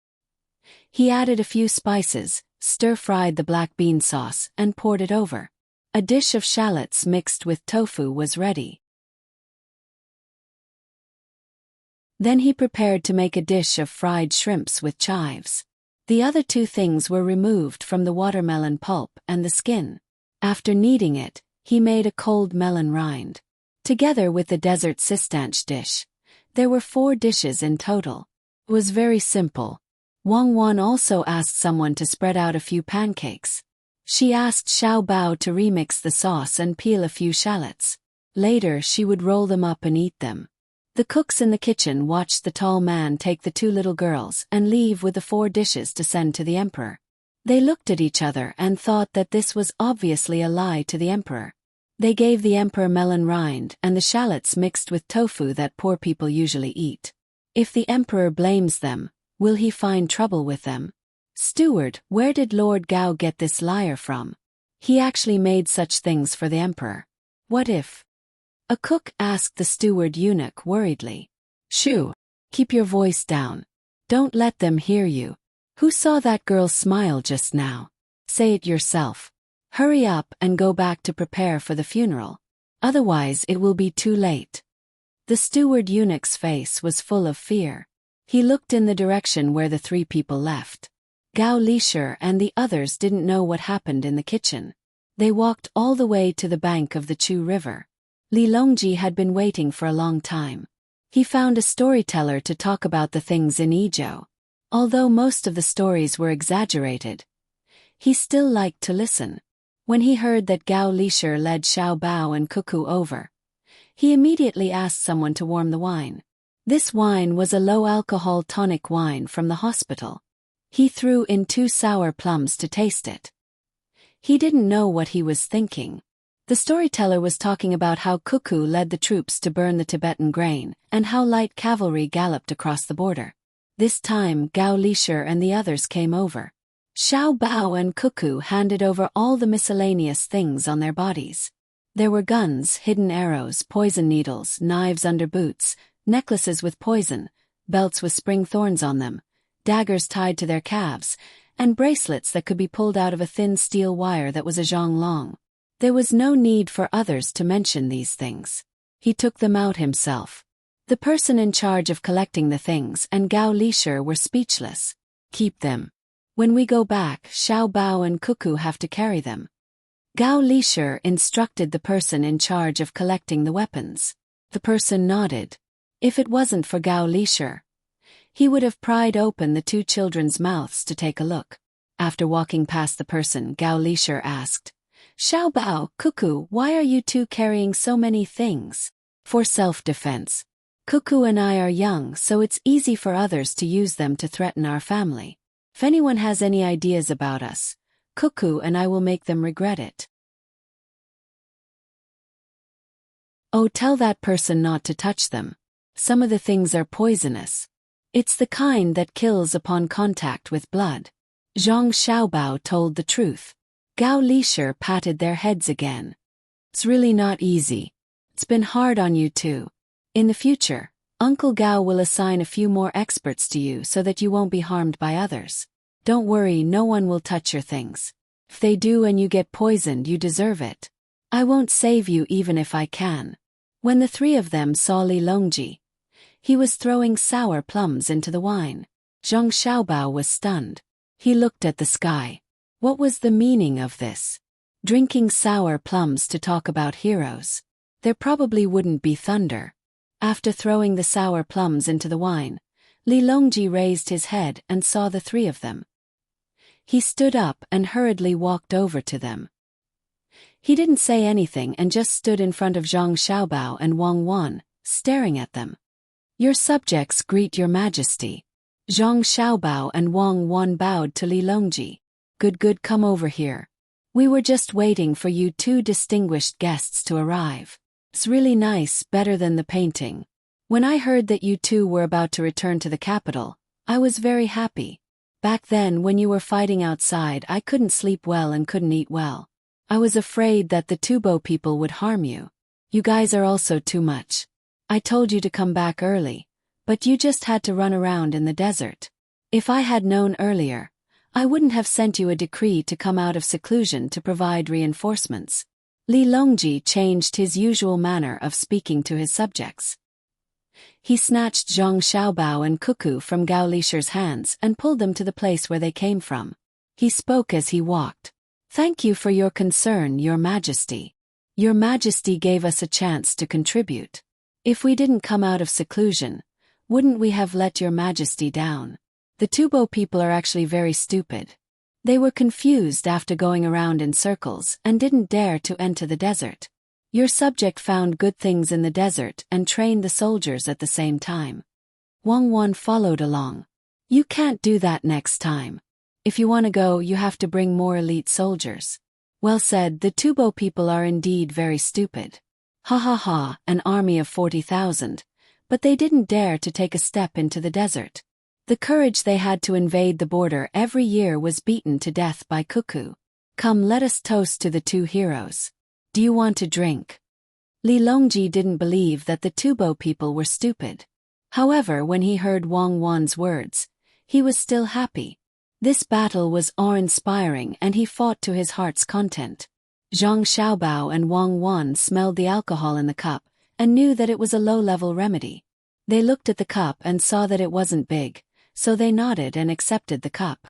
S1: He added a few spices, stir-fried the black bean sauce, and poured it over. A dish of shallots mixed with tofu was ready. Then he prepared to make a dish of fried shrimps with chives. The other 2 things were removed from the watermelon pulp and the skin. After kneading it, he made a cold melon rind. Together with the desert sistanch dish, there were 4 dishes in total. It was very simple. Wang Wan also asked someone to spread out a few pancakes. She asked Xiaobao to remix the sauce and peel a few shallots. Later she would roll them up and eat them. The cooks in the kitchen watched the tall man take the 2 little girls and leave with the 4 dishes to send to the emperor. They looked at each other and thought that this was obviously a lie to the emperor. They gave the emperor melon rind and the shallots mixed with tofu that poor people usually eat. If the emperor blames them, will he find trouble with them? Steward, where did Lord Gao get this liar from? He actually made such things for the emperor. What if? A cook asked the steward eunuch worriedly. Shoo! Keep your voice down. Don't let them hear you. Who saw that girl smile just now? Say it yourself. Hurry up and go back to prepare for the funeral. Otherwise it will be too late. The steward eunuch's face was full of fear. He looked in the direction where the 3 people left. Gao Lishir and the others didn't know what happened in the kitchen. They walked all the way to the bank of the Chu River. Li Longji had been waiting for a long time. He found a storyteller to talk about the things in Izhou. Although most of the stories were exaggerated, he still liked to listen. When he heard that Gao Lishir led Xiaobao and Cuckoo over, he immediately asked someone to warm the wine. This wine was a low-alcohol tonic wine from the hospital. He threw in 2 sour plums to taste it. He didn't know what he was thinking. The storyteller was talking about how Cuckoo led the troops to burn the Tibetan grain, and how light cavalry galloped across the border. This time Gao Lishir and the others came over. Xiaobao and Cuckoo handed over all the miscellaneous things on their bodies. There were guns, hidden arrows, poison needles, knives under boots, necklaces with poison, belts with spring thorns on them, daggers tied to their calves, and bracelets that could be pulled out of a thin steel wire that was a zhang long. There was no need for others to mention these things. He took them out himself. The person in charge of collecting the things and Gao Lishir were speechless. Keep them. When we go back, Xiaobao and Cuckoo have to carry them. Gao Lishir instructed the person in charge of collecting the weapons. The person nodded. If it wasn't for Gao Lishir, he would have pried open the 2 children's mouths to take a look. After walking past the person, Gao Lishir asked, Xiaobao, Cuckoo, why are you 2 carrying so many things? For self-defense. Cuckoo and I are young, so it's easy for others to use them to threaten our family. If anyone has any ideas about us, Cuckoo and I will make them regret it. Oh, tell that person not to touch them. Some of the things are poisonous. It's the kind that kills upon contact with blood. Zhang Xiaobao told the truth. Gao Lisher patted their heads again. It's really not easy. It's been hard on you too. In the future, Uncle Gao will assign a few more experts to you so that you won't be harmed by others. Don't worry, no one will touch your things. If they do and you get poisoned, you deserve it. I won't save you even if I can. When the three of them saw Li Longji, he was throwing sour plums into the wine. Zhang Xiaobao was stunned. He looked at the sky. What was the meaning of this? Drinking sour plums to talk about heroes. There probably wouldn't be thunder. After throwing the sour plums into the wine, Li Longji raised his head and saw the three of them. He stood up and hurriedly walked over to them. He didn't say anything and just stood in front of Zhang Xiaobao and Wang Wan, staring at them. Your subjects greet your majesty. Zhang Xiaobao and Wang Wan bowed to Li Longji. Good, come over here. We were just waiting for you two distinguished guests to arrive. It's really nice, better than the painting. When I heard that you two were about to return to the capital, I was very happy. Back then when you were fighting outside, I couldn't sleep well and couldn't eat well. I was afraid that the Tubo people would harm you. You guys are also too much. I told you to come back early, but you just had to run around in the desert. If I had known earlier, I wouldn't have sent you a decree to come out of seclusion to provide reinforcements. Li Longji changed his usual manner of speaking to his subjects. He snatched Zhang Xiaobao and Cuckoo from Gao Lisher's hands and pulled them to the place where they came from. He spoke as he walked. Thank you for your concern, Your Majesty. Your Majesty gave us a chance to contribute. If we didn't come out of seclusion, wouldn't we have let Your Majesty down? The Tubo people are actually very stupid. They were confused after going around in circles and didn't dare to enter the desert. Your subject found good things in the desert and trained the soldiers at the same time. Wang Wan followed along. You can't do that next time. If you want to go, you have to bring more elite soldiers. Well said, the Tubo people are indeed very stupid. Ha ha ha, an army of 40,000. But they didn't dare to take a step into the desert. The courage they had to invade the border every year was beaten to death by Cuckoo. Come, let us toast to the two heroes. Do you want to drink? Li Longji didn't believe that the Tubo people were stupid. However, when he heard Wang Wan's words, he was still happy. This battle was awe-inspiring and he fought to his heart's content. Zhang Xiaobao and Wang Wan smelled the alcohol in the cup and knew that it was a low-level remedy. They looked at the cup and saw that it wasn't big, so they nodded and accepted the cup.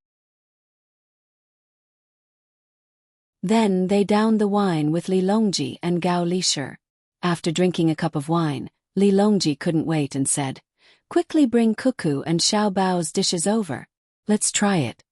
S1: Then they downed the wine with Li Longji and Gao Lisher. After drinking a cup of wine, Li Longji couldn't wait and said, Quickly bring Cuckoo and Xiaobao's dishes over. Let's try it.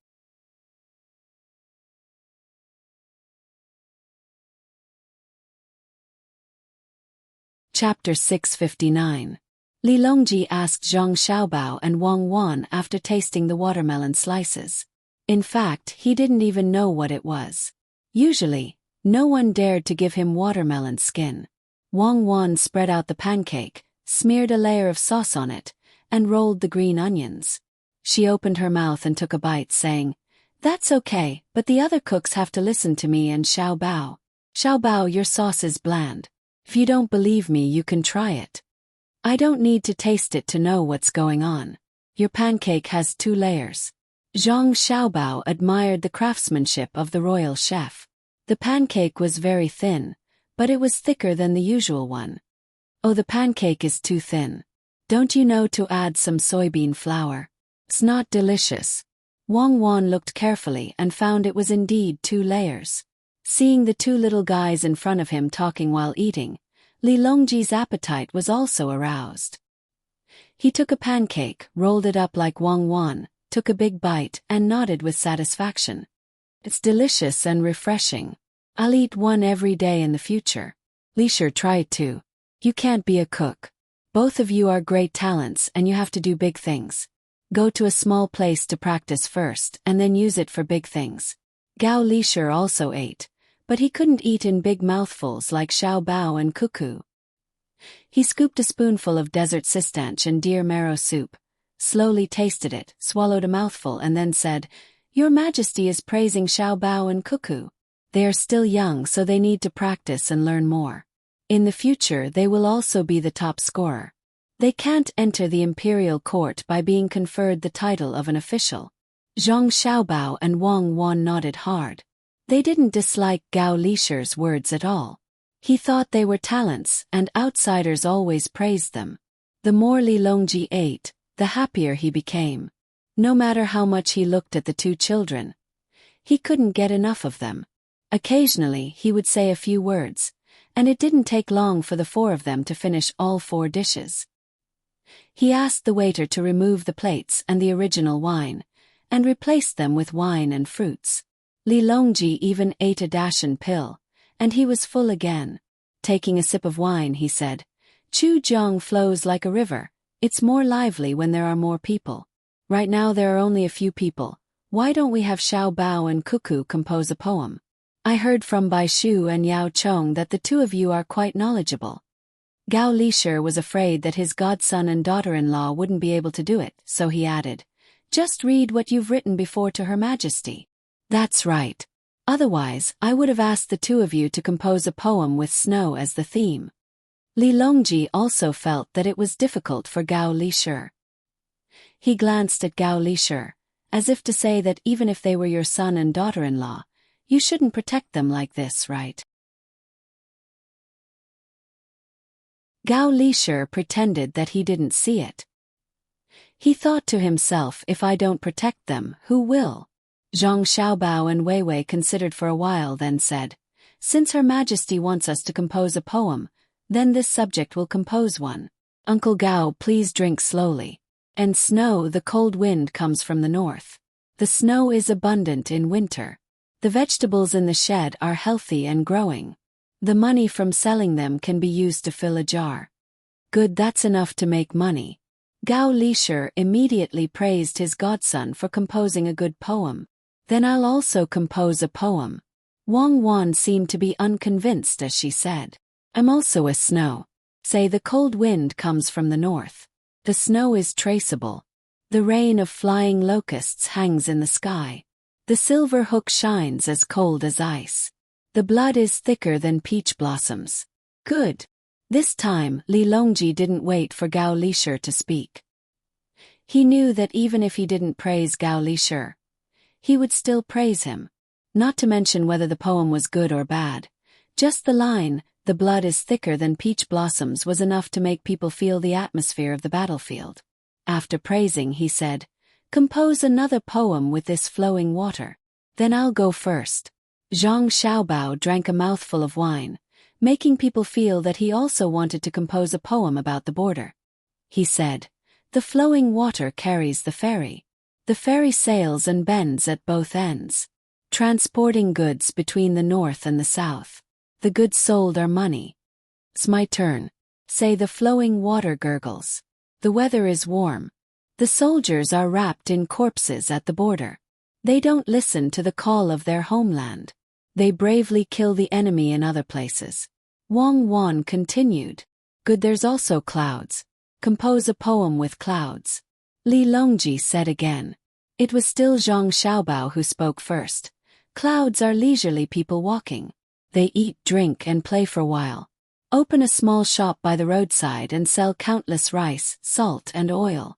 S1: Chapter 659. Li Longji asked Zhang Xiaobao and Wang Wan after tasting the watermelon slices. In fact, he didn't even know what it was. Usually, no one dared to give him watermelon skin. Wang Wan spread out the pancake, smeared a layer of sauce on it, and rolled the green onions. She opened her mouth and took a bite, saying, That's okay, but the other cooks have to listen to me and Xiaobao. Xiaobao, your sauce is bland. If you don't believe me, you can try it. I don't need to taste it to know what's going on. Your pancake has 2 layers. Zhang Xiaobao admired the craftsmanship of the royal chef. The pancake was very thin, but it was thicker than the usual one. Oh, the pancake is too thin. Don't you know to add some soybean flour? It's not delicious. Wang Wan looked carefully and found it was indeed 2 layers. Seeing the 2 little guys in front of him talking while eating, Li Longji's appetite was also aroused. He took a pancake, rolled it up like Wang Wan, took a big bite, and nodded with satisfaction. It's delicious and refreshing. I'll eat one every day in the future. Lisher, try it too. You can't be a cook. Both of you are great talents and you have to do big things. Go to a small place to practice first and then use it for big things. Gao Lisher also ate, but he couldn't eat in big mouthfuls like Xiaobao and Cuckoo. He scooped a spoonful of desert cistanche and deer marrow soup, slowly tasted it, swallowed a mouthful and then said, "Your Majesty is praising Xiao Bao and Cuckoo. They are still young, so they need to practice and learn more. In the future they will also be the top scorer. They can't enter the imperial court by being conferred the title of an official." Zhang Xiaobao and Wang Wan nodded hard. They didn't dislike Gao Lishi's words at all. He thought they were talents, and outsiders always praised them. The more Li Longji ate, the happier he became. No matter how much he looked at the two children, he couldn't get enough of them. Occasionally he would say a few words, and it didn't take long for the four of them to finish all 4 dishes. He asked the waiter to remove the plates and the original wine, and replaced them with wine and fruits. Li Longji even ate a Dashan pill, and he was full again. Taking a sip of wine, he said, "Chujiang flows like a river. It's more lively when there are more people. Right now there are only a few people. Why don't we have Xiao Bao and Cuckoo compose a poem? I heard from Bai Shu and Yao Chong that the two of you are quite knowledgeable." Gao Lishi was afraid that his godson and daughter-in-law wouldn't be able to do it, so he added, "Just read what you've written before to Her Majesty." "That's right. Otherwise, I would have asked the two of you to compose a poem with snow as the theme." Li Longji also felt that it was difficult for Gao Lishi. He glanced at Gao Lishi, as if to say that even if they were your son and daughter-in-law, you shouldn't protect them like this, right? Gao Lishi pretended that he didn't see it. He thought to himself, if I don't protect them, who will? Zhang Xiaobao and Wei Wei considered for a while, then said, "Since Her Majesty wants us to compose a poem, then this subject will compose one. Uncle Gao, please drink slowly. And snow, the cold wind comes from the north. The snow is abundant in winter. The vegetables in the shed are healthy and growing. The money from selling them can be used to fill a jar." "Good, that's enough to make money." Gao Lishi immediately praised his godson for composing a good poem. "Then I'll also compose a poem." Wang Wan seemed to be unconvinced as she said, "I'm also a snow. Say the cold wind comes from the north. The snow is traceable. The rain of flying locusts hangs in the sky. The silver hook shines as cold as ice. The blood is thicker than peach blossoms." "Good." This time, Li Longji didn't wait for Gao Lishi to speak. He knew that even if he didn't praise Gao Lishi, he would still praise him. Not to mention whether the poem was good or bad. Just the line, "The blood is thicker than peach blossoms," was enough to make people feel the atmosphere of the battlefield. After praising, he said, "Compose another poem with this flowing water. Then I'll go first." Zhang Xiaobao drank a mouthful of wine, making people feel that he also wanted to compose a poem about the border. He said, "The flowing water carries the ferry. The ferry sails and bends at both ends, transporting goods between the north and the south. The goods sold are money." "It's my turn." Say the flowing water gurgles. The weather is warm. The soldiers are wrapped in corpses at the border. They don't listen to the call of their homeland. They bravely kill the enemy in other places. Wang Wan continued, "Good, there's also clouds. Compose a poem with clouds." Li Longji said again. It was still Zhang Xiaobao who spoke first. "Clouds are leisurely people walking. They eat, drink, and play for a while. Open a small shop by the roadside and sell countless rice, salt, and oil.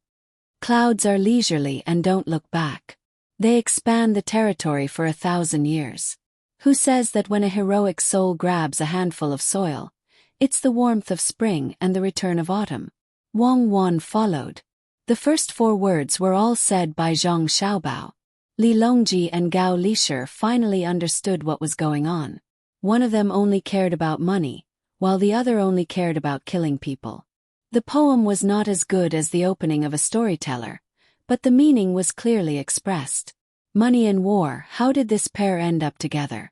S1: Clouds are leisurely and don't look back. They expand the territory for 1,000 years. Who says that when a heroic soul grabs a handful of soil, it's the warmth of spring and the return of autumn?" Wang Wan followed. The first 4 words were all said by Zhang Xiaobao. Li Longji and Gao Lishi finally understood what was going on. One of them only cared about money, while the other only cared about killing people. The poem was not as good as the opening of a storyteller, but the meaning was clearly expressed. Money and war, how did this pair end up together?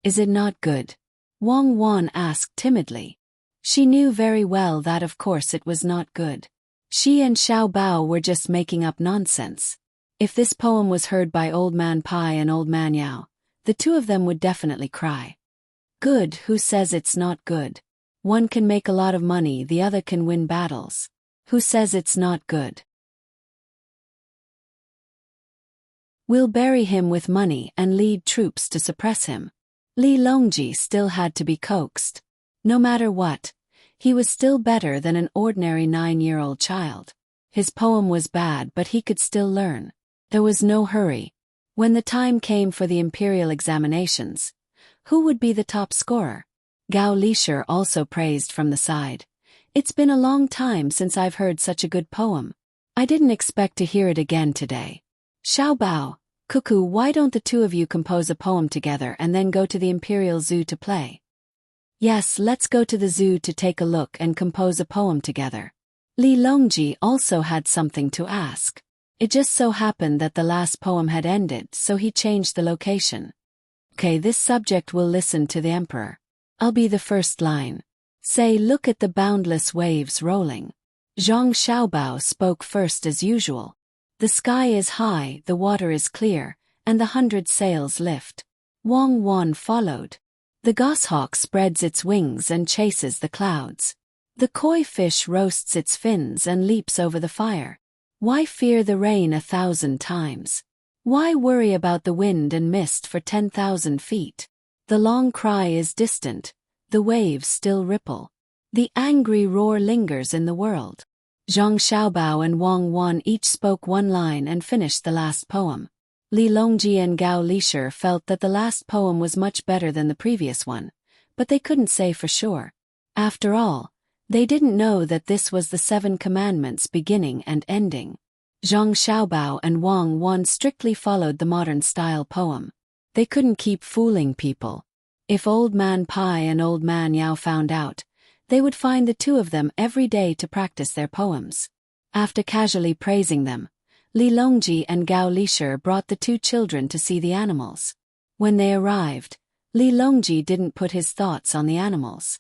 S1: "Is it not good?" Wang Wan asked timidly. She knew very well that of course it was not good. She and Xiao Bao were just making up nonsense. If this poem was heard by Old Man Pai and Old Man Yao, the two of them would definitely cry. "Good, who says it's not good? One can make a lot of money, the other can win battles. Who says it's not good?" We'll bury him with money and lead troops to suppress him. Li Longji still had to be coaxed. No matter what, he was still better than an ordinary 9-year-old child. His poem was bad, but he could still learn. There was no hurry. When the time came for the imperial examinations, who would be the top scorer? Gao Lisher also praised from the side. It's been a long time since I've heard such a good poem. I didn't expect to hear it again today. Xiaobao, Cuckoo, why don't the two of you compose a poem together and then go to the Imperial Zoo to play? Yes, let's go to the zoo to take a look and compose a poem together. Li Longji also had something to ask. It just so happened that the last poem had ended, so he changed the location. Okay, this subject will listen to the emperor. I'll be the first line. Say, look at the boundless waves rolling. Zhang Xiaobao spoke first as usual. The sky is high, the water is clear, and the 100 sails lift. Wang Wan followed. The goshawk spreads its wings and chases the clouds. The koi fish roasts its fins and leaps over the fire. Why fear the rain 1,000 times? Why worry about the wind and mist for 10,000 feet? The long cry is distant, the waves still ripple. The angry roar lingers in the world. Zhang Xiaobao and Wang Wan each spoke one line and finished the last poem. Li Longji and Gao Lisher felt that the last poem was much better than the previous one, but they couldn't say for sure. After all, they didn't know that this was the 7 commandments beginning and ending. Zhang Xiaobao and Wang Wan strictly followed the modern-style poem. They couldn't keep fooling people. If Old Man Pai and Old Man Yao found out, they would find the two of them every day to practice their poems. After casually praising them, Li Longji and Gao Lisher brought the 2 children to see the animals. When they arrived, Li Longji didn't put his thoughts on the animals.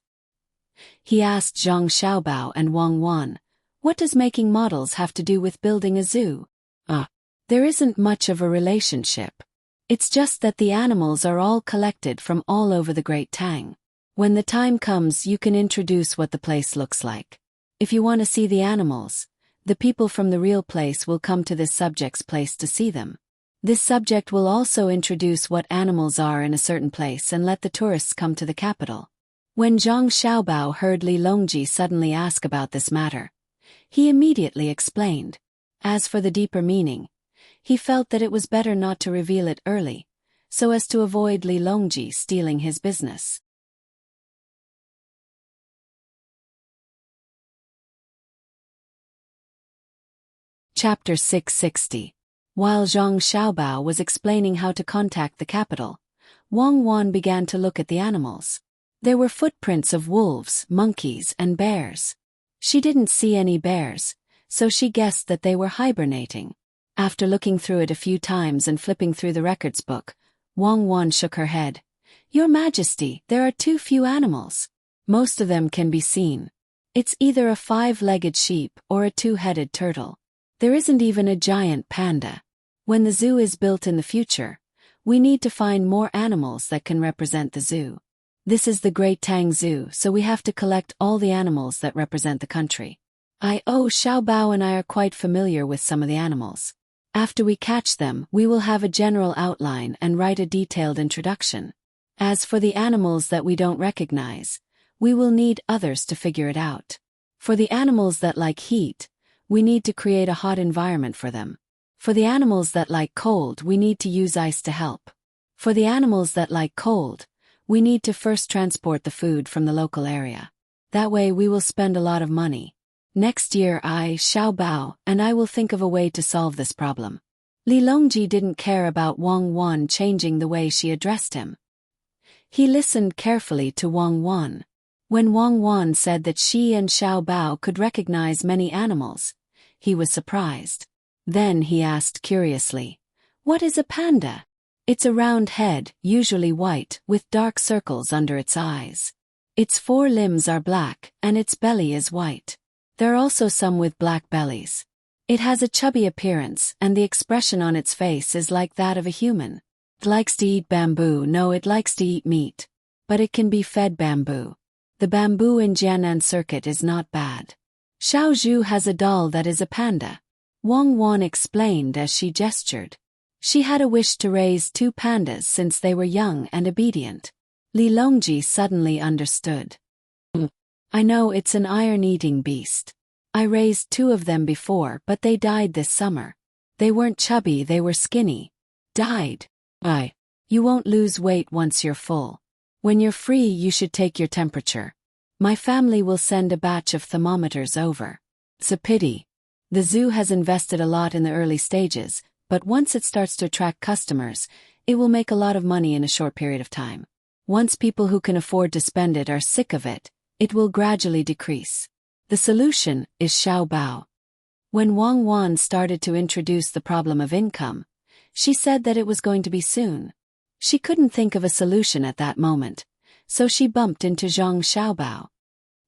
S1: He asked Zhang Xiaobao and Wang Wan, what does making models have to do with building a zoo? There isn't much of a relationship. It's just that the animals are all collected from all over the Great Tang. When the time comes, you can introduce what the place looks like. If you want to see the animals, the people from the real place will come to this subject's place to see them. This subject will also introduce what animals are in a certain place and let the tourists come to the capital. When Zhang Xiaobao heard Li Longji suddenly ask about this matter, he immediately explained. As for the deeper meaning, he felt that it was better not to reveal it early, so as to avoid Li Longji stealing his business. Chapter 660. While Zhang Xiaobao was explaining how to contact the capital, Wang Wan began to look at the animals. There were footprints of wolves, monkeys, and bears. She didn't see any bears, so she guessed that they were hibernating. After looking through it a few times and flipping through the records book, Wang Wan shook her head. Your Majesty, there are too few animals. Most of them can be seen. It's either a 5-legged sheep or a 2-headed turtle. There isn't even a giant panda. When the zoo is built in the future, we need to find more animals that can represent the zoo. This is the Great Tang Zoo, so we have to collect all the animals that represent the country. Xiaobao and I are quite familiar with some of the animals. After we catch them, we will have a general outline and write a detailed introduction. As for the animals that we don't recognize, we will need others to figure it out. For the animals that like heat, we need to create a hot environment for them. For the animals that like cold, we need to use ice to help. For the animals that like cold, we need to first transport the food from the local area. That way we will spend a lot of money. Next year Xiaobao and I will think of a way to solve this problem. Li Longji didn't care about Wang Wan changing the way she addressed him. He listened carefully to Wang Wan. When Wang Wan said that she and Xiaobao could recognize many animals, he was surprised. Then he asked curiously, "What is a panda?" It's a round head, usually white, with dark circles under its eyes. Its 4 limbs are black, and its belly is white. There are also some with black bellies. It has a chubby appearance, and the expression on its face is like that of a human. It likes to eat bamboo. No, it likes to eat meat. But it can be fed bamboo. The bamboo in Jianan Circuit is not bad. Xiao Zhu has a doll that is a panda. Wang Wan explained as she gestured. She had a wish to raise 2 pandas since they were young and obedient. Li Longji suddenly understood. I know it's an iron-eating beast. I raised 2 of them before, but they died this summer. They weren't chubby, they were skinny. Died. You won't lose weight once you're full. When you're free, you should take your temperature. My family will send a batch of thermometers over. It's a pity. The zoo has invested a lot in the early stages, but once it starts to attract customers, it will make a lot of money in a short period of time. Once people who can afford to spend it are sick of it, it will gradually decrease. The solution is Xiaobao. When Wang Wan started to introduce the problem of income, she said that it was going to be soon. She couldn't think of a solution at that moment, so she bumped into Zhang Xiaobao.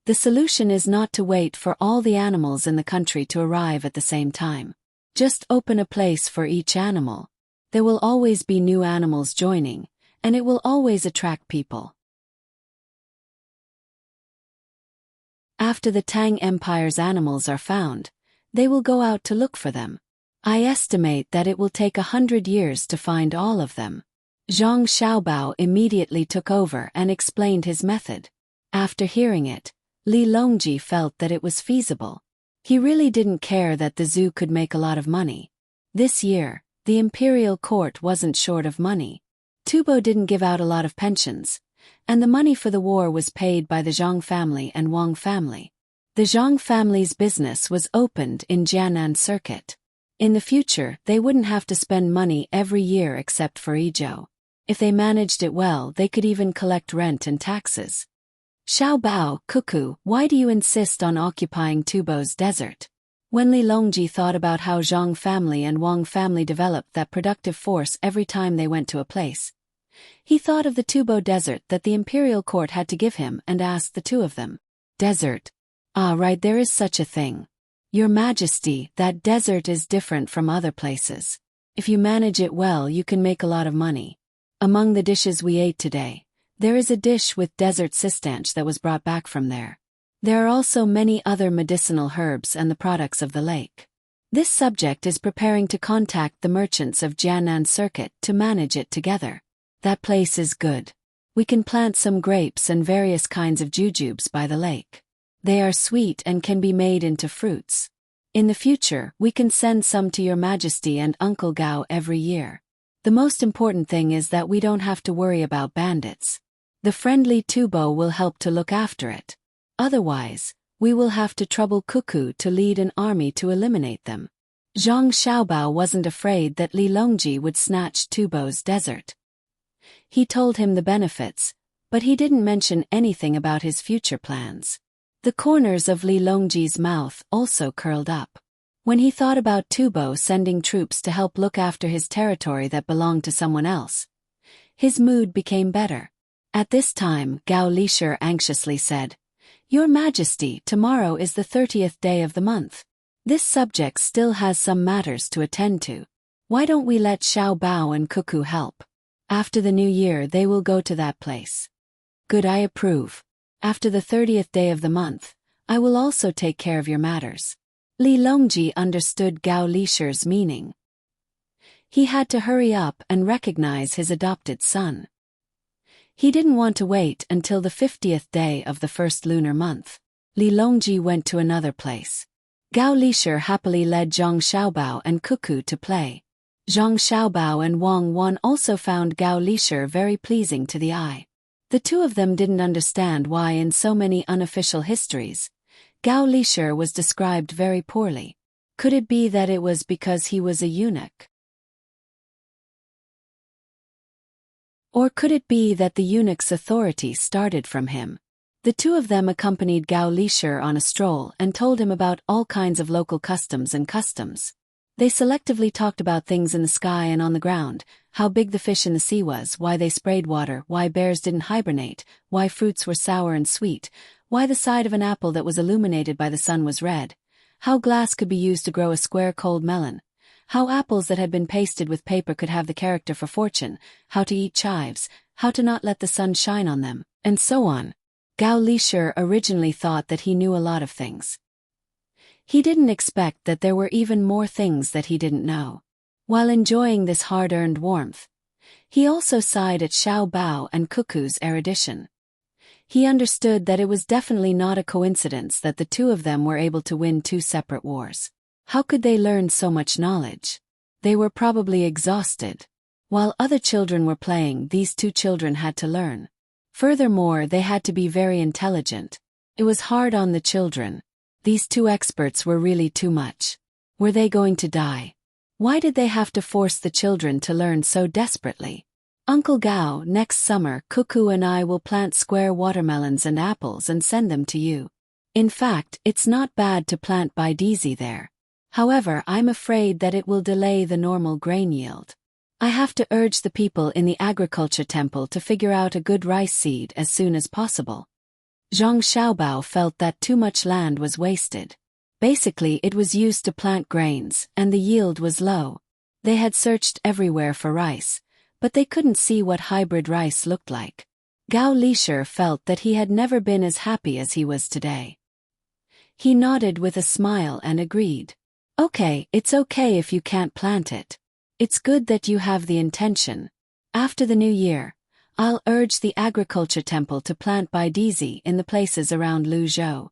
S1: The solution is not to wait for all the animals in the country to arrive at the same time. Just open a place for each animal. There will always be new animals joining, and it will always attract people. After the Tang Empire's animals are found, they will go out to look for them. I estimate that it will take 100 years to find all of them. Zhang Xiaobao immediately took over and explained his method. After hearing it, Li Longji felt that it was feasible. He really didn't care that the zoo could make a lot of money. This year, the imperial court wasn't short of money. Tubo didn't give out a lot of pensions, and the money for the war was paid by the Zhang family and Wang family. The Zhang family's business was opened in Jianan Circuit. In the future, they wouldn't have to spend money every year except for Izhou. If they managed it well, they could even collect rent and taxes. Xiaobao, Cuckoo, why do you insist on occupying Tubo's desert? When Li Longji thought about how Zhang family and Wang family developed that productive force every time they went to a place, he thought of the Tubo desert that the imperial court had to give him and asked the 2 of them. Desert. Ah, right, there is such a thing. Your Majesty, that desert is different from other places. If you manage it well, you can make a lot of money. Among the dishes we ate today, there is a dish with desert sistanch that was brought back from there. There are also many other medicinal herbs and the products of the lake. This subject is preparing to contact the merchants of Jianan Circuit to manage it together. That place is good. We can plant some grapes and various kinds of jujubes by the lake. They are sweet and can be made into fruits. In the future, we can send some to Your Majesty and Uncle Gao every year. The most important thing is that we don't have to worry about bandits. The friendly Tubo will help to look after it. Otherwise, we will have to trouble Cuckoo to lead an army to eliminate them. Zhang Xiaobao wasn't afraid that Li Longji would snatch Tubo's desert. He told him the benefits, but he didn't mention anything about his future plans. The corners of Li Longji's mouth also curled up. When he thought about Tubo sending troops to help look after his territory that belonged to someone else, his mood became better. At this time, Gao Lishir anxiously said, Your Majesty, tomorrow is the 30th day of the month. This subject still has some matters to attend to. Why don't we let Xiaobao and Cuckoo help? After the new year they will go to that place. Good, I approve. After the 30th day of the month, I will also take care of your matters. Li Longji understood Gao Lishir's meaning. He had to hurry up and recognize his adopted son. He didn't want to wait until the 50th day of the first lunar month. Li Longji went to another place. Gao Lishir happily led Zhang Xiaobao and Cuckoo to play. Zhang Xiaobao and Wang Wan also found Gao Lishir very pleasing to the eye. The 2 of them didn't understand why in so many unofficial histories, Gao Lishir was described very poorly. Could it be that it was because he was a eunuch? Or could it be that the eunuch's authority started from him? The 2 of them accompanied Gao Lishir on a stroll and told him about all kinds of local customs and customs. They selectively talked about things in the sky and on the ground, how big the fish in the sea was, why they sprayed water, why bears didn't hibernate, why fruits were sour and sweet, why the side of an apple that was illuminated by the sun was red, how glass could be used to grow a square cold melon, how apples that had been pasted with paper could have the character for fortune, how to eat chives, how to not let the sun shine on them, and so on. Gao Lishir originally thought that he knew a lot of things. He didn't expect that there were even more things that he didn't know. While enjoying this hard-earned warmth, he also sighed at Xiao Bao and Cuckoo's erudition. He understood that it was definitely not a coincidence that the two of them were able to win two separate wars. How could they learn so much knowledge? They were probably exhausted. While other children were playing, these two children had to learn. Furthermore, they had to be very intelligent. It was hard on the children. These two experts were really too much. Were they going to die? Why did they have to force the children to learn so desperately? Uncle Gao, next summer Cuckoo and I will plant square watermelons and apples and send them to you. In fact, it's not bad to plant by daisy there. However, I'm afraid that it will delay the normal grain yield. I have to urge the people in the agriculture temple to figure out a good rice seed as soon as possible. Zhang Xiaobao felt that too much land was wasted. Basically, it was used to plant grains, and the yield was low. They had searched everywhere for rice, but they couldn't see what hybrid rice looked like. Gao Lisher felt that he had never been as happy as he was today. He nodded with a smile and agreed. Okay, it's okay if you can't plant it. It's good that you have the intention. After the new year, I'll urge the agriculture temple to plant baidizi in the places around Luzhou.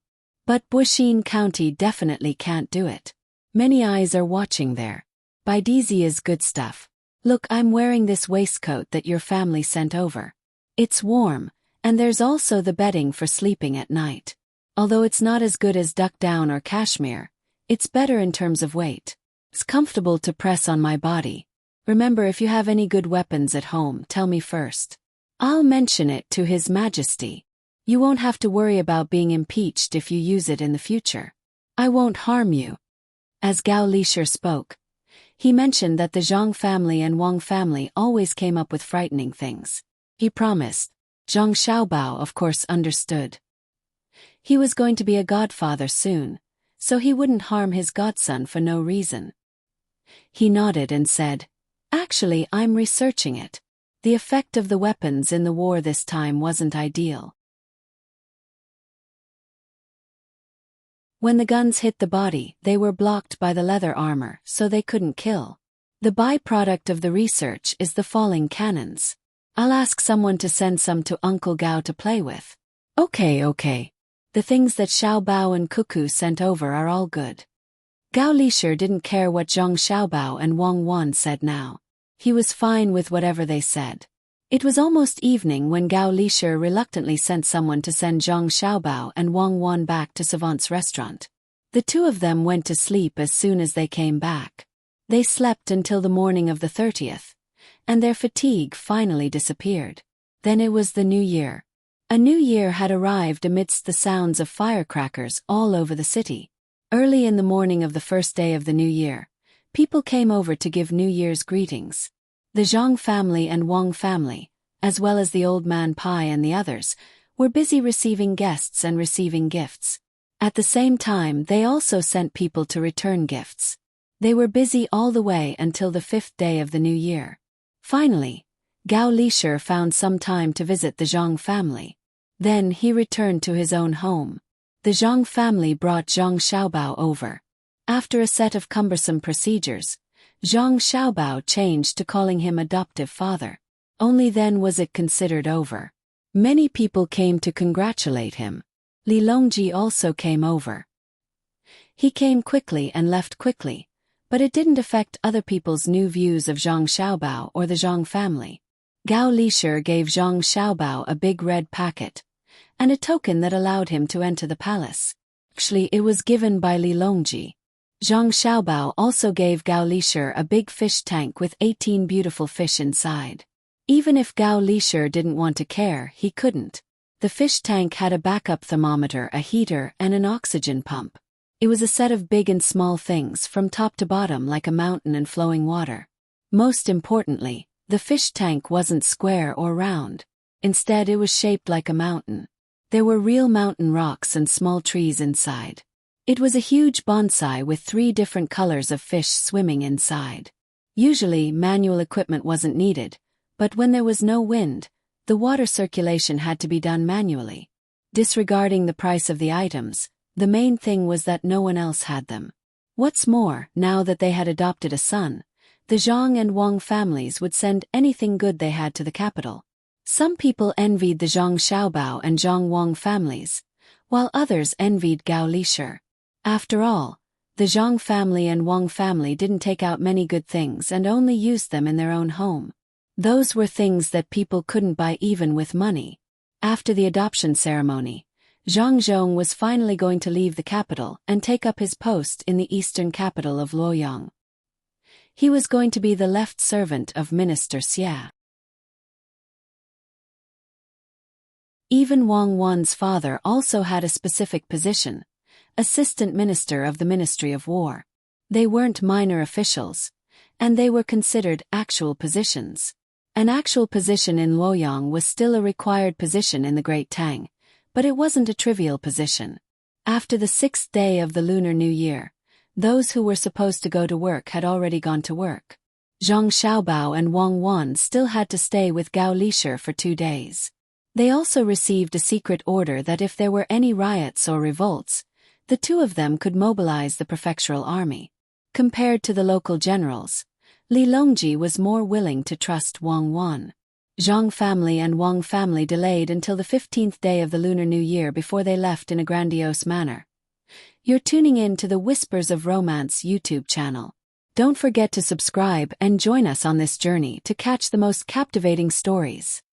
S1: But Buxin County definitely can't do it. Many eyes are watching there. Baidizi is good stuff. Look, I'm wearing this waistcoat that your family sent over. It's warm, and there's also the bedding for sleeping at night. Although it's not as good as duck down or cashmere, it's better in terms of weight. It's comfortable to press on my body. Remember, if you have any good weapons at home, tell me first. I'll mention it to His Majesty. You won't have to worry about being impeached if you use it in the future. I won't harm you. As Gao Lisher spoke, he mentioned that the Zhang family and Wang family always came up with frightening things. He promised. Zhang Xiaobao of course understood. He was going to be a godfather soon, so he wouldn't harm his godson for no reason. He nodded and said, Actually, I'm researching it. The effect of the weapons in the war this time wasn't ideal. When the guns hit the body, they were blocked by the leather armor, so they couldn't kill. The byproduct of the research is the falling cannons. I'll ask someone to send some to Uncle Gao to play with. Okay. The things that Xiao Bao and Cuckoo sent over are all good. Gao Lisher didn't care what Zhang Xiaobao and Wang Wan said now. He was fine with whatever they said. It was almost evening when Gao Lisher reluctantly sent someone to send Zhang Xiaobao and Wang Wan back to Savant's restaurant. The two of them went to sleep as soon as they came back. They slept until the morning of the 30th, and their fatigue finally disappeared. Then it was the new year. A new year had arrived amidst the sounds of firecrackers all over the city. Early in the morning of the first day of the new year, people came over to give New Year's greetings. The Zhang family and Wang family, as well as the old man Pai and the others, were busy receiving guests and receiving gifts. At the same time, they also sent people to return gifts. They were busy all the way until the 5th day of the new year. Finally, Gao Lisher found some time to visit the Zhang family. Then he returned to his own home. The Zhang family brought Zhang Xiaobao over. After a set of cumbersome procedures, Zhang Xiaobao changed to calling him adoptive father. Only then was it considered over. Many people came to congratulate him. Li Longji also came over. He came quickly and left quickly, but it didn't affect other people's new views of Zhang Xiaobao or the Zhang family. Gao Lisher gave Zhang Xiaobao a big red packet, and a token that allowed him to enter the palace. Actually, it was given by Li Longji. Zhang Xiaobao also gave Gao Lisher a big fish tank with 18 beautiful fish inside. Even if Gao Lisher didn't want to care, he couldn't. The fish tank had a backup thermometer, a heater, and an oxygen pump. It was a set of big and small things from top to bottom like a mountain and flowing water. Most importantly, the fish tank wasn't square or round. Instead, it was shaped like a mountain. There were real mountain rocks and small trees inside. It was a huge bonsai with 3 different colors of fish swimming inside. Usually, manual equipment wasn't needed, but when there was no wind, the water circulation had to be done manually. Disregarding the price of the items, the main thing was that no one else had them. What's more, now that they had adopted a son, the Zhang and Wang families would send anything good they had to the capital. Some people envied the Zhang Xiaobao and Zhang Wang families, while others envied Gao Lishir. After all, the Zhang family and Wang family didn't take out many good things and only used them in their own home. Those were things that people couldn't buy even with money. After the adoption ceremony, Zhang Zhong was finally going to leave the capital and take up his post in the eastern capital of Luoyang. He was going to be the left servant of Minister Xia. Even Wang Wan's father also had a specific position, assistant minister of the Ministry of War. They weren't minor officials, and they were considered actual positions. An actual position in Luoyang was still a required position in the Great Tang, but it wasn't a trivial position. After the 6th day of the Lunar New Year, those who were supposed to go to work had already gone to work. Zhang Xiaobao and Wang Wan still had to stay with Gao Lishir for 2 days. They also received a secret order that if there were any riots or revolts, the two of them could mobilize the prefectural army. Compared to the local generals, Li Longji was more willing to trust Wang Wan. Zhang family and Wang family delayed until the 15th day of the Lunar New Year before they left in a grandiose manner. You're tuning in to the Whispers of Romance YouTube channel. Don't forget to subscribe and join us on this journey to catch the most captivating stories.